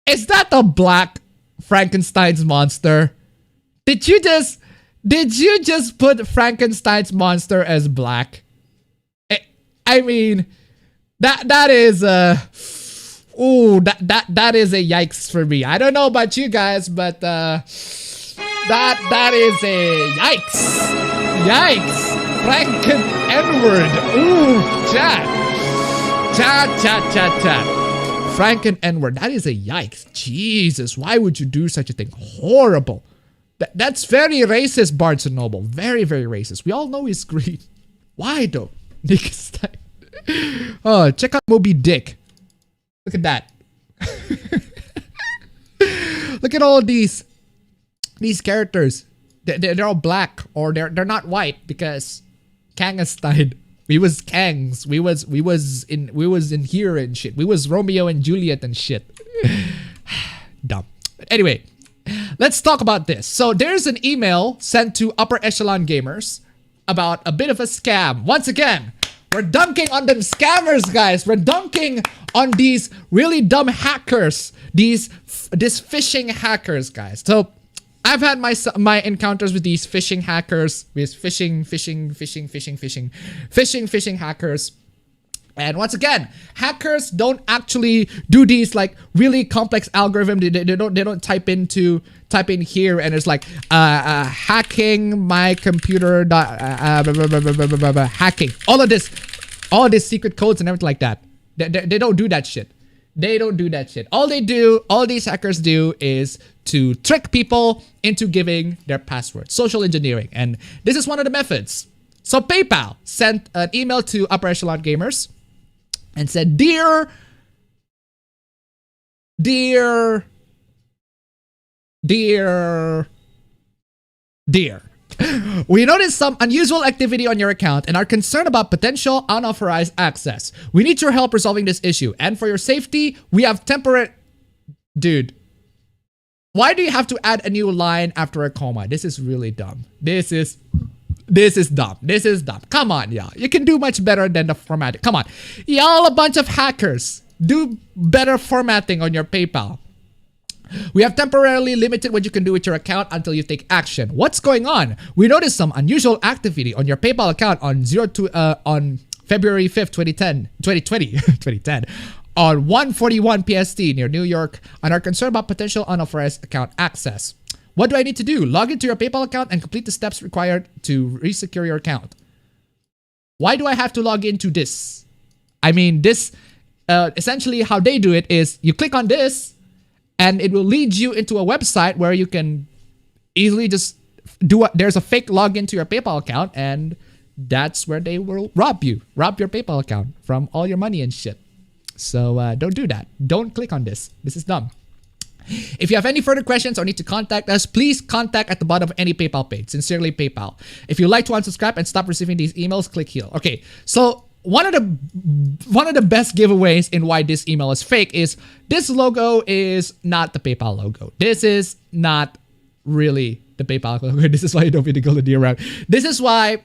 S1: the black Frankenstein's monster? Did you just put Frankenstein's monster as black? I mean, that is ooh, that is a yikes for me. I don't know about you guys, but that is a yikes. Yikes. Franken N-word. Ooh, chat. Franken N-word. That is a yikes. Jesus, why would you do such a thing? Horrible. That's very racist, Barnes & Noble. Very, very racist. We all know he's green. Why though? Nick Stein. Oh, check out Moby Dick. Look at that. Look at all these characters. They're all black, or they're not white because Kang has died. We was Kangs. We was in here and shit. We was Romeo and Juliet and shit. Dumb. But anyway, let's talk about this. So there's an email sent to upper echelon gamers about a bit of a scam. Once again, we're dunking on them scammers, guys. We're dunking on these really dumb hackers. These phishing hackers, guys. So I've had my encounters with these phishing hackers, with phishing hackers. And once again, hackers don't actually do these like really complex algorithm. They don't type in here and it's like hacking my computer hacking all of these secret codes and everything like that. They don't do that shit. They don't do that shit. All these hackers do is to trick people into giving their password. Social engineering. And this is one of the methods. So PayPal sent an email to upper echelon gamers and said, Dear, we noticed some unusual activity on your account and are concerned about potential unauthorized access. We need your help resolving this issue. And for your safety, we have temporary... Dude, why do you have to add a new line after a comma? This is really dumb. This is dumb. This is dumb. Come on, y'all. You can do much better than the formatting. Come on. Y'all a bunch of hackers. Do better formatting on your PayPal. We have temporarily limited what you can do with your account until you take action. What's going on? We noticed some unusual activity on your PayPal account on on February 5th, 2010, on 1:41 PST near New York, and are concerned about potential unauthorized account access. What do I need to do? Log into your PayPal account and complete the steps required to resecure your account. Why do I have to log into this? I mean, this essentially how they do it is you click on this and it will lead you into a website where you can easily just there's a fake login to your PayPal account, and that's where they will rob your PayPal account from all your money and shit. So don't do that. Don't click on this. This is dumb. If you have any further questions or need to contact us, please contact at the bottom of any PayPal page. Sincerely, PayPal. If you'd like to unsubscribe and stop receiving these emails, click here. Okay, so one of the best giveaways in why this email is fake is this logo is not the PayPal logo. This is not really the PayPal logo. This is why you don't need to go to the around. This is why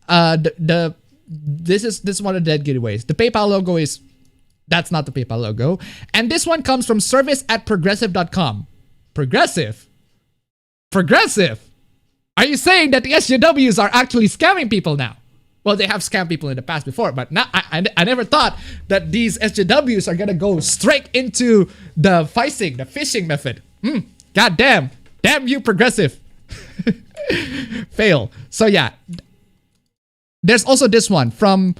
S1: this is one of the dead giveaways. The PayPal logo is... That's not the PayPal logo. And this one comes from service@progressive.com. Progressive? Are you saying that the SJWs are actually scamming people now? Well, they have scammed people in the past before, but now I never thought that these SJWs are gonna go straight into the phishing method. God damn. Damn you, progressive. Fail. So yeah. There's also this one from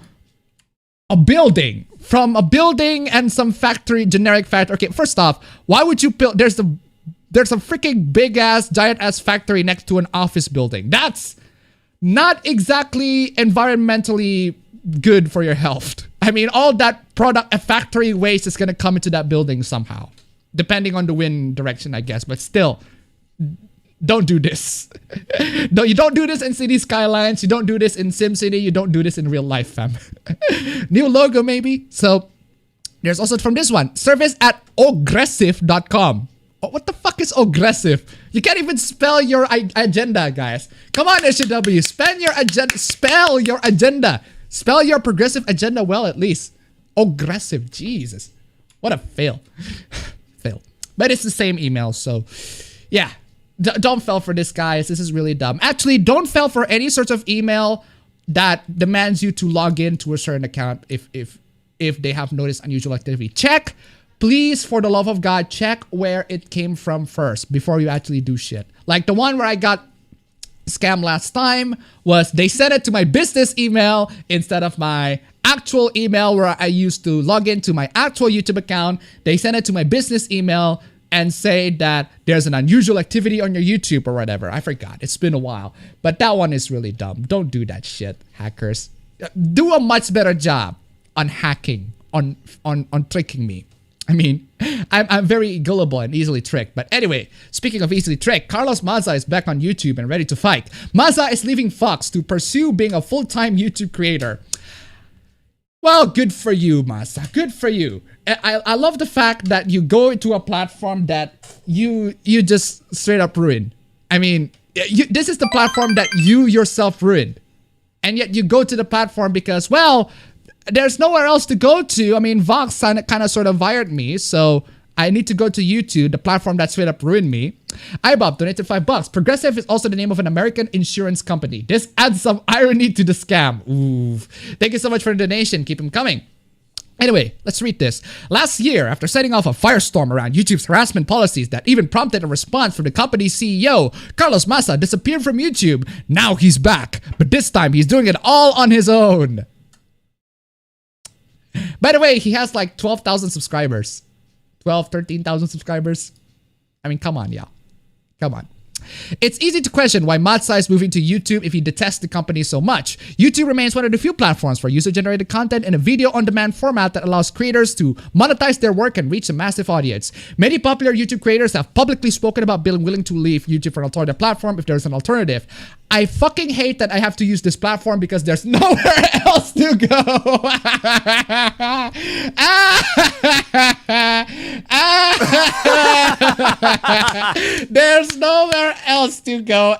S1: a building. From a building and some factory, generic factory. Okay, first off, why would you build... There's a freaking big-ass, giant-ass factory next to an office building. That's not exactly environmentally good for your health. I mean, all that factory waste is going to come into that building somehow. Depending on the wind direction, I guess. But still, don't do this. No, you don't do this in City Skylines. You don't do this in SimCity. You don't do this in real life, fam. New logo, maybe. So, there's also from this one. Service at aggressive.com. Oh, what the fuck is aggressive? You can't even spell your agenda, guys. Come on, SJW. Spell your agenda. Spell your agenda. Spell your progressive agenda well, at least. Aggressive. Jesus. What a fail. Fail. But it's the same email, so... Yeah. Don't fall for this, guys. This is really dumb. Actually, don't fall for any sort of email that demands you to log in to a certain account if they have noticed unusual activity. Check, please, for the love of God, check where it came from first before you actually do shit. Like the one where I got scammed last time was they sent it to my business email instead of my actual email where I used to log into my actual YouTube account. They sent it to my business email and say that there's an unusual activity on your YouTube or whatever. I forgot. It's been a while. But that one is really dumb. Don't do that shit, hackers. Do a much better job on hacking, on tricking me. I mean, I'm very gullible and easily tricked. But anyway, speaking of easily tricked, Carlos Maza is back on YouTube and ready to fight. Maza is leaving Fox to pursue being a full-time YouTube creator. Well, good for you, Maza. Good for you. I love the fact that you go into a platform that you just straight up ruined. I mean, this is the platform that you yourself ruined. And yet you go to the platform because, well, there's nowhere else to go to. I mean, Vox kind of sort of fired me, so I need to go to YouTube, the platform that straight up ruined me. iBob donated $5. Progressive is also the name of an American insurance company. This adds some irony to the scam. Ooh. Thank you so much for the donation. Keep them coming. Anyway, let's read this. Last year, after setting off a firestorm around YouTube's harassment policies that even prompted a response from the company's CEO, Carlos Maza disappeared from YouTube. Now he's back, but this time he's doing it all on his own. By the way, he has like 12,000 subscribers. 12, 13,000 subscribers. I mean, come on, y'all. Come on. It's easy to question why Maza is moving to YouTube if he detests the company so much. YouTube remains one of the few platforms for user-generated content in a video-on-demand format that allows creators to monetize their work and reach a massive audience. Many popular YouTube creators have publicly spoken about being willing to leave YouTube for an alternative platform if there's an alternative. I fucking hate that I have to use this platform because there's nowhere else to go. There's nowhere else to go.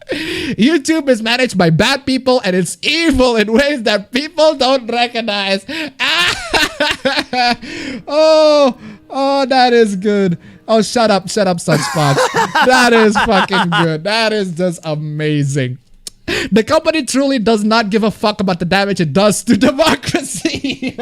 S1: YouTube is managed by bad people and it's evil in ways that people don't recognize. Oh, that is good. Oh, shut up, Sunspots. That is fucking good. That is just amazing. The company truly does not give a fuck about the damage it does to democracy.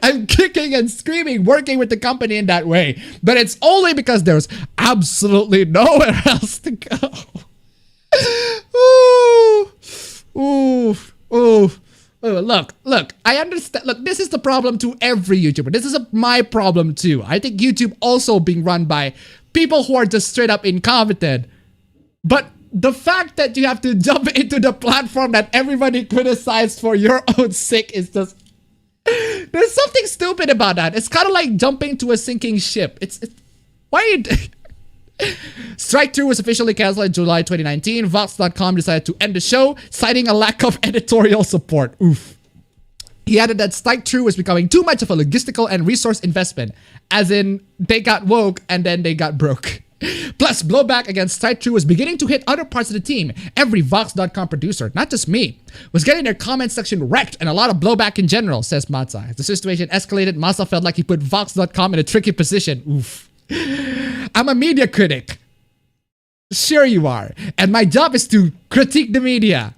S1: I'm kicking and screaming working with the company in that way, but it's only because there's absolutely nowhere else to go. Look, I understand. Look, this is the problem to every YouTuber. This is my problem too. I think YouTube also being run by people who are just straight up incompetent. But the fact that you have to jump into the platform that everybody criticized for your own sake is just... There's something stupid about that. It's kind of like jumping to a sinking ship. Why are you... Strike 2 was officially canceled in July 2019. Vox.com decided to end the show, citing a lack of editorial support. Oof. He added that Strike 2 was becoming too much of a logistical and resource investment, as in they got woke and then they got broke. Plus, blowback against Strike 2 was beginning to hit other parts of the team. Every Vox.com producer, not just me, was getting their comment section wrecked and a lot of blowback in general, says Maza. As the situation escalated, Maza felt like he put Vox.com in a tricky position. Oof. I'm a media critic. Sure you are. And my job is to critique the media.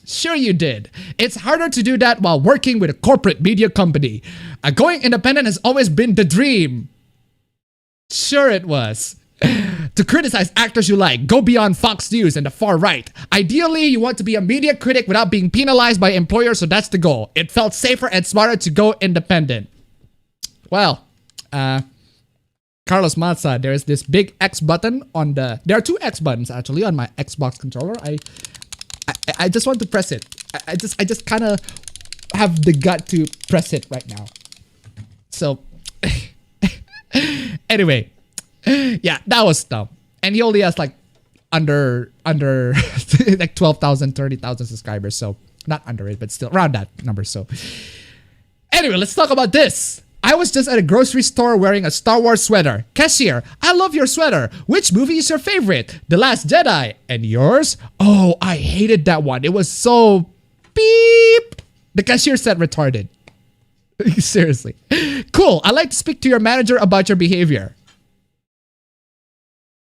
S1: Sure you did. It's harder to do that while working with a corporate media company. Going independent has always been the dream. Sure it was. To criticize actors you like, go beyond Fox News and the far right. Ideally, you want to be a media critic without being penalized by employers, so that's the goal. It felt safer and smarter to go independent. Well, Carlos Mazza, there is this big X button on the... There are two X buttons, actually, on my Xbox controller. I just want to press it. I just kind of have the gut to press it right now. So, anyway, yeah, that was dumb. And he only has like under like 12,000, 30,000 subscribers. So not under it, but still around that number. So anyway, let's talk about this. I was just at a grocery store wearing a Star Wars sweater. Cashier, I love your sweater. Which movie is your favorite? The Last Jedi. And yours? Oh, I hated that one. It was so beep. The cashier said retarded. Seriously. Cool. I'd like to speak to your manager about your behavior.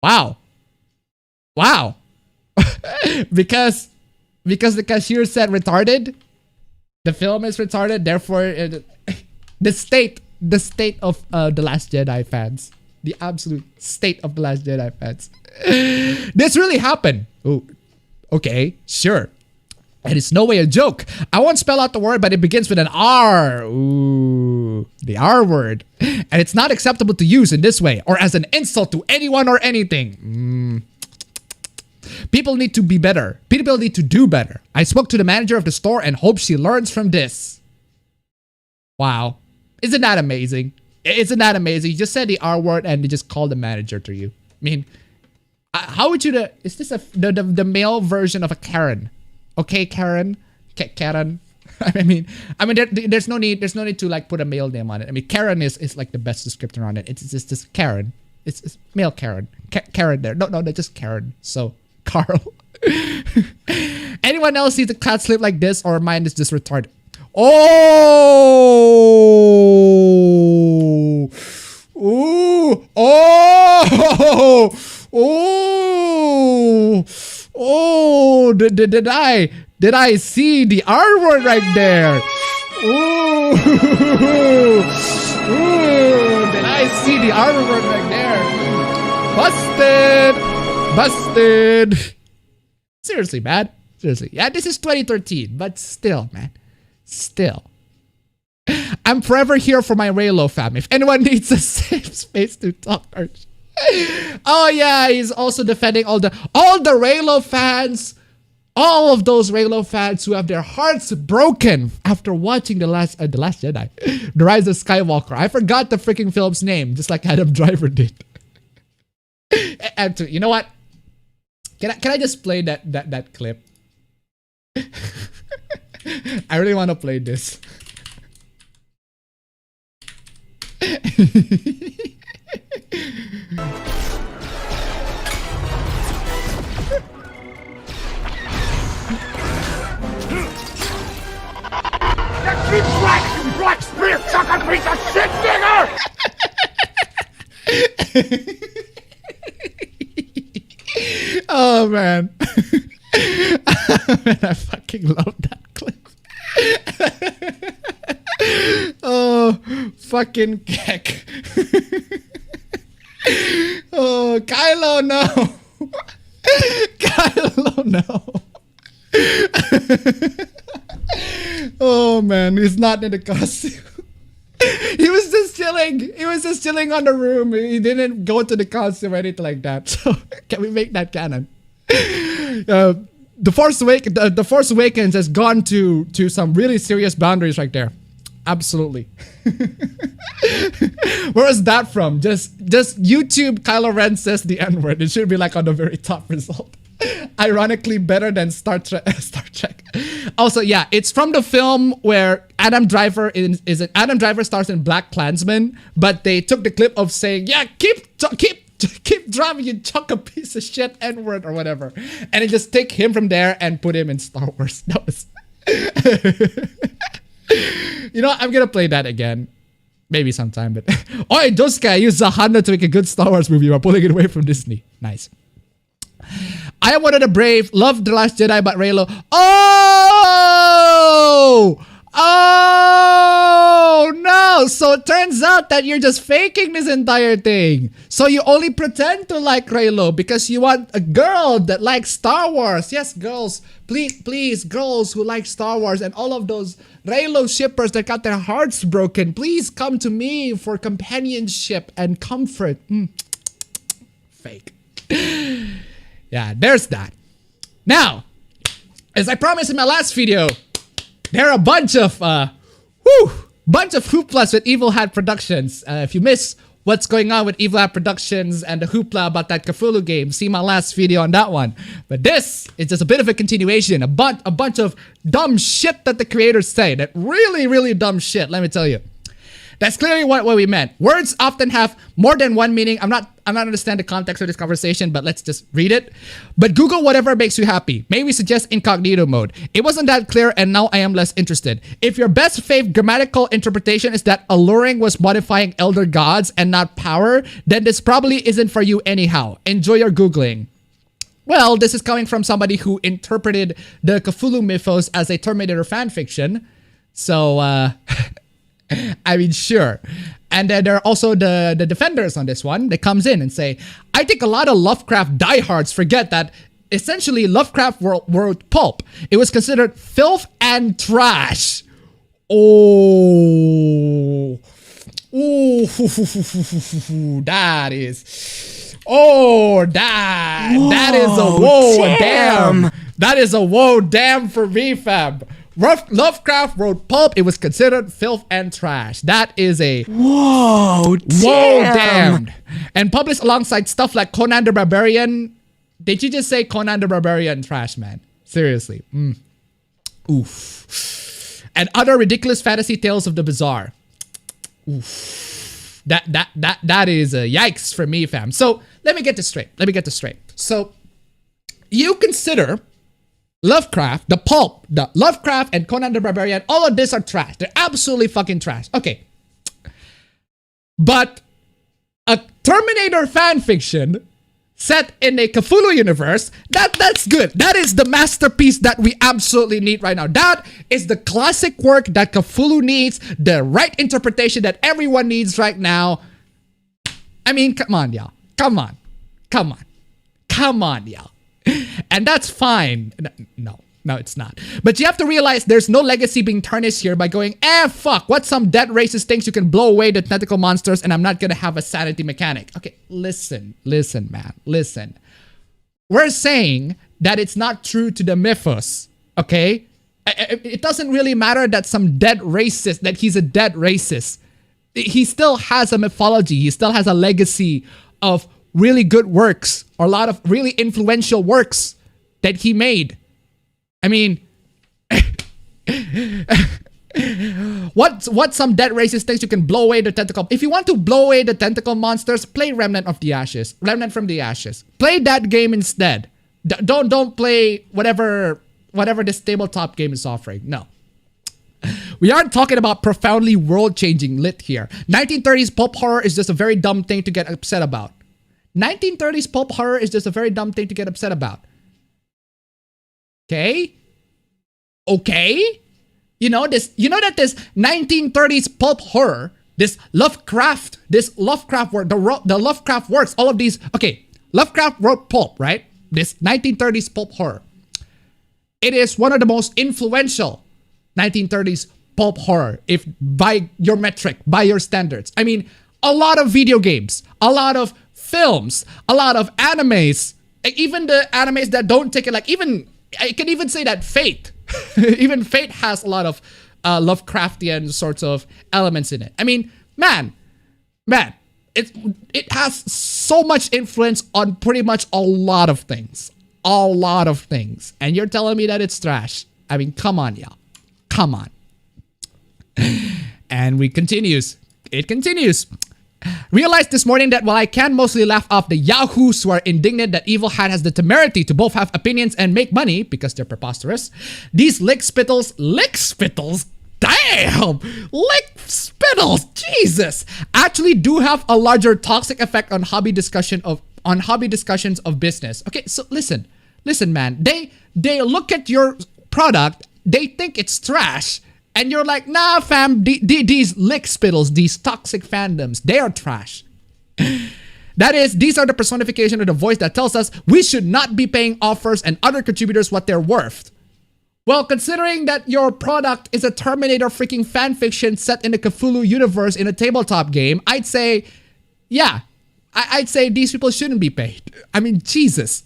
S1: Wow. Wow. because the cashier said retarded, the film is retarded, therefore the state of The Last Jedi fans. The absolute state of The Last Jedi fans. This really happened. Oh, okay, sure. And it's no way a joke. I won't spell out the word, but it begins with an R. Ooh, the R word. And it's not acceptable to use in this way or as an insult to anyone or anything. People need to be better. People need to do better. I spoke to the manager of the store and hope she learns from this. Wow. Isn't that amazing? Isn't that amazing? You just said the R word and they just called the manager to you. I mean, how would you... Is this the male version of a Karen? Okay, Karen. Karen. I mean, there's no need to like put a male name on it. I mean, Karen is like the best descriptor on it. It's just Karen. It's male Karen. Karen there. No, just Karen. So, Carl. Anyone else sees a cat sleep like this, or mine is just retarded? Oh! Ooh! Oh! Oh! Oh! Did I see the R word right there? Ooh! Ooh! Did I see the R word right there? Busted! Seriously, man. Seriously. Yeah, this is 2013, but still, man. Still. I'm forever here for my Raylo fam. If anyone needs a safe space to talk. Oh yeah, he's also defending all the Raylo fans. All of those Raylo fans who have their hearts broken after watching The Last Jedi. The Rise of Skywalker. I forgot the freaking film's name, just like Adam Driver did. And you know what? Can I just play that clip? I really want to play this.
S2: You black spear sucker piece of shit digger!
S1: Oh man. Man, I fucking love that clip. Oh, fucking keck. Oh, Kylo, no. Kylo, no. Oh man, he's not in the costume. He was just chilling. He was just chilling on the room. He didn't go to the costume or anything like that. So can we make that canon? The Force Awakens has gone to some really serious boundaries right there. Absolutely. Where is that from? Just YouTube Kylo Ren says the N-word. It should be like on the very top result. Ironically better than Star Trek. Also, yeah, it's from the film where Adam Driver Adam Driver stars in Black Klansman, but they took the clip of saying, yeah, keep driving, you chuck a piece of shit N-word or whatever, and then just take him from there and put him in Star Wars. That was you know, I'm gonna play that again. Maybe sometime, but Oi, Josuke, use Zahana to make a good Star Wars movie while pulling it away from Disney. Nice. I am one of the brave. Love The Last Jedi, but Reylo. Oh! Oh no! So it turns out that you're just faking this entire thing. So you only pretend to like Reylo because you want a girl that likes Star Wars. Yes, girls. Please, girls who like Star Wars and all of those Reylo shippers that got their hearts broken, please come to me for companionship and comfort. Fake. Yeah, there's that. Now, as I promised in my last video, there are a bunch of hooplas with Evil Hat Productions. If you miss what's going on with Evil Hat Productions and the hoopla about that Cthulhu game, see my last video on that one. But this is just a bit of a continuation, a bunch of dumb shit that the creators say. That really dumb shit, let me tell you. That's clearly what we meant. Words often have more than one meaning. I'm not understand the context of this conversation, but let's just read it. But Google whatever makes you happy. Maybe suggest incognito mode. It wasn't that clear and now I am less interested. If your best faith grammatical interpretation is that alluring was modifying elder gods and not power, then this probably isn't for you anyhow. Enjoy your Googling. Well, this is coming from somebody who interpreted the Cthulhu mythos as a Terminator fanfiction. So, I mean, sure. And then there are also the defenders on this one. They comes in and say, I think a lot of Lovecraft diehards forget that essentially Lovecraft wrote pulp. It was considered filth and trash. Oh. Ooh. That is. Oh, that is a whoa damn. That is a whoa damn for me, fam. Lovecraft wrote pulp. It was considered filth and trash. That is a whoa damn. And published alongside stuff like Conan the Barbarian. Did you just say Conan the Barbarian trash, man? Seriously. Oof. And other ridiculous fantasy tales of the bizarre. Oof. That is a yikes for me, fam. So let me get this straight. So you consider Lovecraft, the pulp, the Lovecraft and Conan the Barbarian, all of this are trash. They're absolutely fucking trash. Okay. But a Terminator fanfiction set in a Cthulhu universe, that's good. That is the masterpiece that we absolutely need right now. That is the classic work that Cthulhu needs, the right interpretation that everyone needs right now. I mean, come on, y'all. Come on, y'all. And that's fine. No, it's not. But you have to realize there's no legacy being tarnished here by going, fuck, what's some dead racist things you can blow away the tentacle monsters and I'm not gonna have a sanity mechanic. Okay, listen, man, listen. We're saying that it's not true to the mythos, okay? It doesn't really matter that some dead racist, that he's a dead racist. He still has a mythology. He still has a legacy of really good works, or a lot of really influential works that he made. I mean, what's some dead racist things you can blow away the tentacle? If you want to blow away the tentacle monsters, play Remnant from the Ashes. Play that game instead. Don't play whatever this tabletop game is offering. No. We aren't talking about profoundly world-changing lit here. 1930s pulp horror is just a very dumb thing to get upset about. 1930s pulp horror is just a very dumb thing to get upset about. Okay? You know that this 1930s pulp horror, this Lovecraft work, the Lovecraft works, all of these. Okay, Lovecraft wrote pulp, right? This 1930s pulp horror. It is one of the most influential 1930s pulp horror, if by your metric, by your standards. I mean, a lot of video games, a lot of films, a lot of animes, even the animes that don't take it, like even, I can even say that Fate, even Fate has a lot of Lovecraftian sorts of elements in it. I mean, man, it has so much influence on pretty much a lot of things. And you're telling me that it's trash. I mean, come on, y'all. Come on. And it continues. Realized this morning that while I can mostly laugh off the yahoos who are indignant that Evil Hat has the temerity to both have opinions and make money because they're preposterous, these lick spittles, damn, lick Spittles, Jesus, actually do have a larger toxic effect on hobby discussions of business. Okay, so listen, man. They look at your product, they think it's trash, and you're like, nah, fam. These lick spittles, these toxic fandoms, they are trash. That is, these are the personification of the voice that tells us we should not be paying authors and other contributors what they're worth. Well, considering that your product is a Terminator freaking fanfiction set in the Cthulhu universe in a tabletop game, I'd say, yeah, I'd say these people shouldn't be paid. I mean, Jesus.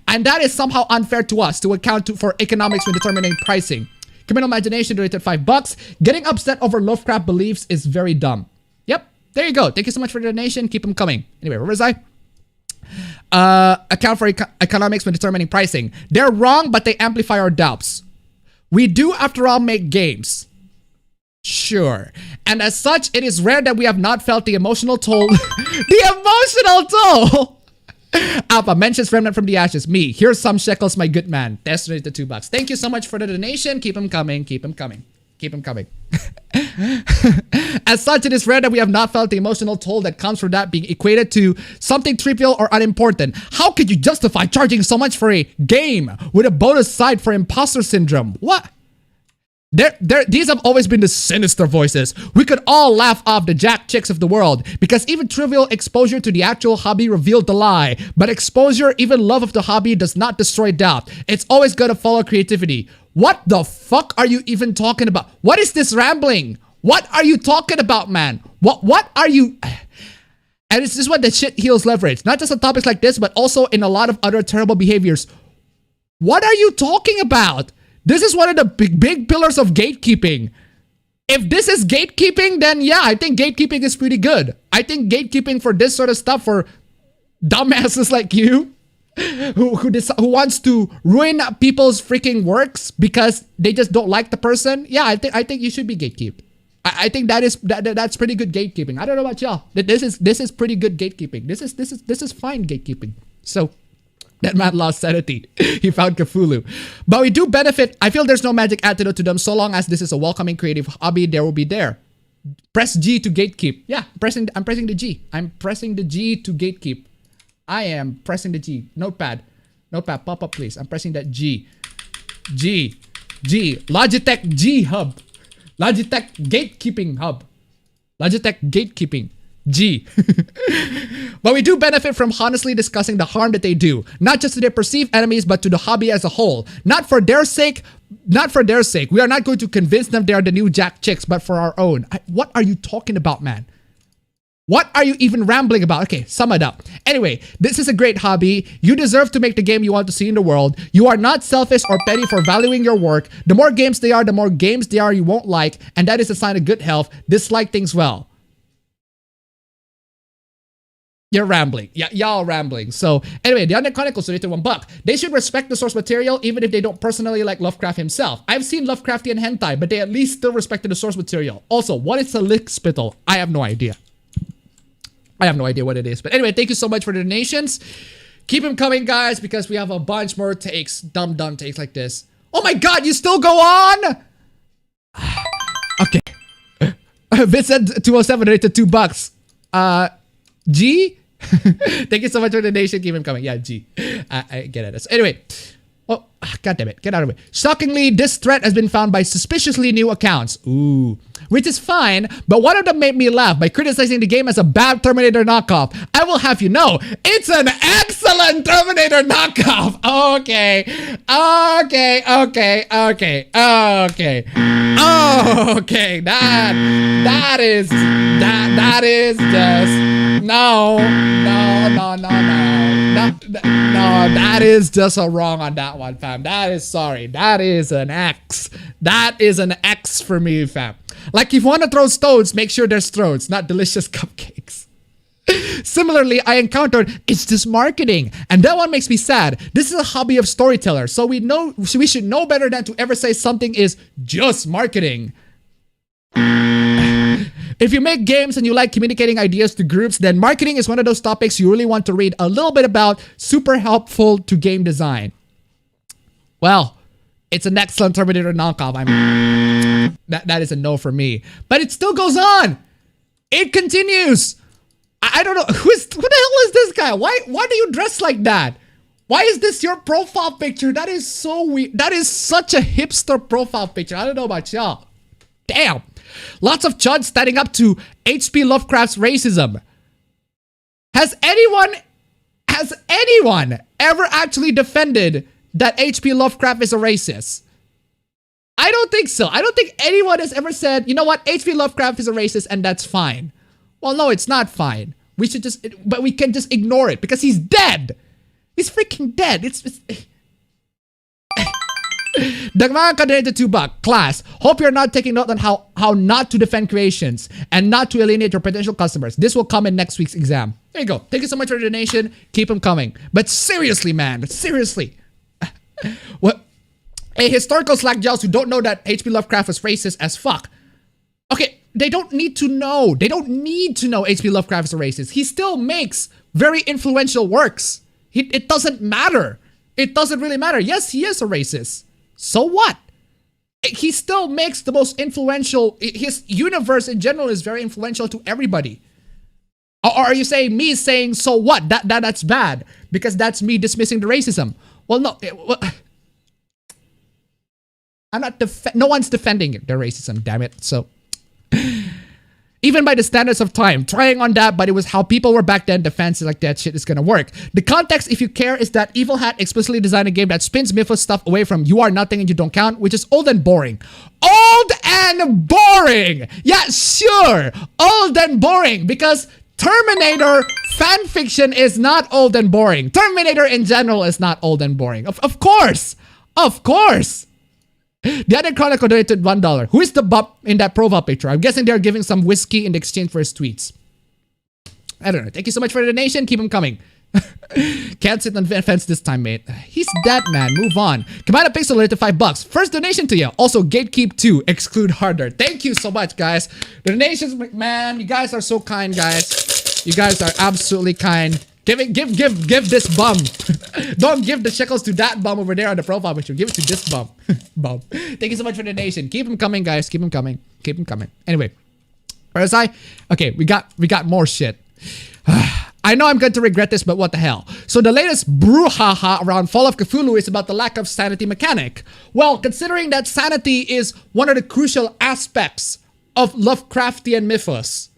S1: And that is somehow unfair to us to account for economics when determining pricing. Criminal Imagination donated $5. Getting upset over Lovecraft beliefs is very dumb. Yep. There you go. Thank you so much for the donation. Keep them coming. Anyway, where was I? Account for economics when determining pricing. They're wrong, but they amplify our doubts. We do, after all, make games. Sure. And as such, it is rare that we have not felt the emotional toll. The emotional toll! Appa mentions Remnant from the Ashes. Me. Here's some shekels, my good man. Test donated $2. Thank you so much for the donation. Keep them coming. Keep them coming. Keep them coming. As such, it is rare that we have not felt the emotional toll that comes from that being equated to something trivial or unimportant. How could you justify charging so much for a game with a bonus side for imposter syndrome? What? These have always been the sinister voices. We could all laugh off the jack chicks of the world because even trivial exposure to the actual hobby revealed the lie. But exposure, even love of the hobby, does not destroy doubt. It's always gonna follow creativity. What the fuck are you even talking about? What is this rambling? What are you talking about, man? What are you... And this is what the shit heals leverage. Not just on topics like this, but also in a lot of other terrible behaviors. What are you talking about? This is one of the big pillars of gatekeeping. If this is gatekeeping, then yeah, I think gatekeeping is pretty good. I think gatekeeping for this sort of stuff for dumbasses like you who wants to ruin people's freaking works because they just don't like the person. Yeah, I think you should be gatekeeped. I think that's pretty good gatekeeping. I don't know about y'all. This is pretty good gatekeeping. This is fine gatekeeping. So that man lost sanity. He found Cthulhu. But we do benefit. I feel there's no magic antidote to them so long as this is a welcoming creative hobby. There will be there. Press G to gatekeep. Yeah, I'm pressing the G. I'm pressing the G to gatekeep. I am pressing the G. Notepad, pop up please. I'm pressing that G. G. Logitech G hub. Logitech gatekeeping hub. Logitech gatekeeping. G. But we do benefit from honestly discussing the harm that they do, not just to their perceived enemies, but to the hobby as a whole. Not for their sake. We are not going to convince them they are the new jack chicks, but for our own. What are you talking about, man? What are you even rambling about? Okay, sum it up. Anyway, this is a great hobby. You deserve to make the game you want to see in the world. You are not selfish or petty for valuing your work. The more games they are, the more games they are you won't like, and that is a sign of good health. Dislike things well. You're rambling. Yeah, y'all rambling. So anyway, the Undead Chronicles donated $1. They should respect the source material even if they don't personally like Lovecraft himself. I've seen Lovecraftian hentai, but they at least still respected the source material. Also, what is a lick spittle? I have no idea. I have no idea what it is. But anyway, thank you so much for the donations. Keep them coming, guys, because we have a bunch more takes. Dumb takes like this. Oh my god, you still go on? Okay. Vincent 207 donated $2. G? Thank you so much for the donation. Keep them coming. Yeah, G. I get it. So anyway. Oh, god damn it. Get out of it. Shockingly, this threat has been found by suspiciously new accounts. Ooh. Which is fine, but one of them made me laugh by criticizing the game as a bad Terminator knockoff. I will have you know, it's an excellent Terminator knockoff. Okay. That is just no, that is just a wrong on that one, fam. That is sorry. That is an X. That is an X for me, fam. Like, if you want to throw stones, make sure there's thrones, not delicious cupcakes. Similarly, I encountered, it's just marketing. And that one makes me sad. This is a hobby of storytellers, so we should know better than to ever say something is just marketing. If you make games and you like communicating ideas to groups, then marketing is one of those topics you really want to read a little bit about. Super helpful to game design. Well, It's an excellent Terminator knockoff. I mean, that is a no for me. But it still goes on. It continues. I don't know. Who the hell is this guy? Why do you dress like that? Why is this your profile picture? That is so weird. That is such a hipster profile picture. I don't know about y'all. Damn. Lots of chuds standing up to H.P. Lovecraft's racism. Has anyone ever actually defended that H.P. Lovecraft is a racist? I don't think so. I don't think anyone has ever said, you know what, H.P. Lovecraft is a racist and that's fine. Well, no, it's not fine. We should just, but we can just ignore it because he's dead. He's freaking dead. It's Dagmanga donated $2. Class, hope you're not taking note on how not to defend creations and not to alienate your potential customers. This will come in next week's exam. There you go. Thank you so much for the donation. Keep them coming. But seriously, man. Seriously. What? Hey, historical slack gels who don't know that H.P. Lovecraft was racist as fuck. Okay, they don't need to know. They don't need to know H.P. Lovecraft is a racist. He still makes very influential works. It doesn't matter. It doesn't really matter. Yes, he is a racist. So what? He still makes the most influential. His universe in general is very influential to everybody. Or are you saying me saying so what? That's bad because that's me dismissing the racism? Well, no. I'm not. No one's defending the racism. Damn it. So. Even by the standards of time, trying on that, but it was how people were back then. Defense like that shit is gonna work. The context, if you care, is that Evil Hat explicitly designed a game that spins Mythos stuff away from you are nothing and you don't count, which is old and boring. Old and boring! Yeah, sure. Old and boring, because Terminator fanfiction is not old and boring. Terminator in general is not old and boring. Of course! Of course! The other Chronicle donated $1. Who is the bop in that profile picture? I'm guessing they're giving some whiskey in exchange for his tweets. I don't know. Thank you so much for the donation. Keep them coming. Can't sit on the fence this time, mate. He's dead, man. Move on. Command a Pixel donated $5. First donation to you. Also, Gatekeep 2. Exclude harder. Thank you so much, guys. The donations, man. You guys are so kind, guys. You guys are absolutely kind. Give this bum. Don't give the shekels to that bum over there on the profile picture. Give it to this bum. Bum. Thank you so much for the donation. Keep them coming, guys. Keep them coming. Keep them coming. Anyway, where was I? Okay, we got more shit. I know I'm going to regret this, but what the hell? So the latest brouhaha around Fall of Cthulhu is about the lack of sanity mechanic. Well, considering that sanity is one of the crucial aspects of Lovecraftian mythos,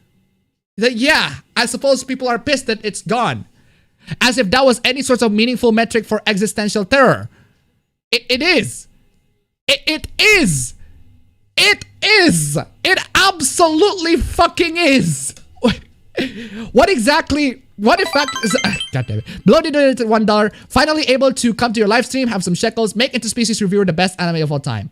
S1: yeah, I suppose people are pissed that it's gone. As if that was any sort of meaningful metric for existential terror. It is. It is. It is. It absolutely fucking is. What exactly? What effect is? God damn it. Bloody donated $1. Finally able to come to your live stream, have some shekels, make Interspecies Reviewer the best anime of all time.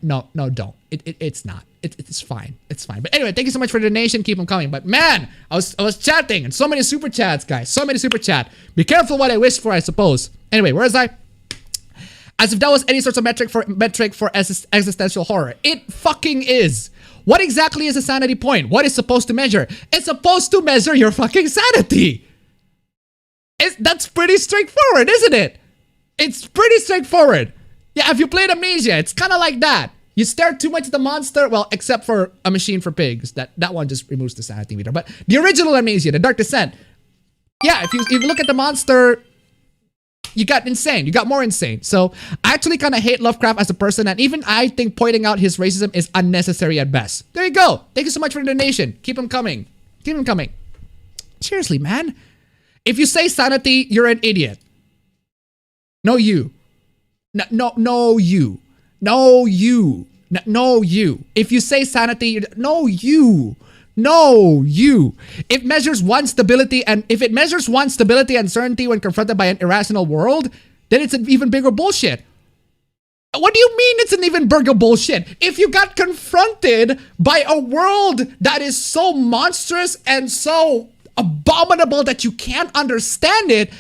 S1: No, don't. It's not. It's fine. It's fine. But anyway, thank you so much for the donation. Keep them coming. But man, I was chatting and so many super chats, guys. So many super chat. Be careful what I wish for, I suppose. Anyway, where is I? As if that was any sort of metric for existential horror. It fucking is. What exactly is a sanity point? What is supposed to measure? It's supposed to measure your fucking sanity. That's pretty straightforward, isn't it? It's pretty straightforward. Yeah, if you played Amnesia, it's kind of like that. You stare too much at the monster, well, except for A Machine for Pigs. That one just removes the sanity meter. But the original Amnesia, The Dark Descent, yeah, if you look at the monster, you got insane. You got more insane. So I actually kind of hate Lovecraft as a person, and even I think pointing out his racism is unnecessary at best. There you go. Thank you so much for the donation. Keep them coming. Keep them coming. Seriously, man. If you say sanity, you're an idiot. No, you. No, you. No, you. No, you. If you say sanity, no, you. No, you. It measures one's stability, and if it measures one's stability and certainty when confronted by an irrational world, then it's an even bigger bullshit. What do you mean it's an even bigger bullshit? If you got confronted by a world that is so monstrous and so abominable that you can't understand it,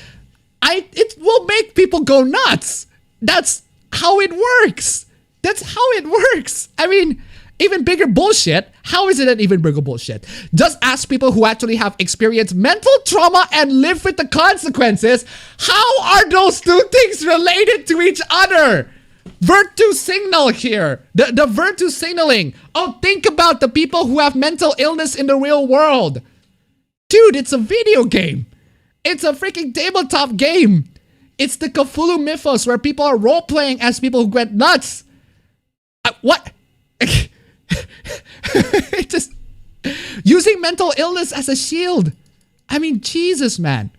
S1: it will make people go nuts. That's how it works. That's how it works. I mean, even bigger bullshit. How is it an even bigger bullshit? Just ask people who actually have experienced mental trauma and live with the consequences. How are those two things related to each other? Virtue signal here. The virtue signaling. Oh, think about the people who have mental illness in the real world. Dude, it's a video game. It's a freaking tabletop game. It's the Cthulhu Mythos where people are role-playing as people who went nuts. What? It just... Using mental illness as a shield. I mean, Jesus, man.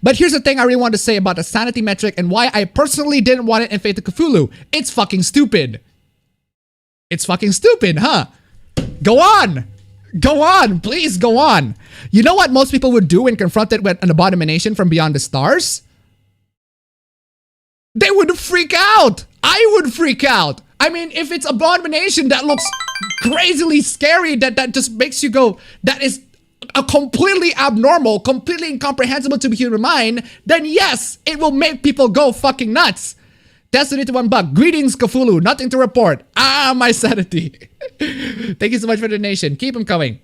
S1: But here's the thing I really want to say about the sanity metric and why I personally didn't want it in Fate of Cthulhu. It's fucking stupid. It's fucking stupid, huh? Go on. Go on. Please go on. You know what most people would do when confronted with an abomination from beyond the stars? They would freak out. I would freak out. I mean, if it's abomination that looks crazily scary, that just makes you go, that is a completely abnormal, completely incomprehensible to the human mind, then yes, it will make people go fucking nuts. Destiny to $1. Greetings, Cthulhu. Nothing to report. Ah, my sanity. Thank you so much for the donation. Keep them coming.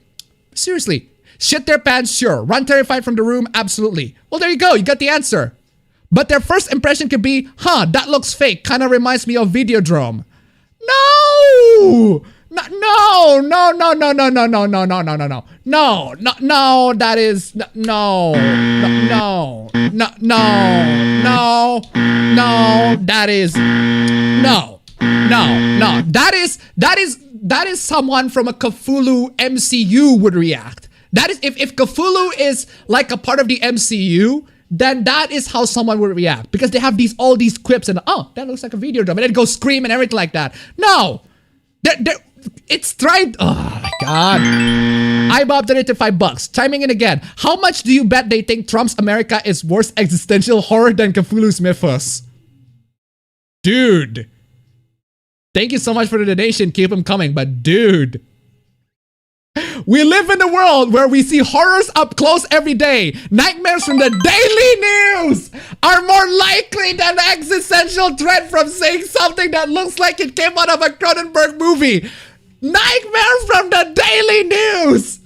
S1: Seriously. Shit their pants? Sure. Run terrified from the room? Absolutely. Well, there you go. You got the answer. But their first impression could be, huh, that looks fake. Kind of reminds me of Videodrome. No! No, that is, no, that is someone from a Cthulhu MCU would react. That is, if Cthulhu is like a part of the MCU, then that is how someone would react. Because they have all these quips and, oh, that looks like a Videodrome, and then go scream and everything like that. No! It's tried. Oh my god. I bobbed it to $5. Chiming in again. How much do you bet they think Trump's America is worse existential horror than Cthulhu's Mythos? Dude. Thank you so much for the donation. Keep them coming. But dude. We live in a world where we see horrors up close every day. Nightmares from the daily news are more likely than existential dread from seeing something that looks like it came out of a Cronenberg movie. Nightmare from the daily news.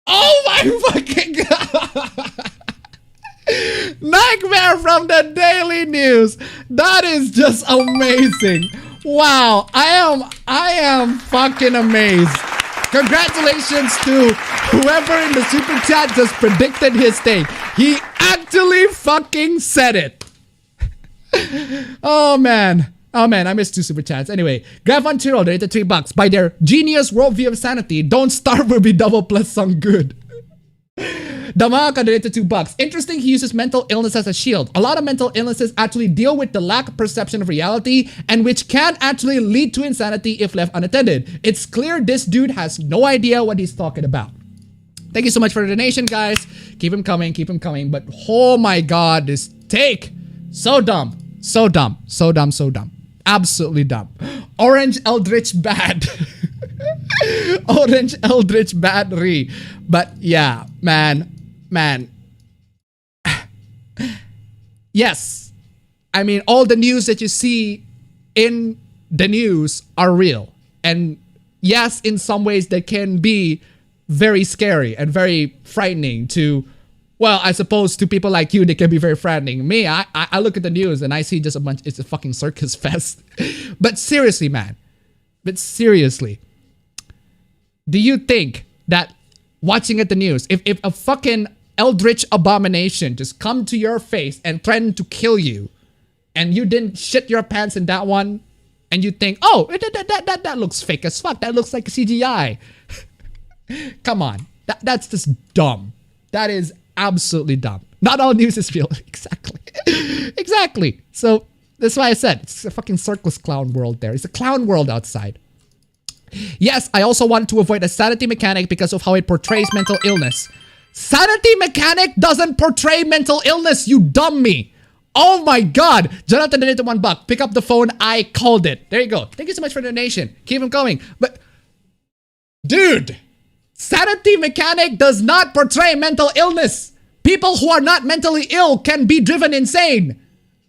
S1: Oh my fucking god. Nightmare from the daily news. That is just amazing. Wow. I am fucking amazed. Congratulations to whoever in the super chat just predicted his thing. He actually fucking said it. Oh man. Oh man, I missed 2 super chats. Anyway, Grav on Tiro donated $3. By their genius worldview of sanity, don't starve will be double plus some good. Damaka donated $2. Interesting, he uses mental illness as a shield. A lot of mental illnesses actually deal with the lack of perception of reality and which can actually lead to insanity if left unattended. It's clear this dude has no idea what he's talking about. Thank you so much for the donation, guys. Keep him coming, keep him coming. But oh my god, this take. So dumb. So dumb. So dumb, so dumb. Absolutely dumb. Orange Eldritch bad. Orange Eldritch battery. But yeah, man. Yes. I mean, all the news that you see in the news are real. And yes, in some ways they can be very scary and very frightening to, well, I suppose to people like you, they can be very frightening. Me, I look at the news and I see just a bunch, it's a fucking circus fest. But seriously, man. But seriously. Do you think that watching at the news, if a fucking eldritch abomination just come to your face and threaten to kill you, and you didn't shit your pants in that one, and you think, oh, that looks fake as fuck. That looks like CGI. Come on. That's just dumb. That is absolutely dumb. Not all news is real. Exactly. Exactly. So that's why I said it's a fucking circus clown world there. It's a clown world outside. Yes, I also wanted to avoid a sanity mechanic because of how it portrays mental illness. Sanity mechanic doesn't portray mental illness, you dummy. Oh my god. Jonathan donated $1. Pick up the phone. I called it. There you go. Thank you so much for the donation. Keep them going. But, dude, sanity mechanic does not portray mental illness. People who are not mentally ill can be driven insane.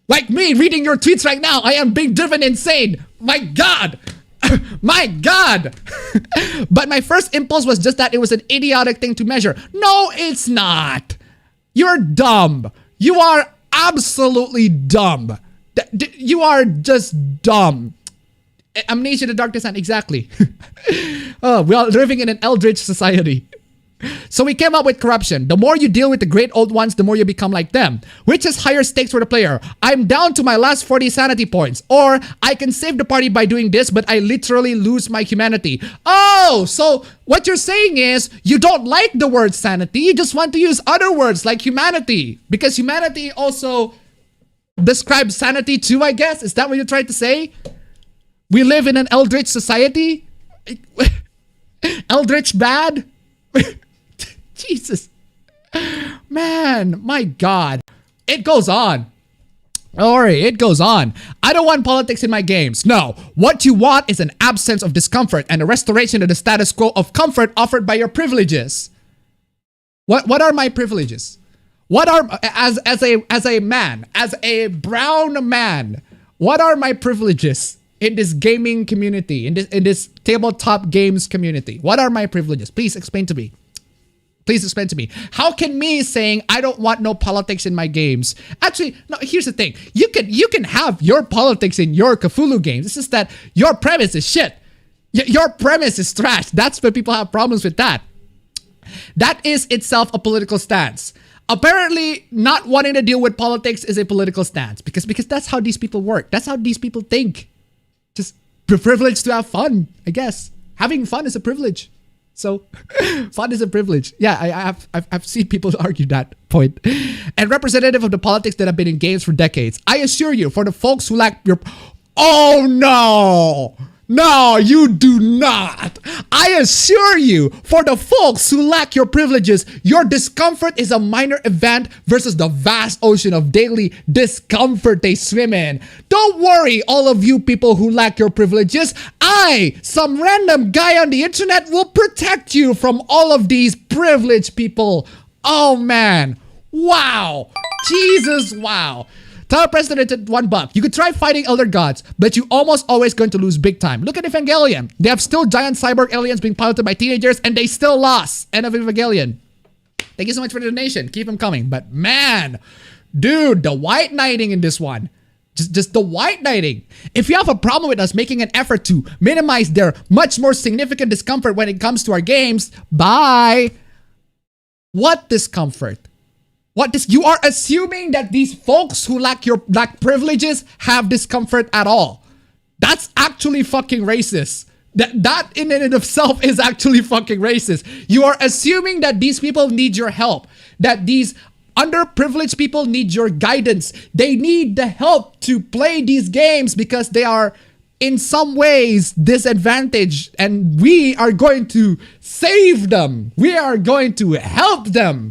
S1: Like me reading your tweets right now. I am being driven insane. My god. My god. But my first impulse was just that it was an idiotic thing to measure. No, it's not. You're dumb. You are absolutely dumb. You are just dumb. Amnesia the Dark Descent, exactly. Oh, we are living in an eldritch society. So we came up with corruption. The more you deal with the great old ones, the more you become like them. Which is higher stakes for the player. I'm down to my last 40 sanity points. Or I can save the party by doing this, but I literally lose my humanity. Oh, so what you're saying is you don't like the word sanity. You just want to use other words like humanity. Because humanity also describes sanity too, I guess. Is that what you're trying to say? We live in an eldritch society? Eldritch bad? Jesus. Man, my God. It goes on. Alright, it goes on. I don't want politics in my games. No. What you want is an absence of discomfort and a restoration of the status quo of comfort offered by your privileges. What are my privileges? What are, as a man, as a brown man, what are my privileges in this gaming community, in this tabletop games community? What are my privileges? Please explain to me. Please explain to me. How can me saying I don't want no politics in my games? Actually, no, here's the thing. You can have your politics in your Cthulhu games. It's just that your premise is shit. Your premise is trash. That's why people have problems with that. That is itself a political stance. Apparently, not wanting to deal with politics is a political stance because that's how these people work. That's how these people think. Just privileged to have fun, I guess. Having fun is a privilege. So, fun is a privilege. Yeah, I've seen people argue that point. And representative of the politics that have been in games for decades. I assure you, for the folks who lack your... Oh no! No, you do not. I assure you, for the folks who lack your privileges, your discomfort is a minor event versus the vast ocean of daily discomfort they swim in. Don't worry, all of you people who lack your privileges. I, some random guy on the internet, will protect you from all of these privileged people. Oh man. Wow. Jesus, wow. Tell President $1. You could try fighting elder gods, but you almost always going to lose big time. Look at Evangelion. They have still giant cyborg aliens being piloted by teenagers, and they still lost. End of Evangelion. Thank you so much for the donation. Keep them coming. But man, dude, the white knighting in this one. Just the white knighting. If you have a problem with us making an effort to minimize their much more significant discomfort when it comes to our games, bye. What discomfort? You are assuming that these folks who lack privileges have discomfort at all. That's actually fucking racist. That in and of itself is actually fucking racist. You are assuming that these people need your help. That these underprivileged people need your guidance. They need the help to play these games because they are in some ways disadvantaged, and we are going to save them. We are going to help them.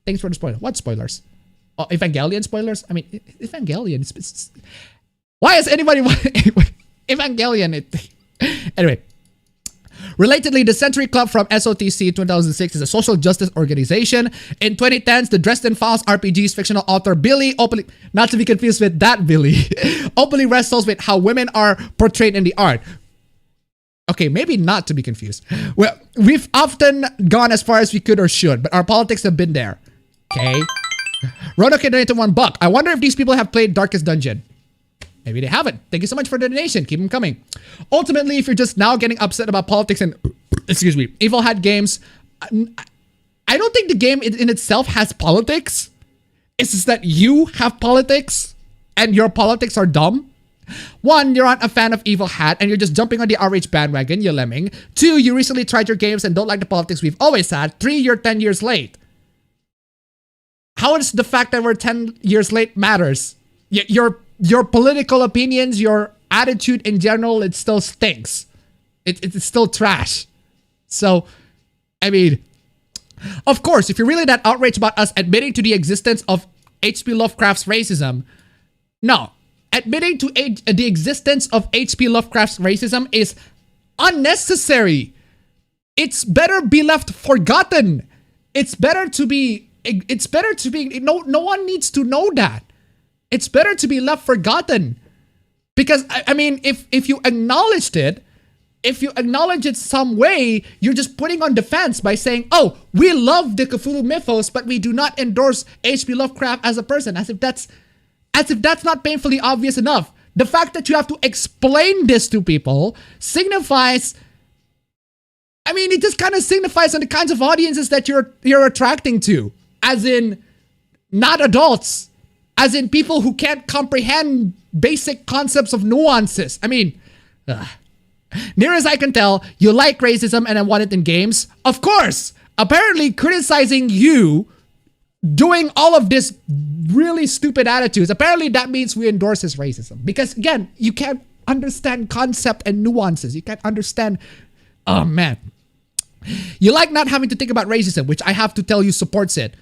S1: Thanks for the spoiler. What spoilers? Oh, Evangelion spoilers? I mean, Evangelion. Why is anybody... Evangelion. Anyway. Relatedly, the Century Club from SOTC 2006 is a social justice organization. In 2010s, the Dresden Files RPG's fictional author Billy openly... Not to be confused with that Billy. Openly wrestles with how women are portrayed in the art. Okay, maybe not to be confused. Well, we've often gone as far as we could or should, but our politics have been there. Okay. Rono donated $1. I wonder if these people have played Darkest Dungeon. Maybe they haven't. Thank you so much for the donation. Keep them coming. Ultimately, if you're just now getting upset about politics and, excuse me, Evil Hat games, I don't think the game in itself has politics. It's just that you have politics and your politics are dumb. 1, you're not a fan of Evil Hat and you're just jumping on the outrage bandwagon, you lemming. 2, you recently tried your games and don't like the politics we've always had. 3, you're 10 years late. How does the fact that we're 10 years late matters? Your political opinions, your attitude in general, it still stinks. It's still trash. So, I mean, of course, if you're really that outraged about us admitting to the existence of H.P. Lovecraft's racism, no. Admitting to the existence of H.P. Lovecraft's racism is unnecessary. It's better be left forgotten. It's better to be, no one needs to know that. It's better to be left forgotten. Because, I mean, if you acknowledged it, if you acknowledge it some way, you're just putting on defense by saying, oh, we love the Cthulhu mythos, but we do not endorse H.P. Lovecraft as a person, as As if that's not painfully obvious enough. The fact that you have to explain this to people signifies, I mean, it just kind of signifies on the kinds of audiences that you're attracting to. As in, not adults. As in people who can't comprehend basic concepts of nuances. I mean, near as I can tell, you like racism and I want it in games. Of course, apparently criticizing you doing all of this really stupid attitudes, apparently that means we endorse his racism. Because again, you can't understand concept and nuances. You can't understand, oh man. You like not having to think about racism, which I have to tell you supports it.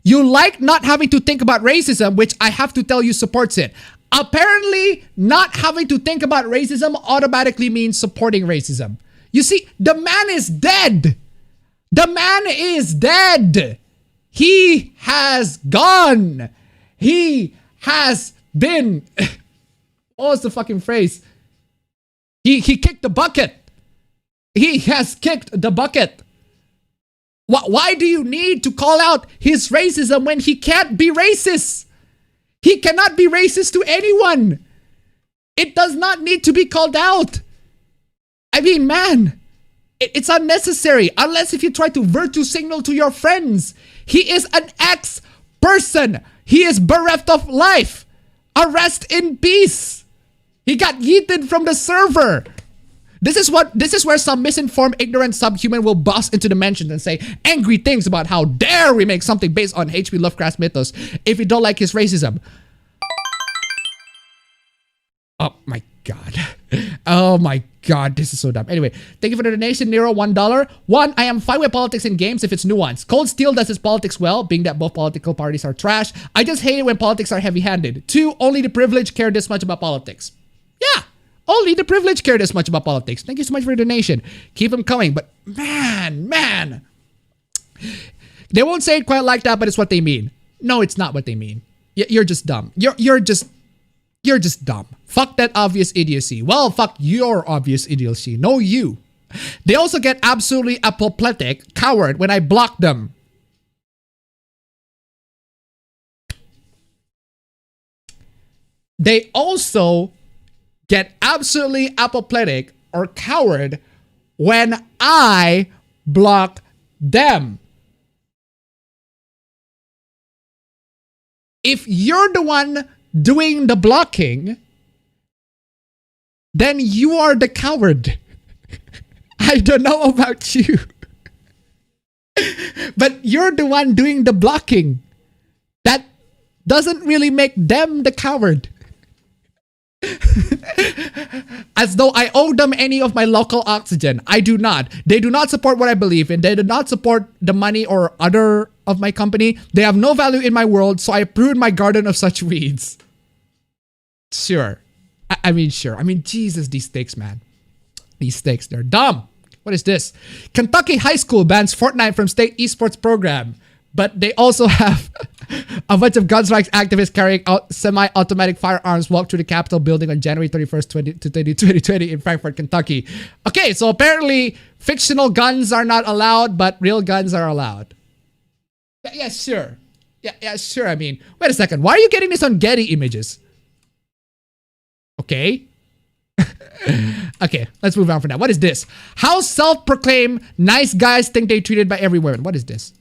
S1: You like not having to think about racism, which I have to tell you supports it. Apparently, not having to think about racism automatically means supporting racism. You see, the man is dead. The man is dead. He has gone. He has been. What was the fucking phrase? He kicked the bucket. He has kicked the bucket. Why do you need to call out his racism when he can't be racist? He cannot be racist to anyone. It does not need to be called out. I mean, man, it's unnecessary unless if you try to virtue signal to your friends. He is an ex-person. He is bereft of life. Rest in peace. He got yeeted from the server. This is where some misinformed, ignorant subhuman will bust into the mentions and say angry things about how dare we make something based on H.P. Lovecraft's mythos if you don't like his racism. Oh my god. Oh my god, this is so dumb. Anyway, thank you for the donation, Nero, $1. 1, I am fine with politics in games if it's nuanced. Cold Steel does his politics well, being that both political parties are trash. I just hate it when politics are heavy-handed. 2, only the privileged care this much about politics. Yeah. Only the privileged care this much about politics. Thank you so much for your donation. Keep them coming. But man. They won't say it quite like that, but it's what they mean. No, it's not what they mean. You're just dumb. You're just dumb. Fuck that obvious idiocy. Well, fuck your obvious idiocy. No, you. They also get absolutely apoplectic, coward when I block them. They also get absolutely apoplectic or coward when I block them. If you're the one doing the blocking, then you are the coward. I don't know about you. But you're the one doing the blocking. That doesn't really make them the coward. As though I owe them any of my local oxygen. I do not. They do not support what I believe in. They do not support the money or other of my company. They have no value in my world, so I prune my garden of such weeds. Sure. I mean, sure. I mean, Jesus, these stakes, man. These stakes, they're dumb. What is this? Kentucky high school bans Fortnite from state esports program. But they also have a bunch of gun rights activists carrying out semi-automatic firearms walk through the Capitol building on January 31st, 2020 in Frankfort, Kentucky. Okay, so apparently fictional guns are not allowed, but real guns are allowed. Yeah, sure. Yeah, sure. I mean, wait a second. Why are you getting this on Getty Images? Okay. Okay, let's move on from that. What is this? How self-proclaimed nice guys think they treated by every woman. What is this?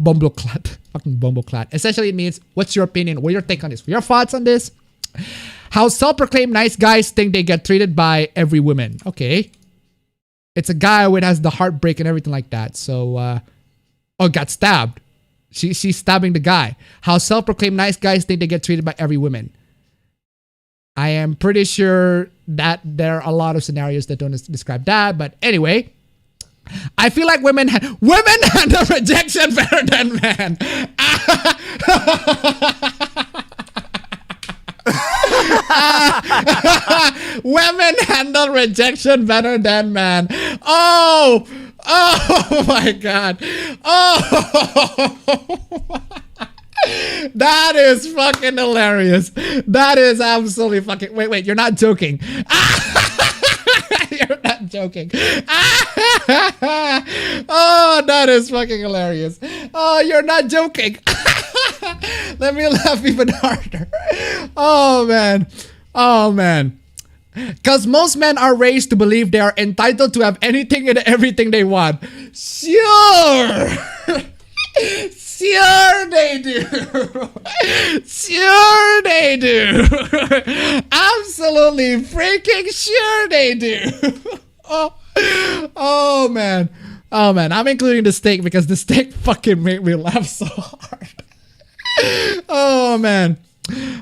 S1: Bumbleclat. Fucking bumbleclat. Essentially, it means, what's your opinion? What's your take on this? Your thoughts on this? How self-proclaimed nice guys think they get treated by every woman. Okay. It's a guy who has the heartbreak and everything like that. So, oh, got stabbed. She's stabbing the guy. How self-proclaimed nice guys think they get treated by every woman. I am pretty sure that there are a lot of scenarios that don't describe that. But anyway, I feel like women handle rejection better than men. Women handle rejection better than men. Oh my God. Oh. That is fucking hilarious. That is absolutely fucking... Wait, you're not joking. You're not joking. Oh, that is fucking hilarious. Oh, you're not joking. Let me laugh even harder. Oh man. Oh man. Because most men are raised to believe they are entitled to have anything and everything they want. Sure. Sure they do. Sure they do. Absolutely freaking sure they do. Oh man. Oh man. I'm including the steak because the steak fucking made me laugh so hard. Oh man.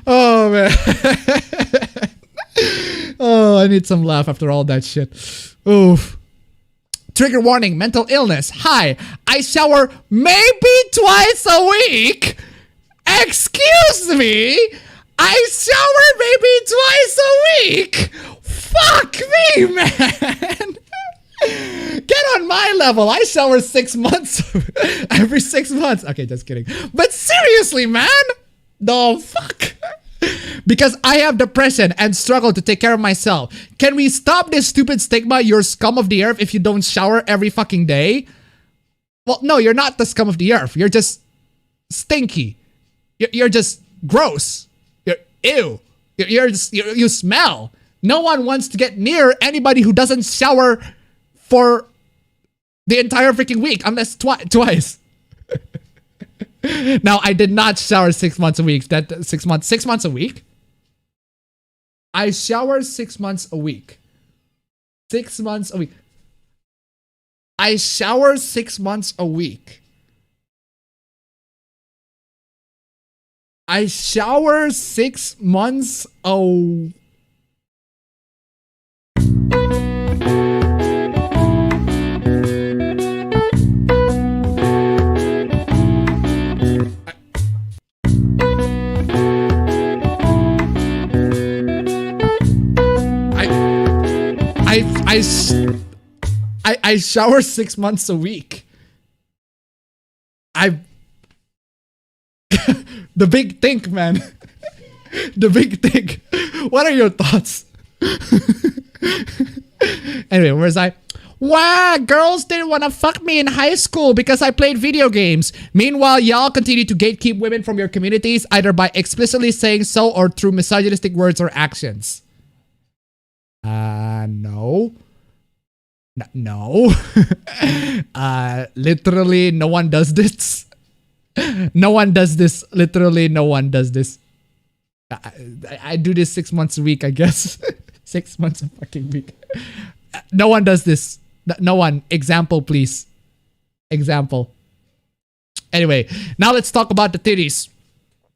S1: Oh man. Oh, I need some laugh after all that shit. Oof. Trigger warning, mental illness. Hi, I shower maybe twice a week. Excuse me? I shower maybe twice a week? Fuck me, man. Get on my level. I shower 6 months. Every 6 months. Okay, just kidding. But seriously, man. The fuck? Because I have depression and struggle to take care of myself. Can we stop this stupid stigma? You're scum of the earth if you don't shower every fucking day. Well, no, you're not the scum of the earth. You're just stinky. You're just gross. You're ew. You smell. No one wants to get near anybody who doesn't shower for the entire freaking week, unless twice. Now, I did not shower 6 months a week. 6 months a week? I shower 6 months a week. 6 months a week. I shower 6 months a week. I shower 6 months a I shower 6 months a week. The big think, man. The big think. What are your thoughts? Anyway, where's I? Wow, girls didn't want to fuck me in high school because I played video games. Meanwhile, y'all continue to gatekeep women from your communities either by explicitly saying so or through misogynistic words or actions. No. No. Literally, no one does this. No one does this. Literally, no one does this. I do this 6 months a week, I guess. 6 months a fucking week. No one does this. No one. Example, please. Example. Anyway, now let's talk about the titties.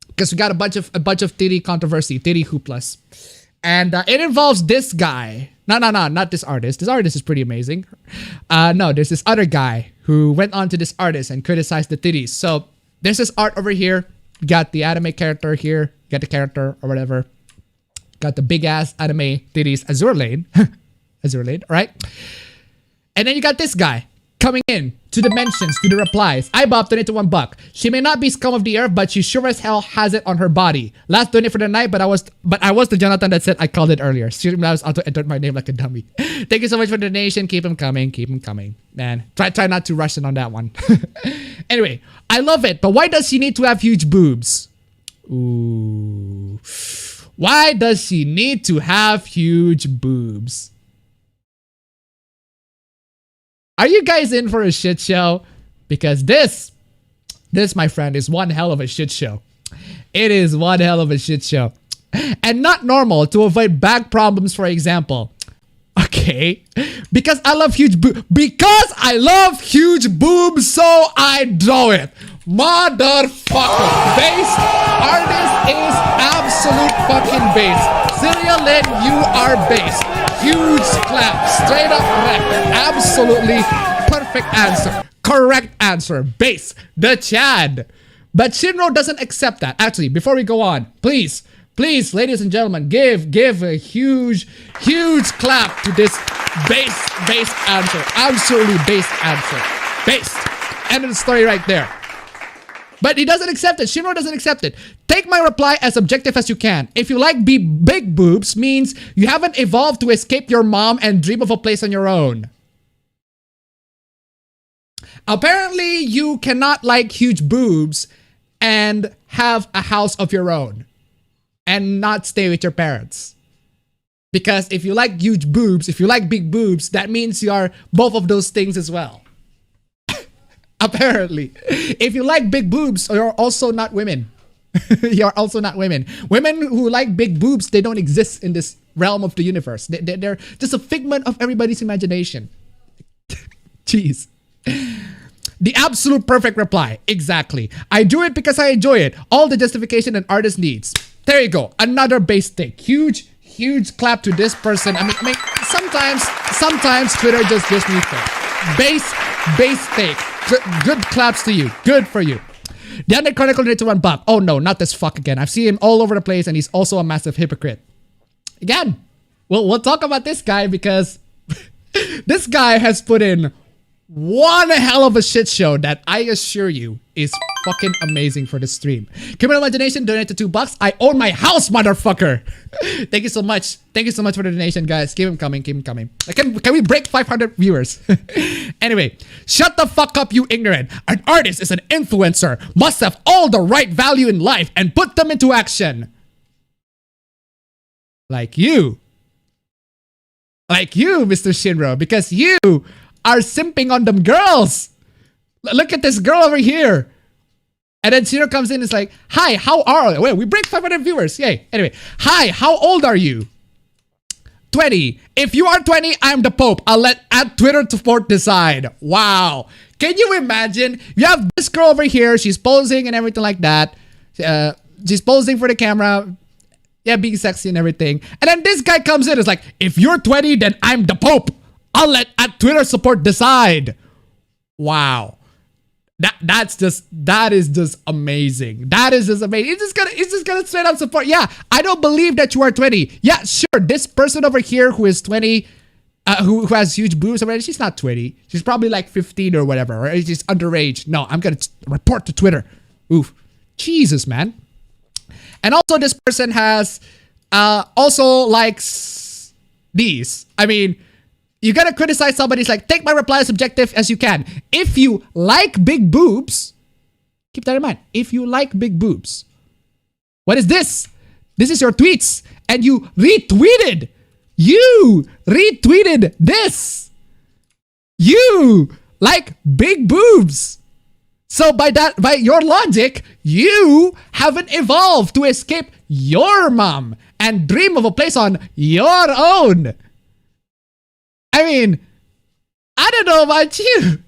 S1: Because we got a bunch of titty controversy, titty hooplas. And it involves this guy. No, not this artist. This artist is pretty amazing. No, there's this other guy who went on to this artist and criticized the titties. So there's this art over here. Got the anime character here. Got the character or whatever. Got the big ass anime titties. Azure Lane. Azure Lane, right? And then you got this guy coming in to the mentions, to the replies. I bopped donate to $1. She may not be scum of the earth, but she sure as hell has it on her body. Last donate for the night, but I was the Jonathan that said I called it earlier. Streamlabs auto entered my name like a dummy. Thank you so much for the donation. Keep them coming. Keep them coming. Man, try not to rush in on that one. Anyway, I love it, but why does she need to have huge boobs? Ooh. Why does she need to have huge boobs? Are you guys in for a shit show? Because this, my friend, is one hell of a shit show. It is one hell of a shit show. And not normal to avoid back problems, for example. Okay. Because I love huge boobs. Because I love huge boobs, so I draw it. Motherfucker. Based artist is absolute fucking based. Syria Lynn, you are based. Huge clap. Straight up correct. Absolutely perfect answer. Correct answer. Base. The Chad. But Shinro doesn't accept that. Actually, before we go on, please, ladies and gentlemen, give a huge clap to this base answer. Absolutely based answer. Based. End of the story right there. But he doesn't accept it. Shinro doesn't accept it. Take my reply as objective as you can. If you like big boobs, means you haven't evolved to escape your mom and dream of a place on your own. Apparently, you cannot like huge boobs and have a house of your own and not stay with your parents. Because if you like huge boobs, if you like big boobs, that means you are both of those things as well. Apparently. If you like big boobs, you're also not women. You're also not women. Women who like big boobs, they don't exist in this realm of the universe. They're just a figment of everybody's imagination. Jeez. The absolute perfect reply. Exactly. I do it because I enjoy it. All the justification an artist needs. There you go. Another base take. Huge clap to this person. I mean, sometimes Twitter just gives me fake. Base take. Good claps to you. Good for you. The Under Chronicle needs to run back. Oh no, not this fuck again. I've seen him all over the place and he's also a massive hypocrite. Again, we'll talk about this guy because this guy has put in one hell of a shit show that I assure you is fucking amazing for the stream. Criminal Imagination donated $2. I own my house, motherfucker. Thank you so much. Thank you so much for the donation, guys. Keep them coming. Keep them coming. Can we break 500 viewers? Anyway, shut the fuck up, you ignorant. An artist is an influencer. Must have all the right value in life and put them into action. Like you. Like you, Mr. Shinro. Because you are simping on them girls. Look at this girl over here. And then Shiro comes in and is like, hi, how are you? Wait, we break 500 viewers. Yay. Anyway, hi, how old are you? 20. If you are 20, I'm the Pope. I'll let at Twitter support decide. Wow. Can you imagine? You have this girl over here. She's posing and everything like that. She's posing for the camera. Yeah, being sexy and everything. And then this guy comes in and is like, if you're 20, then I'm the Pope. I'll let at Twitter support decide. Wow. That is just amazing. That is just amazing. It's just gonna straight up support. Yeah, I don't believe that you are 20. Yeah, sure. This person over here who is 20, who has huge boobs already, she's not 20. She's probably like 15 or whatever, or she's underage. No, I'm gonna report to Twitter. Oof. Jesus, man. And also this person has also likes these. I mean, you gotta criticize somebody's like, take my reply as objective as you can. If you like big boobs, keep that in mind. If you like big boobs, what is this? This is your tweets. And you retweeted. You retweeted this. You like big boobs. So by your logic, you haven't evolved to escape your mom and dream of a place on your own. I mean, I don't know about you,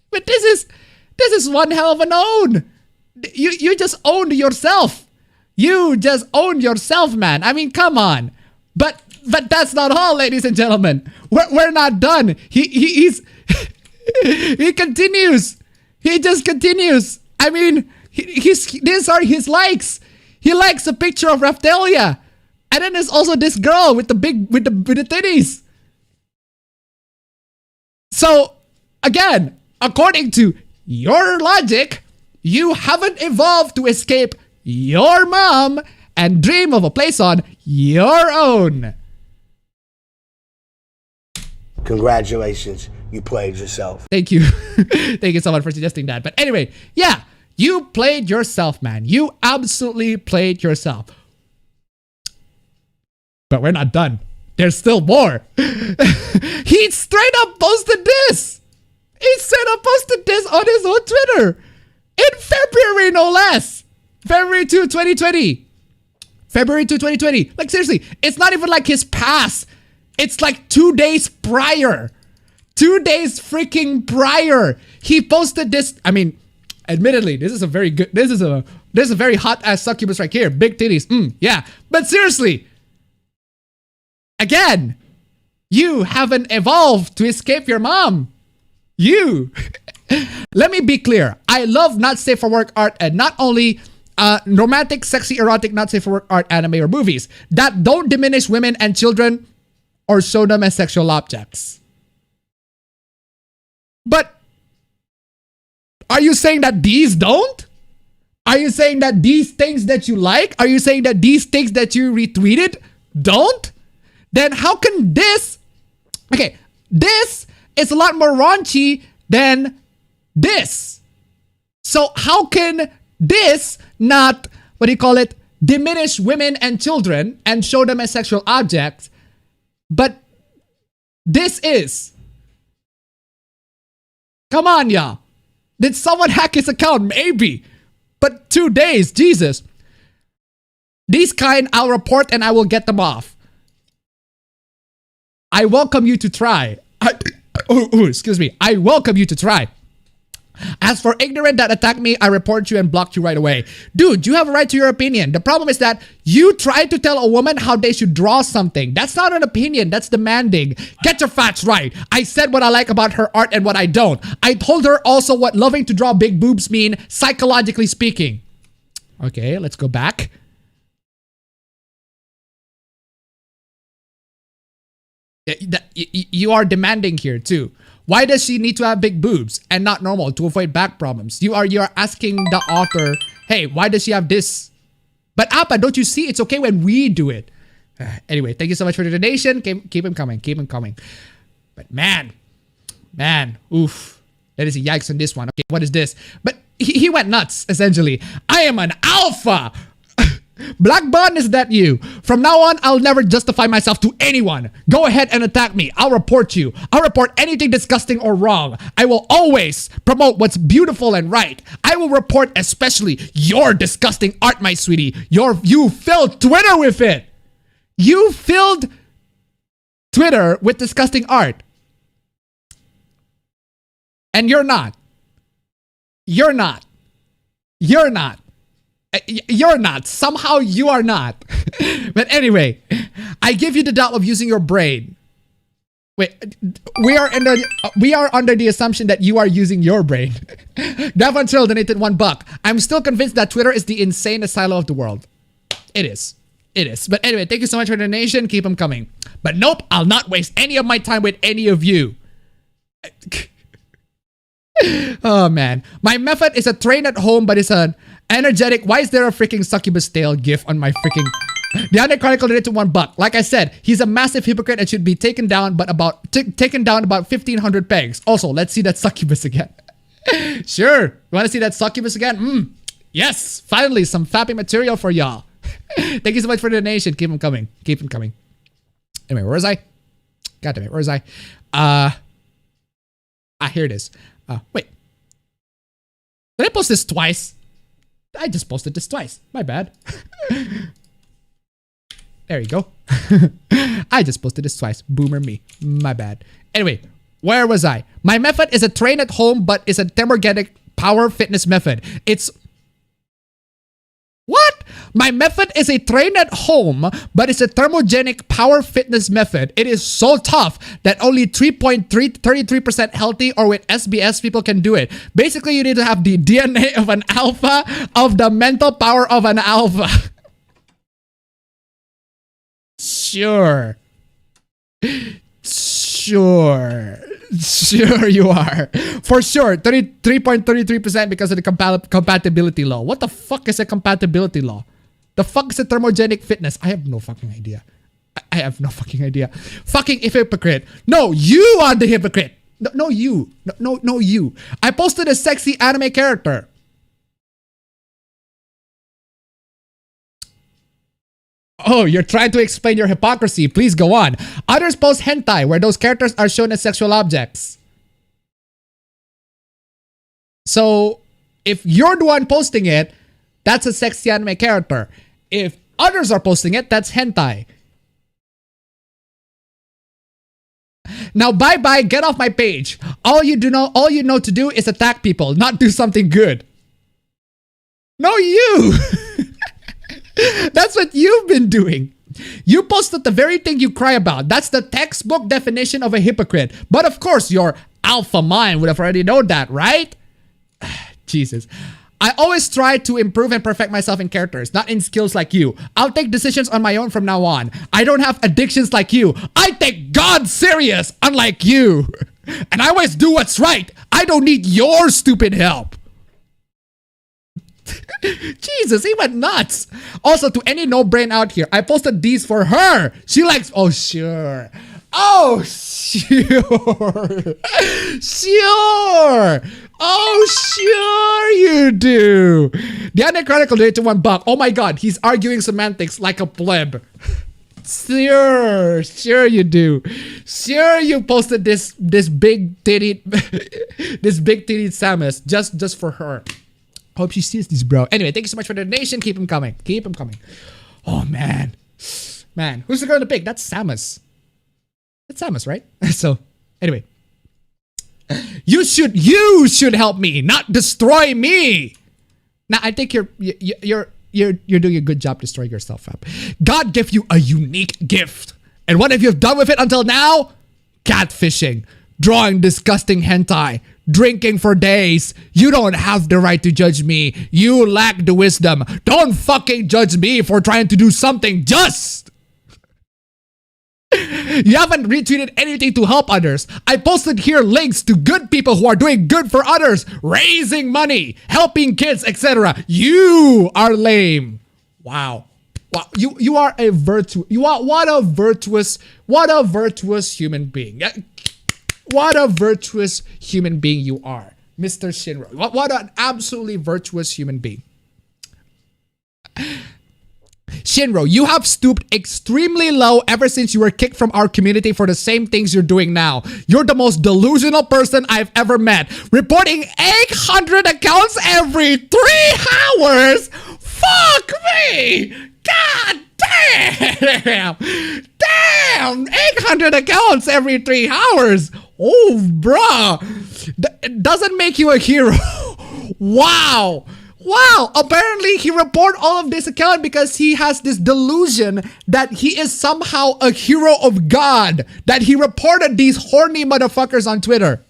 S1: but this is one hell of an own. You just owned yourself. You just owned yourself, man. I mean, come on. But that's not all, ladies and gentlemen. We're not done. He continues. He just continues. I mean, these are his likes. He likes a picture of Raftelia, and then there's also this girl with the titties. So, again, according to your logic, you haven't evolved to escape your mom and dream of a place on your own.
S3: Congratulations, you played yourself.
S1: Thank you. Thank you so much for suggesting that. But anyway, yeah, you played yourself, man. You absolutely played yourself. But we're not done. There's still more. He straight up posted this. He straight up posted this on his own Twitter. In February, no less. February 2, 2020. February 2, 2020. Like, seriously, it's not even like his past. It's like 2 days prior. 2 days freaking prior. He posted this. I mean, admittedly, this is a very good, this is a very hot ass succubus right here. Big titties. Yeah. But seriously, again, you haven't evolved to escape your mom. You. Let me be clear. I love not safe for work art, and not only romantic, sexy, erotic, not safe for work art, anime, or movies that don't diminish women and children or show them as sexual objects. But are you saying that these don't? Are you saying that these things that you like, are you saying that these things that you retweeted don't? Then how can this, okay, this is a lot more raunchy than this. So how can This, not, what do you call it, diminish women and children and show them as sexual objects, but this is. Come on, y'all. Did someone hack his account? Maybe. But 2 days, Jesus. These kind I'll report and I will get them off. I welcome you to try. Excuse me. I welcome you to try. As for ignorant that attack me, I report you and block you right away. Dude, you have a right to your opinion. The problem is that you tried to tell a woman how they should draw something. That's not an opinion. That's demanding. Get your facts right. I said what I like about her art and what I don't. I told her also what loving to draw big boobs mean, psychologically speaking. Okay, let's go back. You are demanding here too. Why does she need to have big boobs and not normal to avoid back problems? You are asking the author, hey, why does she have this? But Appa, don't you see? It's okay when we do it. Anyway, thank you so much for the donation. Keep him coming. Keep him coming. But man, oof. That is a yikes on this one. Okay, what is this? But he went nuts, essentially. I am an alpha. Black Bond, is that you? From now on, I'll never justify myself to anyone. Go ahead and attack me. I'll report you. I'll report anything disgusting or wrong. I will always promote what's beautiful and right. I will report especially your disgusting art, my sweetie. You filled Twitter with it. You filled Twitter with disgusting art. And you're not. You're not. You're not. You're not. Somehow you are not. But anyway, I give you the doubt of using your brain. Wait, we are under the assumption that you are using your brain. Devon Trill donated $1. I'm still convinced that Twitter is the insane asylum of the world. It is. It is. But anyway, thank you so much for the donation. Keep them coming. But nope, I'll not waste any of my time with any of you. Oh man, my method is a train at home, but it's an energetic. Why is there a freaking succubus tail gif on my freaking? The Under Chronicle did it to $1. Like I said, he's a massive hypocrite and should be taken down, but taken down about 1,500 pegs. Also, let's see that succubus again. Sure, you want to see that succubus again? Yes, finally some fapping material for y'all. Thank you so much for the donation. Keep them coming. Keep them coming. Anyway, where was I? God damn it, where was I? Here it is. Wait. Did I post this twice? I just posted this twice. My bad. There you go. I just posted this twice. Boomer me. My bad. Anyway, where was I? My method is a train at home, but it's a thermogenic power fitness method. It's... What? My method is a train at home, but it's a thermogenic power fitness method. It is so tough that only 33% healthy or with SBS people can do it. Basically, you need to have the DNA of an alpha, of the mental power of an alpha. Sure. Sure you are. For sure, 33.33% because of the compatibility law. What the fuck is a compatibility law? The fuck is a thermogenic fitness? I have no fucking idea. I have no fucking idea. Fucking hypocrite. No, you are the hypocrite. No, you. No, you. I posted a sexy anime character. Oh, you're trying to explain your hypocrisy. Please go on. Others post hentai where those characters are shown as sexual objects. So, if you're the one posting it, that's a sexy anime character. If others are posting it, that's hentai. Now, bye-bye, get off my page. All you know to do is attack people, not do something good. No, you! That's what you've been doing. You posted the very thing you cry about. That's the textbook definition of a hypocrite. But of course, your alpha mind would have already known that, right? Jesus. I always try to improve and perfect myself in characters, not in skills like you. I'll take decisions on my own from now on. I don't have addictions like you. I take God serious, unlike you. And I always do what's right. I don't need your stupid help. Jesus, he went nuts. Also, to any no brain out here, I posted these for her. She likes, oh sure. Oh, sure. Sure. Oh, sure you do. The Under Chronicle donated $1. Oh my god, he's arguing semantics like a pleb. Sure you do. Sure you posted this big titty this big titty Samus just for her. Hope she sees this, bro. Anyway, thank you so much for the donation. Keep him coming. Keep him coming. Oh man. Man, who's the girl to pick? That's Samus. That's Samus, right? So, anyway. You should help me, not destroy me. Now, I think you're doing a good job destroying yourself, Fab. God gave you a unique gift. And what have you done with it until now? Catfishing, drawing disgusting hentai, drinking for days. You don't have the right to judge me. You lack the wisdom. Don't fucking judge me for trying to do something just. You haven't retweeted anything to help others. I posted here links to good people who are doing good for others, raising money, helping kids, etc. You are lame. Wow. Wow. You are a what a virtuous human being. What a virtuous human being you are, Mr. Shinro. What an absolutely virtuous human being. Shinro, you have stooped extremely low ever since you were kicked from our community for the same things you're doing now. You're the most delusional person I've ever met. Reporting 800 accounts every 3 hours? Fuck me! God damn! Damn! 800 accounts every 3 hours! Oh, bruh! Doesn't make you a hero. Wow! Wow, apparently he reported all of this account because he has this delusion that he is somehow a hero of God, that he reported these horny motherfuckers on Twitter.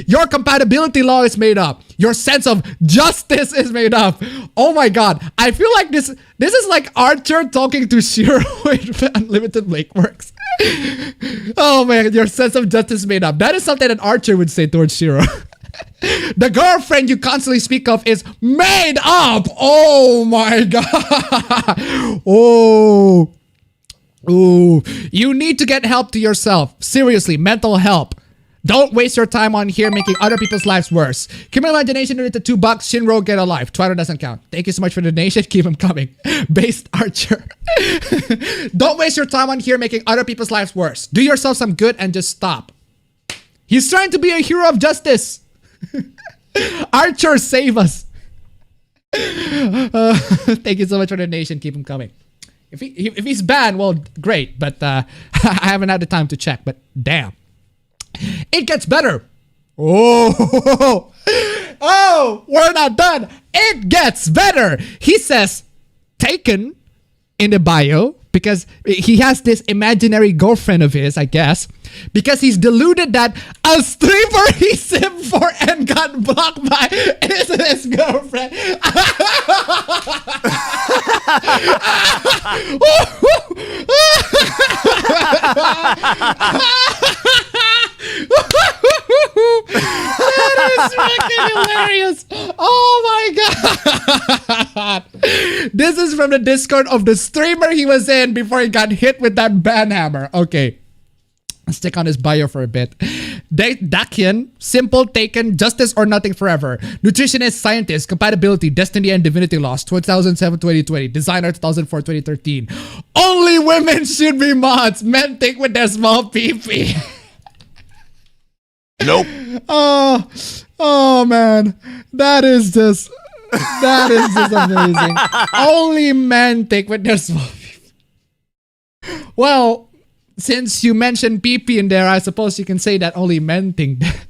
S1: Your compatibility law is made up. Your sense of justice is made up. Oh my god, I feel like this is like Archer talking to Shiro in Unlimited Blake Works. Oh man, your sense of justice is made up. That is something that Archer would say towards Shiro. The girlfriend you constantly speak of is made up. Oh my god. Oh. Ooh. You need to get help to yourself. Seriously, mental help. Don't waste your time on here making other people's lives worse. Keep in mind, donation to $2. Shinro, get a life. Twitter doesn't count. Thank you so much for the donation. Keep them coming. Based Archer. Don't waste your time on here making other people's lives worse. Do yourself some good and just stop. He's trying to be a hero of justice. Archer, save us. Thank you so much for the donation. Keep him coming. If he's banned, well, great. But I haven't had the time to check. But damn. It gets better. Oh, oh, we're not done. It gets better. He says, taken in the bio because he has this imaginary girlfriend of his, I guess, because he's deluded that a streamer he simmed for and got blocked by is his girlfriend. That is freaking hilarious. Oh my god. This is from the Discord of the streamer he was in before he got hit with that ban hammer. Okay. Let's stick on his bio for a bit. Dakian, simple, taken, justice or nothing forever. Nutritionist, scientist, compatibility, destiny and divinity lost. 2007-2020. Designer 2004-2013. Only women should be mods. Men think with their small pee-pee.
S4: Nope.
S1: Oh man. That is just amazing. Only men think with their small pee-pee. Well, since you mentioned pee-pee in there, I suppose you can say that only men think that.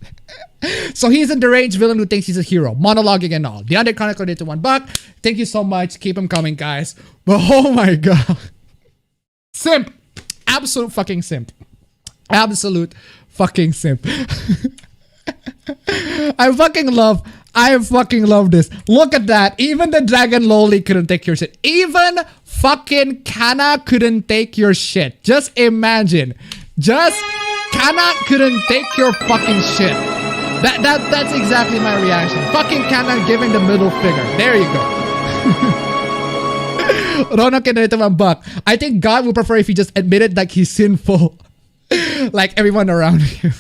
S1: So he's a deranged villain who thinks he's a hero. Monologuing and all. The Under Chronicle did to $1. Thank you so much. Keep them coming, guys. But oh my god. Simp. Absolute fucking simp. Absolute fucking simp. I fucking love this. Look at that. Even the Dragon Loli couldn't take your shit. Even fucking Kana couldn't take your shit. Just imagine. Kana couldn't take your fucking shit. That's exactly my reaction. Fucking Kana giving the middle finger. There you go. Rono can $1. I think God would prefer if he just admitted that he's sinful. Like everyone around you.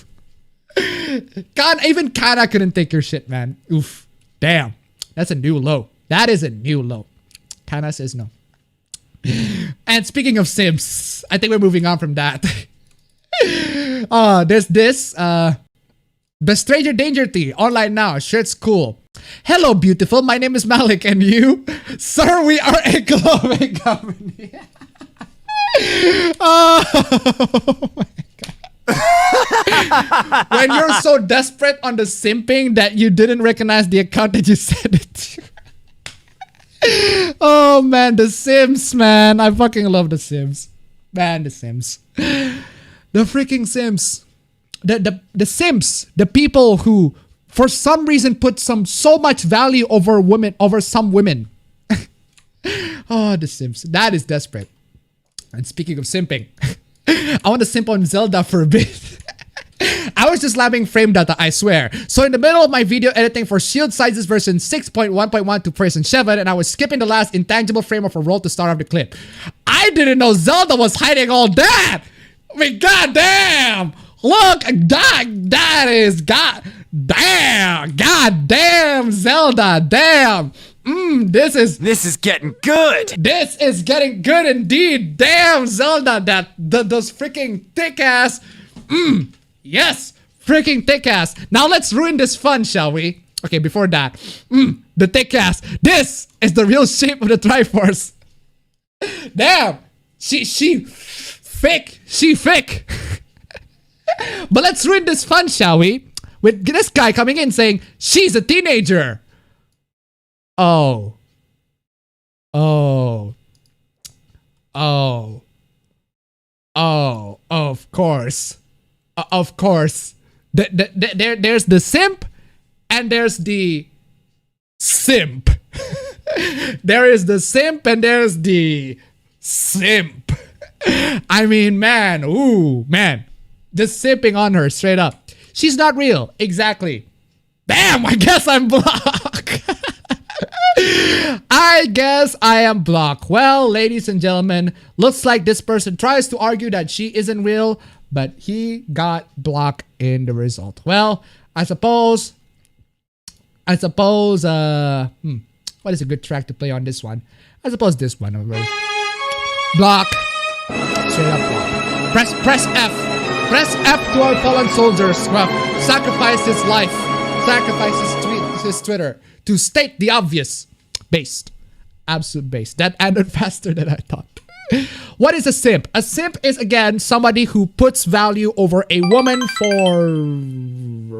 S1: God, even Kana couldn't take your shit, man. Oof. Damn. That's a new low. That is a new low. Kana says no. And speaking of Sims, I think we're moving on from that. There's this. The Stranger Danger Tea. Online now. Shirt's cool. Hello, beautiful. My name is Malik, and you? Sir, we are a clothing company. Oh my God. When you're so desperate on the simping that you didn't recognize the account that you sent it to. Oh man, The Sims, man. I fucking love The Sims. Man, The Sims. The freaking Sims. The Sims. The people who, for some reason, put so much value over some women. Oh, The Sims. That is desperate. And speaking of simping, I want to simp on Zelda for a bit. I was just labbing frame data, I swear. So in the middle of my video editing for Shield Sizes version 6.1.1 to version 7, and I was skipping the last intangible frame of a roll to start off the clip. I didn't know Zelda was hiding all that! I mean, goddamn! Look, that is goddamn Zelda, damn! This is getting good. This is getting good indeed. Damn, Zelda, those freaking thick ass. Yes, freaking thick ass. Now let's ruin this fun, shall we? Okay, before that, the thick ass. This is the real shape of the Triforce. Damn, she fake. She fake. But let's ruin this fun, shall we? With this guy coming in saying she's a teenager. Oh, of course. Of course. There's the simp and there's the simp. There is the simp and there's the simp. I mean, man, ooh, man. Just simping on her straight up. She's not real. Exactly. Damn, I guess I'm blocked. I guess I am blocked. Well, ladies and gentlemen, looks like this person tries to argue that she isn't real, but he got blocked in the result. Well, I suppose, what is a good track to play on this one? I suppose this one over. Block. Straight up block. Press F. Press F to our fallen soldiers who have sacrificed his life, sacrificed his Twitter to state the obvious. Based. Absolute based. That ended faster than I thought. What is a simp? A simp is, again, somebody who puts value over a woman for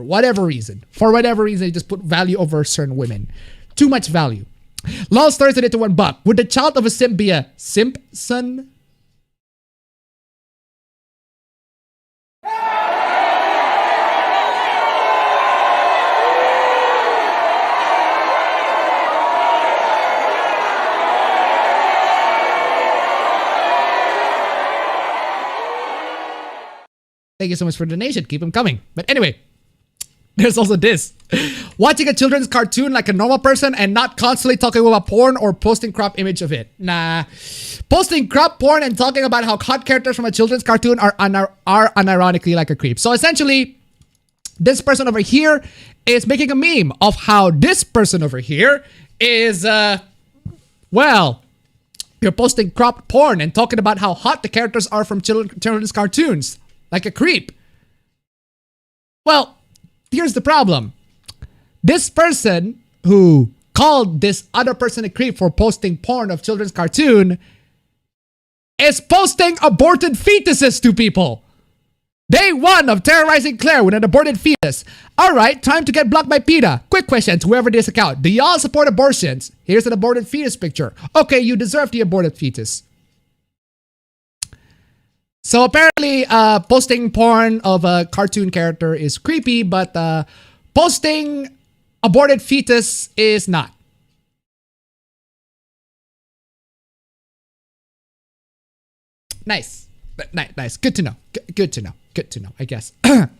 S1: whatever reason. For whatever reason, they just put value over certain women. Too much value. Lost turns it into $1. Would the child of a simp be a Simpson? Thank you so much for the donation. Keep them coming. But anyway, there's also this. Watching a children's cartoon like a normal person and not constantly talking about porn or posting crop image of it. Nah. Posting crop porn and talking about how hot characters from a children's cartoon are unironically like a creep. So essentially, this person over here is making a meme of how this person over here is, well, you're posting crop porn and talking about how hot the characters are from children's cartoons. Like a creep. Well, here's the problem. This person who called this other person a creep for posting porn of children's cartoon is posting aborted fetuses to people. Day 1 of terrorizing Claire with an aborted fetus. Alright, time to get blocked by PETA. Quick question to whoever this account. Do y'all support abortions? Here's an aborted fetus picture. Okay, you deserve the aborted fetus. So apparently, posting porn of a cartoon character is creepy, but posting aborted fetus is not. Nice. Nice. Good to know. Good to know. Good to know, I guess. Now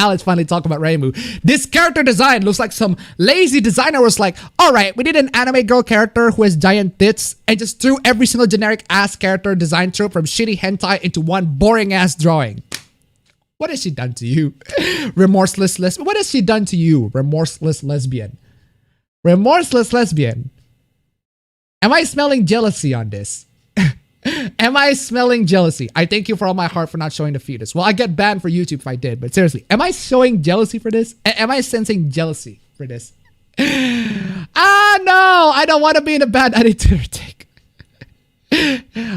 S1: let's finally talk about Reimu. This character design looks like some lazy designer was like, alright, we need an anime girl character who has giant tits, and just threw every single generic ass character design trope from shitty hentai into one boring ass drawing. What has she done to you? Remorseless lesbian. What has she done to you? Remorseless lesbian. Remorseless lesbian. Am I smelling jealousy on this? Am I smelling jealousy? I thank you for all my heart for not showing the fetus. Well, I get banned for YouTube if I did, but seriously, am I showing jealousy for this? Am I sensing jealousy for this? No, I don't want to be in a bad attitude take.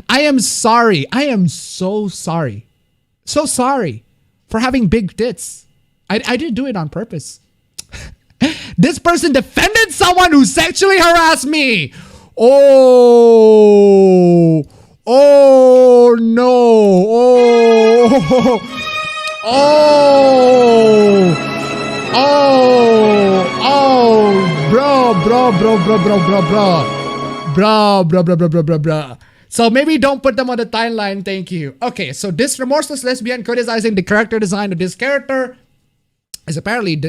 S1: I am sorry. I am so sorry. So sorry for having big tits. I didn't do it on purpose. This person defended someone who sexually harassed me. Oh no. Bro. So maybe don't put them on the timeline, thank you. Okay, so this remorseless lesbian criticizing the character design of this character is apparently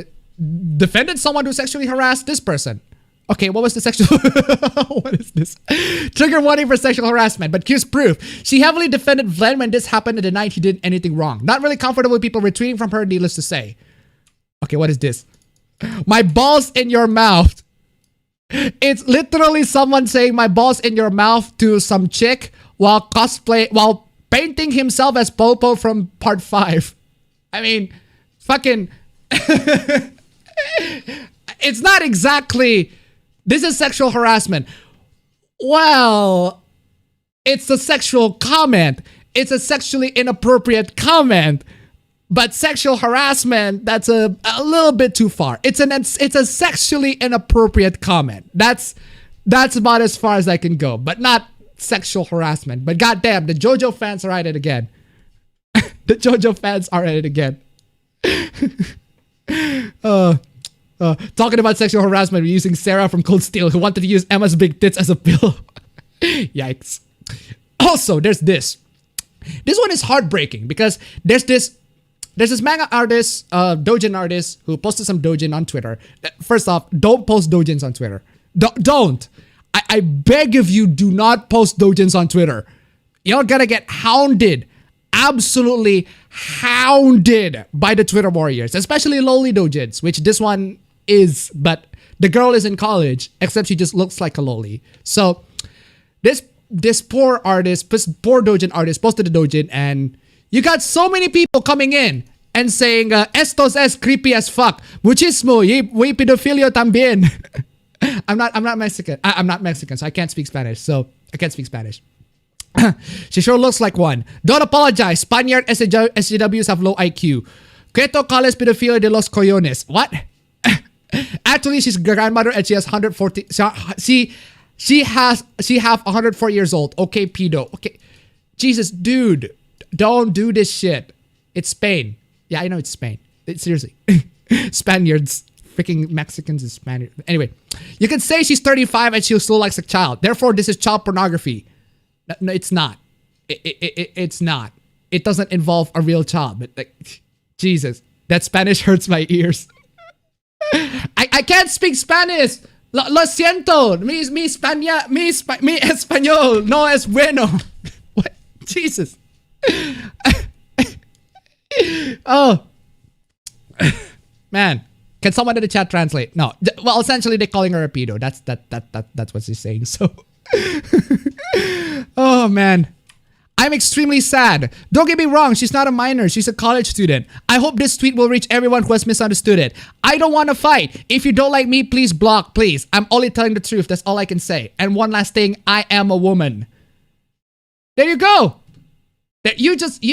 S1: defended someone who sexually harassed this person. Okay, what was the sexual... What is this? Trigger warning for sexual harassment, but here's proof. She heavily defended Vlen when this happened and denied he did anything wrong. Not really comfortable with people retweeting from her, needless to say. Okay, what is this? My balls in your mouth. It's literally someone saying my balls in your mouth to some chick while painting himself as Popo from part 5. I mean, fucking... It's not exactly... This is sexual harassment. Well, it's a sexual comment. It's a sexually inappropriate comment. But sexual harassment, that's a little bit too far. It's a sexually inappropriate comment. That's about as far as I can go. But not sexual harassment. But goddamn, the JoJo fans are at it again. The JoJo fans are at it again. Talking about sexual harassment, we're using Sarah from Cold Steel who wanted to use Emma's big tits as a pillow. Yikes. Also, there's this. This one is heartbreaking because there's this manga artist, doujin artist who posted some doujin on Twitter. First off, don't post doujins on Twitter. Don't. I beg of you, do not post doujins on Twitter. You're gonna get hounded. Absolutely hounded by the Twitter warriors, especially lowly doujins, which this one is, but the girl is in college, except she just looks like a loli. So this poor doujin artist posted a doujin, and you got so many people coming in and saying, estos es creepy as fuck, muchismo, y pedofilio también. I'm not Mexican. I'm not Mexican, so I can't speak Spanish. She sure looks like one. Don't apologize. Spaniard SJWs have low IQ. Queto cales pedofilia de los coyones. What? Actually, she's grandmother and she has 140. She have 104 years old. Okay, pedo. Okay, Jesus, dude, don't do this shit. It's Spain. Yeah, I know it's Spain. Seriously, Spaniards, freaking Mexicans and Spaniards. Anyway, you can say she's 35 and she still likes a child. Therefore, this is child pornography. No, it's not. It's not. It doesn't involve a real child. But like, Jesus, that Spanish hurts my ears. I can't speak Spanish. Lo siento. Mi español no es bueno. What? Jesus. Oh. Man. Can someone in the chat translate? No. Well, essentially they're calling her a pedo. That's what she's saying. So. Oh man, I'm extremely sad. Don't get me wrong, she's not a minor, she's a college student. I hope this tweet will reach everyone who has misunderstood it. I don't want to fight. If you don't like me, please block, please. I'm only telling the truth, that's all I can say. And one last thing, I am a woman. There you go. You just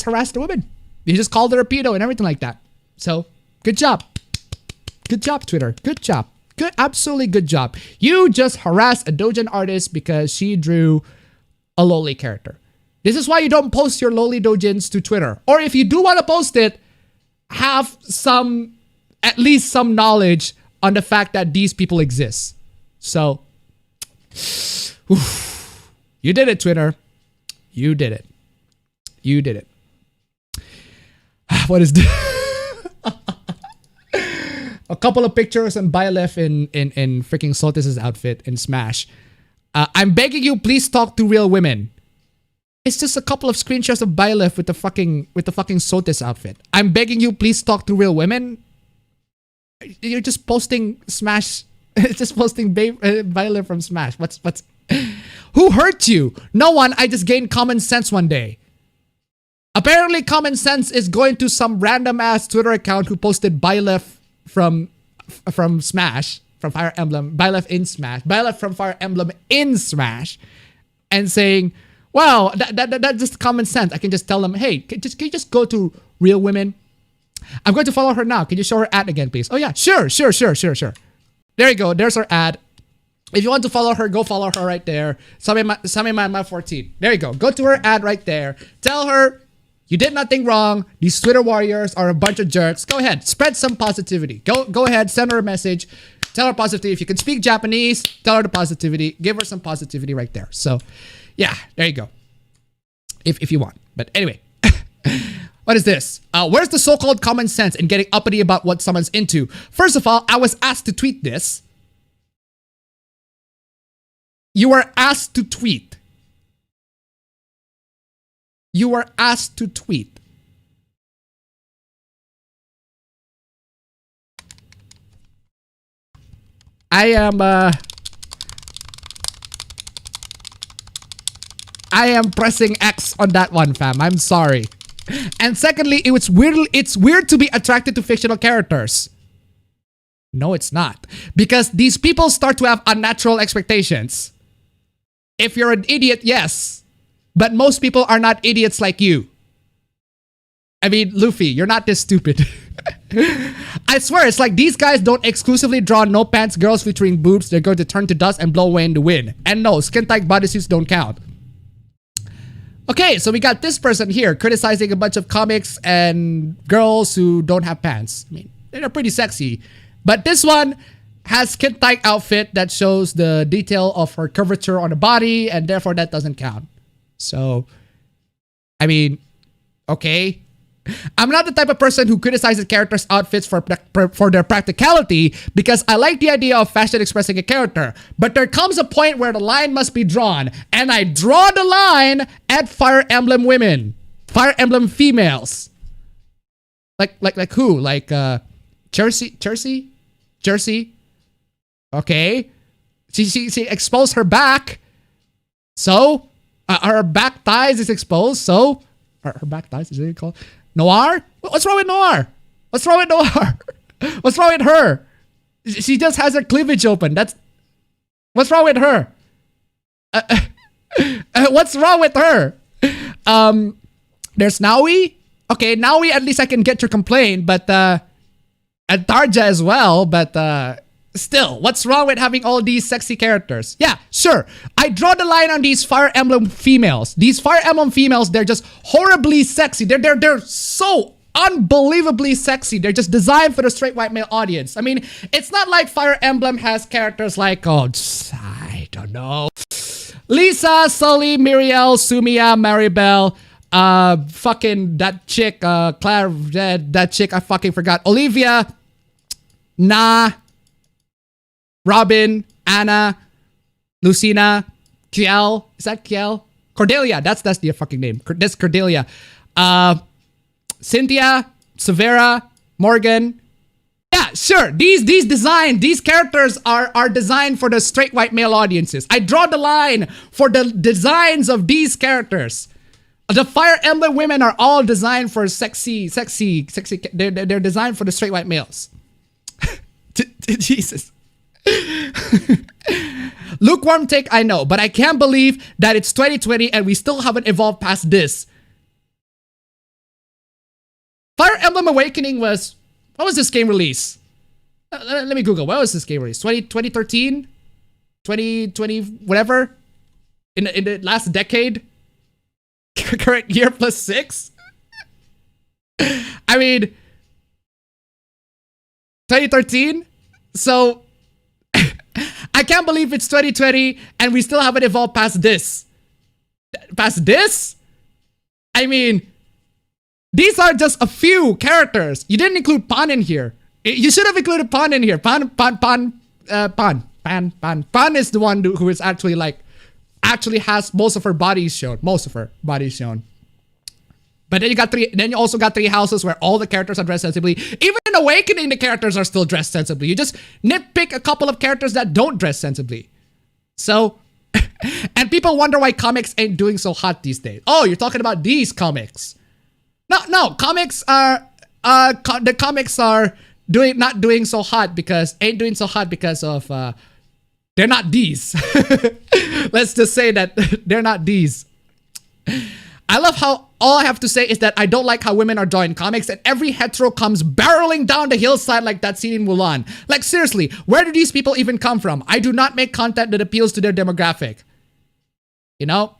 S1: harassed a woman. You just called her a pedo and everything like that. So, good job. Good job, Twitter. Good job. Good, absolutely good job. You just harassed a doujin artist because she drew a loli character. This is why you don't post your loli doujins to Twitter. Or if you do want to post it, have at least some knowledge on the fact that these people exist. So, you did it, Twitter. You did it. You did it. What is this? A couple of pictures and Bylef in freaking Sotis's outfit in Smash. I'm begging you, please talk to real women. It's just a couple of screenshots of Byleth with the fucking Sotis outfit. I'm begging you, please talk to real women. You're just posting Smash. Just posting Byleth from Smash. What's who hurt you? No one. I just gained common sense one day. Apparently common sense is going to some random ass Twitter account who posted Byleth from Smash, from Fire Emblem, Byleth in Smash, Byleth from Fire Emblem in Smash, and saying, well, that's just common sense. I can just tell them, hey, can you just go to real women? I'm going to follow her now. Can you show her ad again, please? Oh yeah, sure. There you go. There's her ad. If you want to follow her, go follow her right there. Sammy 14. There you go. Go to her ad right there. Tell her you did nothing wrong. These Twitter warriors are a bunch of jerks. Go ahead. Spread some positivity. Go ahead. Send her a message. Tell her positivity. If you can speak Japanese, tell her the positivity. Give her some positivity right there. So, yeah. There you go. If you want. But anyway. What is this? Where's the so-called common sense in getting uppity about what someone's into? First of all, I was asked to tweet this. You were asked to tweet. You were asked to tweet. I am pressing X on that one, fam. I'm sorry. And secondly, it's weird to be attracted to fictional characters. No, it's not. Because these people start to have unnatural expectations. If you're an idiot, yes. But most people are not idiots like you. I mean, Luffy, you're not this stupid. I swear, it's like these guys don't exclusively draw no pants girls featuring boobs. They're going to turn to dust and blow away in the wind. And no, skin-tight bodysuits don't count. Okay, so we got this person here criticizing a bunch of comics and girls who don't have pants. I mean, they're pretty sexy. But this one has skin-tight outfit that shows the detail of her curvature on the body, and therefore that doesn't count. So, I mean, okay. I'm not the type of person who criticizes characters' outfits for their practicality because I like the idea of fashion expressing a character. But there comes a point where the line must be drawn, and I draw the line at Fire Emblem women, Fire Emblem females. Like who? Like Jersey? Okay. She exposed her back, so her back thighs is exposed. So her back thighs is it called? Noir? What's wrong with Noir? What's wrong with Noir? What's wrong with her? She just has her cleavage open. What's wrong with her? What's wrong with her? There's Naui. Okay, Naui, at least I can get your complaint, but and Tarja as well, but still, what's wrong with having all these sexy characters? Yeah, sure. I draw the line on these Fire Emblem females. These Fire Emblem females, they're just horribly sexy. They're so unbelievably sexy. They're just designed for the straight white male audience. I mean, it's not like Fire Emblem has characters like, I don't know, Lisa, Sully, Miriel, Sumia, Maribel, fucking that chick, Claire, that chick, I fucking forgot, Olivia, Robin, Anna, Lucina, Kiel. Is that Kiel? Cordelia. That's the fucking name. That's Cordelia. Cynthia, Severa, Morgan. Yeah, sure. These characters are designed for the straight white male audiences. I draw the line for the designs of these characters. The Fire Emblem women are all designed for sexy. They're designed for the straight white males. Jesus. Lukewarm take, I know, but I can't believe that it's 2020 and we still haven't evolved past this. Fire Emblem Awakening was... What was this game release? Let me Google. When was this game release? 2013? 2020, whatever? In the last decade? Current year plus 6? I mean... 2013? So... I can't believe it's 2020 and we still haven't evolved past this. Past this? I mean, these are just a few characters. You didn't include Pan in here. You should have included Pan in here. Pan is the one who is actually like actually has most of her body shown. Most of her body shown. But then you also got three houses where all the characters are dressed sensibly. Even in Awakening, the characters are still dressed sensibly. You just nitpick a couple of characters that don't dress sensibly. So, and people wonder why comics ain't doing so hot these days. Oh, you're talking about these comics. No, comics are, the comics are not doing so hot because of, they're not these. Let's just say that they're not these. I love how all I have to say is that I don't like how women are drawing comics and every hetero comes barreling down the hillside like that scene in Mulan. Like seriously, where do these people even come from? I do not make content that appeals to their demographic. You know,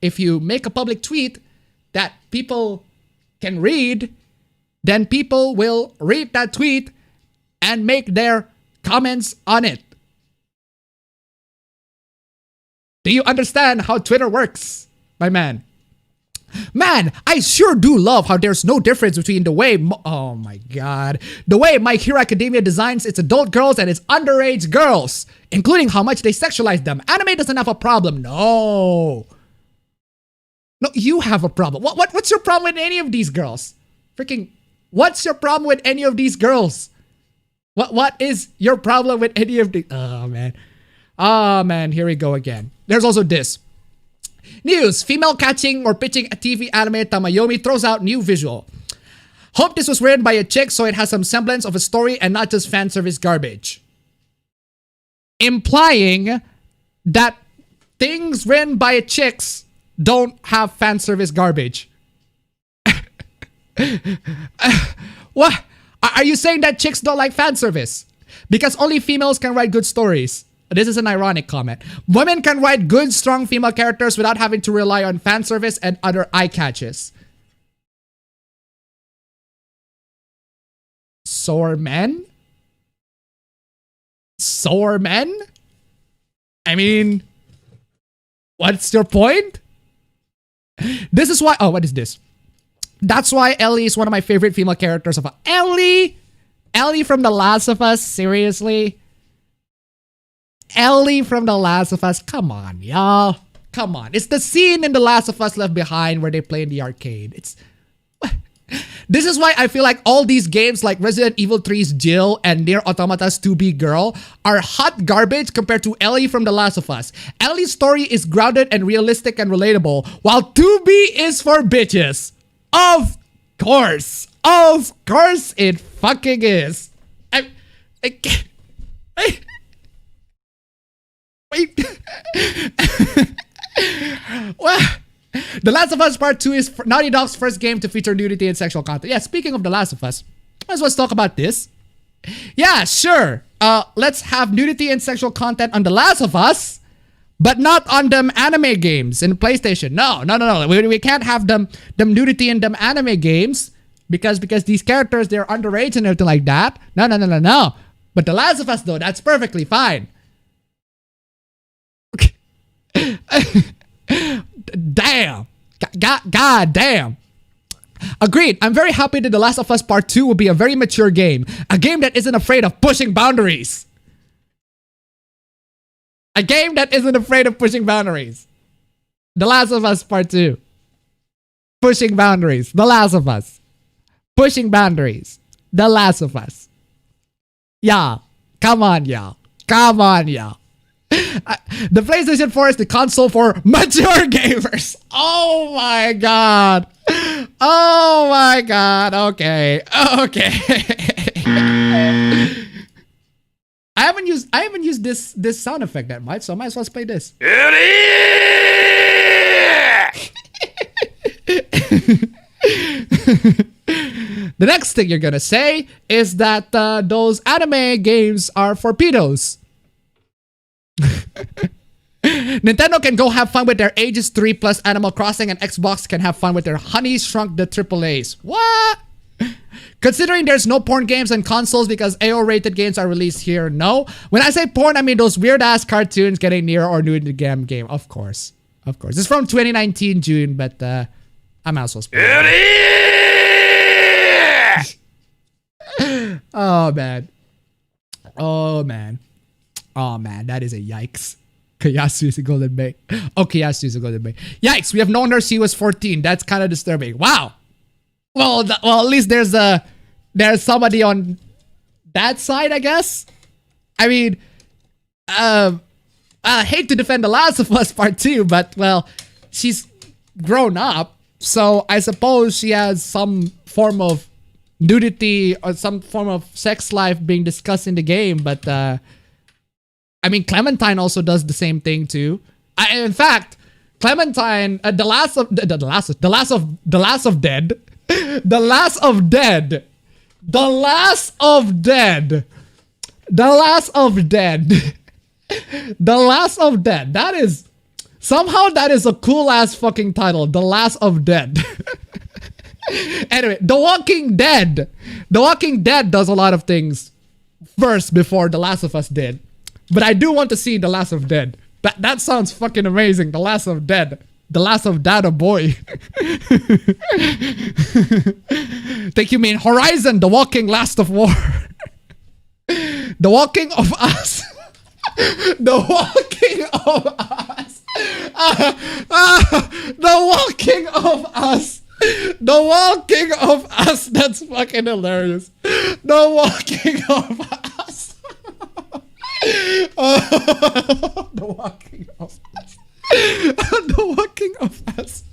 S1: if you make a public tweet that people can read, then people will read that tweet and make their comments on it. Do you understand how Twitter works, my man? Man, I sure do love how there's no difference between the way, oh my god, the way My Hero Academia designs its adult girls and its underage girls, including how much they sexualize them. Anime doesn't have a problem. No, you have a problem. What's your problem with any of these girls? What's your problem with any of these girls? What is your problem with any of the? Oh man, here we go again. There's also this. News, female catching or pitching a TV anime Tamayomi throws out new visual. Hope this was written by a chick so it has some semblance of a story and not just fan service garbage. Implying that things written by chicks don't have fan service garbage. What? Are you saying that chicks don't like fan service? Because only females can write good stories. This is an ironic comment. Women can write good, strong female characters without having to rely on fan service and other eye catches. So are men? So are men? I mean, what's your point? This is why, oh, what is this? That's why Ellie is one of my favorite female characters of Ellie? Ellie from The Last of Us? Seriously? Ellie from The Last of Us? Come on, y'all. Come on. It's the scene in The Last of Us Left Behind where they play in the arcade. This is why I feel like all these games like Resident Evil 3's Jill and Nier Automata's 2B Girl are hot garbage compared to Ellie from The Last of Us. Ellie's story is grounded and realistic and relatable, while 2B is for bitches. Of course. Of course it fucking is. Wait. Well, The Last of Us Part 2 is Naughty Dog's first game to feature nudity and sexual content. Yeah, speaking of The Last of Us, let's talk about this. Yeah, sure. Let's have nudity and sexual content on The Last of Us, but not on them anime games in PlayStation. No. We can't have them nudity in them anime games because these characters, they're underage and everything like that. No. But The Last of Us, though, that's perfectly fine. Damn. God damn. Agreed. I'm very happy that The Last of Us Part 2 will be a very mature game. A game that isn't afraid of pushing boundaries. A game that isn't afraid of pushing boundaries. The Last of Us Part 2. Pushing boundaries. The Last of Us. Pushing boundaries. The Last of Us. Y'all. Come on, y'all. The PlayStation 4 is the console for mature gamers. Oh my god. Okay. I haven't used this sound effect that much, so I might as well play this. The next thing you're gonna say is that those anime games are for pedos. Nintendo can go have fun with their Ages 3 plus Animal Crossing, and Xbox can have fun with their Honey Shrunk the AAAs. What? Considering there's no porn games on consoles because AO rated games are released here, no. When I say porn, I mean those weird ass cartoons getting near or new in the game. Of course. It's from 2019 June, but I'm also spoiled. Oh man, that is a yikes. Kayasu is a golden bay. Oh, Kayasu is a golden bay. Yikes, we have known her she was 14. That's kind of disturbing. Wow. Well, at least there's somebody on that side, I guess. I mean, I hate to defend The Last of Us Part 2, but, well, she's grown up. So I suppose she has some form of nudity or some form of sex life being discussed in the game. But, I mean, Clementine also does the same thing too. In fact, Clementine, The Last of Dead. That is somehow a cool ass fucking title. The Last of Dead. Anyway, The Walking Dead. The Walking Dead does a lot of things first before The Last of Us did. But I do want to see The Last of Dead. That sounds fucking amazing. The Last of Dead. The Last of Dada Boy. Think you mean Horizon, The Walking Last of War. The Walking of Us. The Walking of Us. The Walking of Us. The Walking of Us. That's fucking hilarious. The Walking of Us. The Walking of Us. The Walking of Us.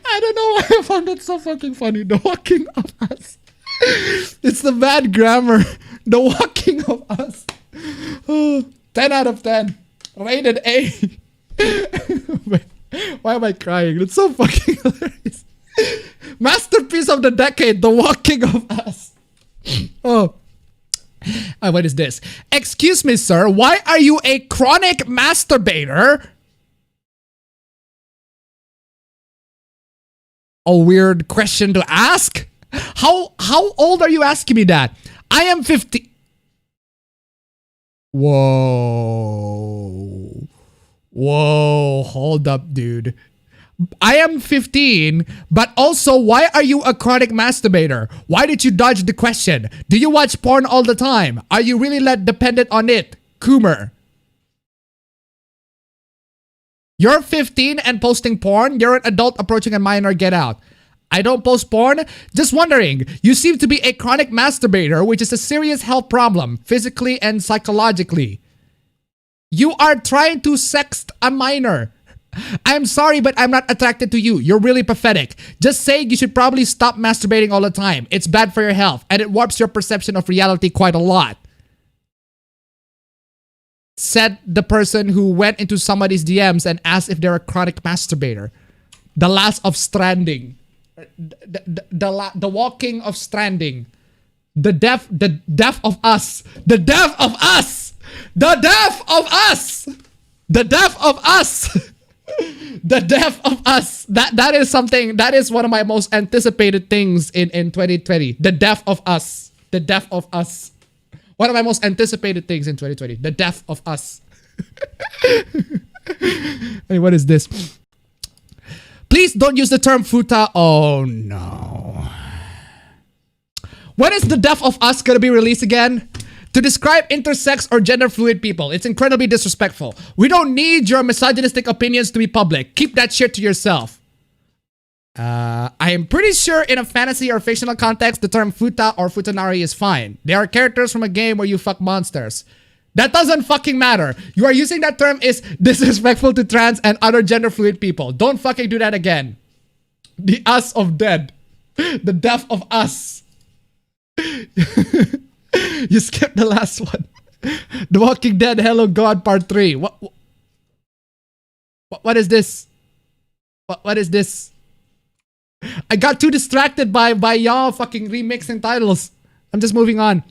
S1: I don't know why I found that so fucking funny. The Walking of Us. It's the bad grammar. The Walking of Us. 10 out of 10. Rated A. Why am I crying? It's so fucking hilarious. Masterpiece of the decade. The Walking of Us. Oh. What is this? Excuse me, sir. Why are you a chronic masturbator? A weird question to ask. How old are you asking me that? I am 50. Whoa. Hold up, dude. I am 15, but also, why are you a chronic masturbator? Why did you dodge the question? Do you watch porn all the time? Are you really dependent on it? Coomer. You're 15 and posting porn? You're an adult approaching a minor, get out. I don't post porn? Just wondering. You seem to be a chronic masturbator, which is a serious health problem, physically and psychologically. You are trying to sext a minor. I'm sorry, but I'm not attracted to you. You're really pathetic. Just saying you should probably stop masturbating all the time. It's bad for your health, and it warps your perception of reality quite a lot. Said the person who went into somebody's DMs and asked if they're a chronic masturbator. The Last of Stranding. The Walking of Stranding. The death of us. The death of us. The death of us. The death of us. The death of us. That is something. That is one of my most anticipated things in 2020. The death of us. The death of us. One of my most anticipated things in 2020. The death of us. Hey, what is this? Please don't use the term futa. Oh no. When is the death of us gonna be released again? To describe intersex or gender fluid people. It's incredibly disrespectful. We don't need your misogynistic opinions to be public. Keep that shit to yourself. I am pretty sure in a fantasy or fictional context, the term futa or futanari is fine. They are characters from a game where you fuck monsters. That doesn't fucking matter. You are using that term is disrespectful to trans and other gender fluid people. Don't fucking do that again. The us of dead. The death of us. You skipped the last one. The Walking Dead Hello God Part 3. What is this? What is this? I got too distracted by y'all fucking remixing titles. I'm just moving on.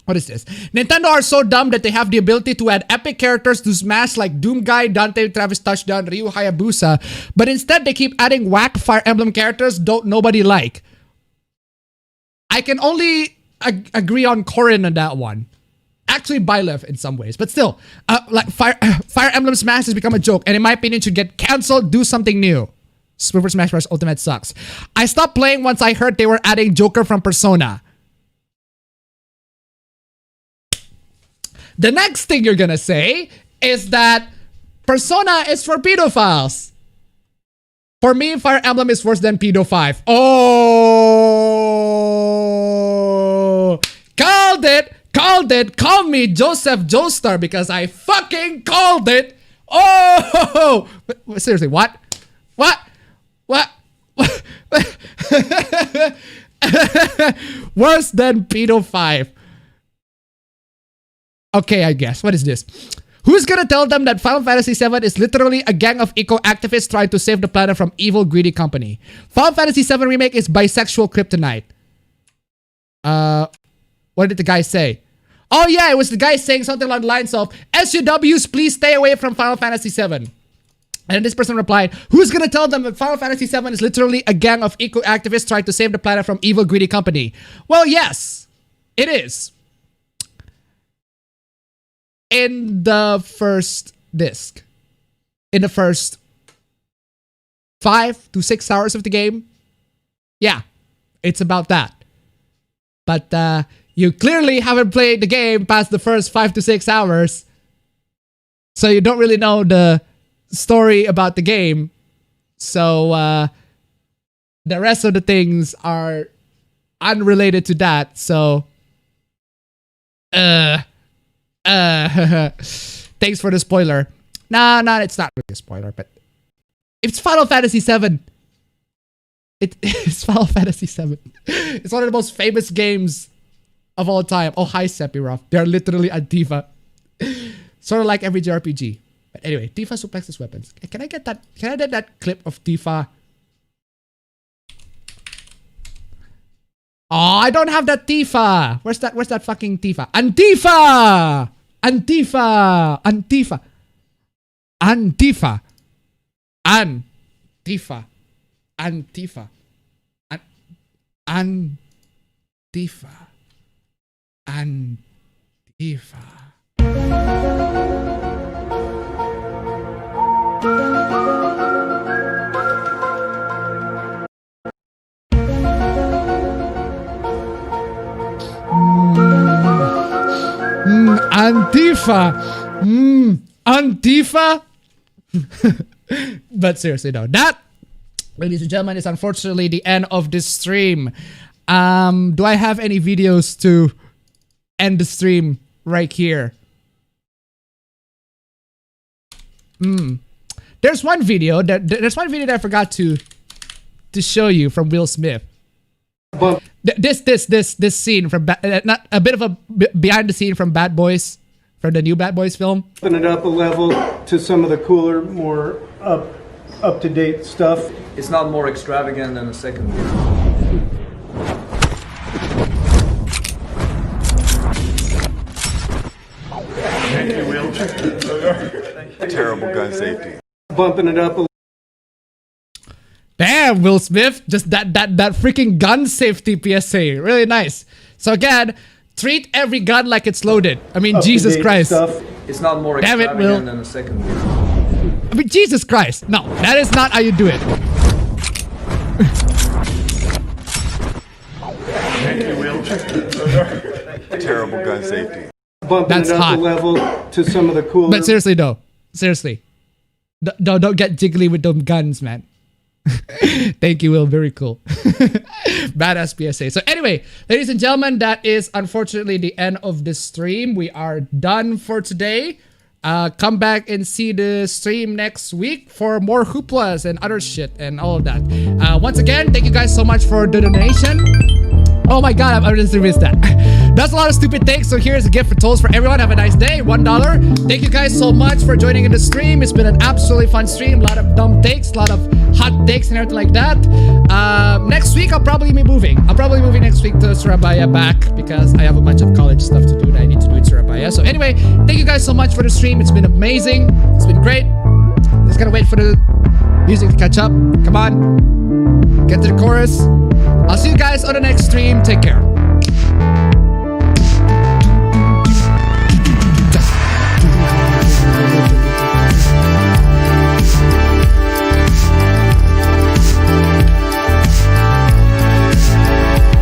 S1: What is this? Nintendo are so dumb that they have the ability to add epic characters to Smash like Doomguy, Dante, Travis Touchdown, Ryu Hayabusa, but instead they keep adding whack Fire Emblem characters nobody like. I can only agree on Corrin on that one. Actually, Byleth in some ways, but still, like Fire Emblem Smash has become a joke, and in my opinion, should get cancelled. Do something new. Super Smash Bros. Ultimate sucks. I stopped playing once I heard they were adding Joker from Persona. The next thing you're gonna say is that Persona is for pedophiles. For me, Fire Emblem is worse than Pedo 5. Oh! Called it! Called it! Call me Joseph Joestar because I fucking called it! Oh! Seriously, what? What? What? Worse than Pedo 5. Okay, I guess. What is this? Who's gonna tell them that Final Fantasy VII is literally a gang of eco-activists trying to save the planet from evil, greedy company? Final Fantasy VII Remake is bisexual kryptonite. What did the guy say? Oh yeah, it was the guy saying something along the lines of, SUWs, please stay away from Final Fantasy VII. And this person replied, who's gonna tell them that Final Fantasy VII is literally a gang of eco-activists trying to save the planet from evil, greedy company? Well, yes, it is. In the first disc. In the first 5 to 6 hours of the game. Yeah, it's about that. But you clearly haven't played the game past the first 5 to 6 hours. So you don't really know the story about the game. So the rest of the things are unrelated to that. So thanks for the spoiler. Nah, it's not really a spoiler, but it's Final Fantasy VII. It's Final Fantasy VII. It's one of the most famous games of all time. Oh, hi, Sephiroth. They're literally Antifa. Sort of like every JRPG. But anyway, Tifa suplexes weapons. Can I get that? Can I get that clip of Tifa? Oh, I don't have that Tifa. Where's that fucking Tifa? Antifa! Antifa! Antifa! Antifa! Antifa! Antifa! Antifa! Antifa! Antifa! Antifa! But seriously, no. That, ladies and gentlemen, is unfortunately the end of this stream. Do I have any videos to end the stream right here? There's one video that I forgot to show you from Will Smith. This scene from not a bit of a behind the scene from Bad Boys, from the new Bad Boys film.
S4: Open it up a level to some of the cooler, more up to date stuff.
S5: It's not more extravagant than the second one.
S2: Thank you, Will.
S6: Terrible gun safety.
S4: Bumping it up a
S1: Damn, Will Smith, just that freaking gun safety PSA, really nice. So again, treat every gun like it's loaded. I mean, Jesus Christ.
S4: stuff.
S5: It's not more
S1: Damn it, Will.
S5: extravagant than the second one.
S1: I mean, Jesus Christ. No, that is not how you do it.
S2: Thank you, Will.
S6: Terrible gun safety.
S4: Bumping
S1: That's
S4: it up
S1: hot.
S4: a level to some of the cooler.
S1: But seriously though, seriously, don't get jiggly with them guns, man. Thank you, Will. Very cool. Badass PSA. So anyway, ladies and gentlemen, that is unfortunately the end of the stream. We are done for today. Come back and see the stream next week for more hooplas and other shit and all of that. Once again, thank you guys so much for the donation. Oh my god, I just missed that. That's a lot of stupid takes, so here's a gift for Toast for everyone. Have a nice day. $1. Thank you guys so much for joining in the stream. It's been an absolutely fun stream. A lot of dumb takes, a lot of hot takes and everything like that. Next week, I'll probably be moving. I'll probably be moving next week to Surabaya back because I have a bunch of college stuff to do that I need to do in Surabaya. So anyway, thank you guys so much for the stream. It's been amazing. It's been great. Just gotta wait for the music to catch up. Come on. Get to the chorus. I'll see you guys on the next stream. Take care.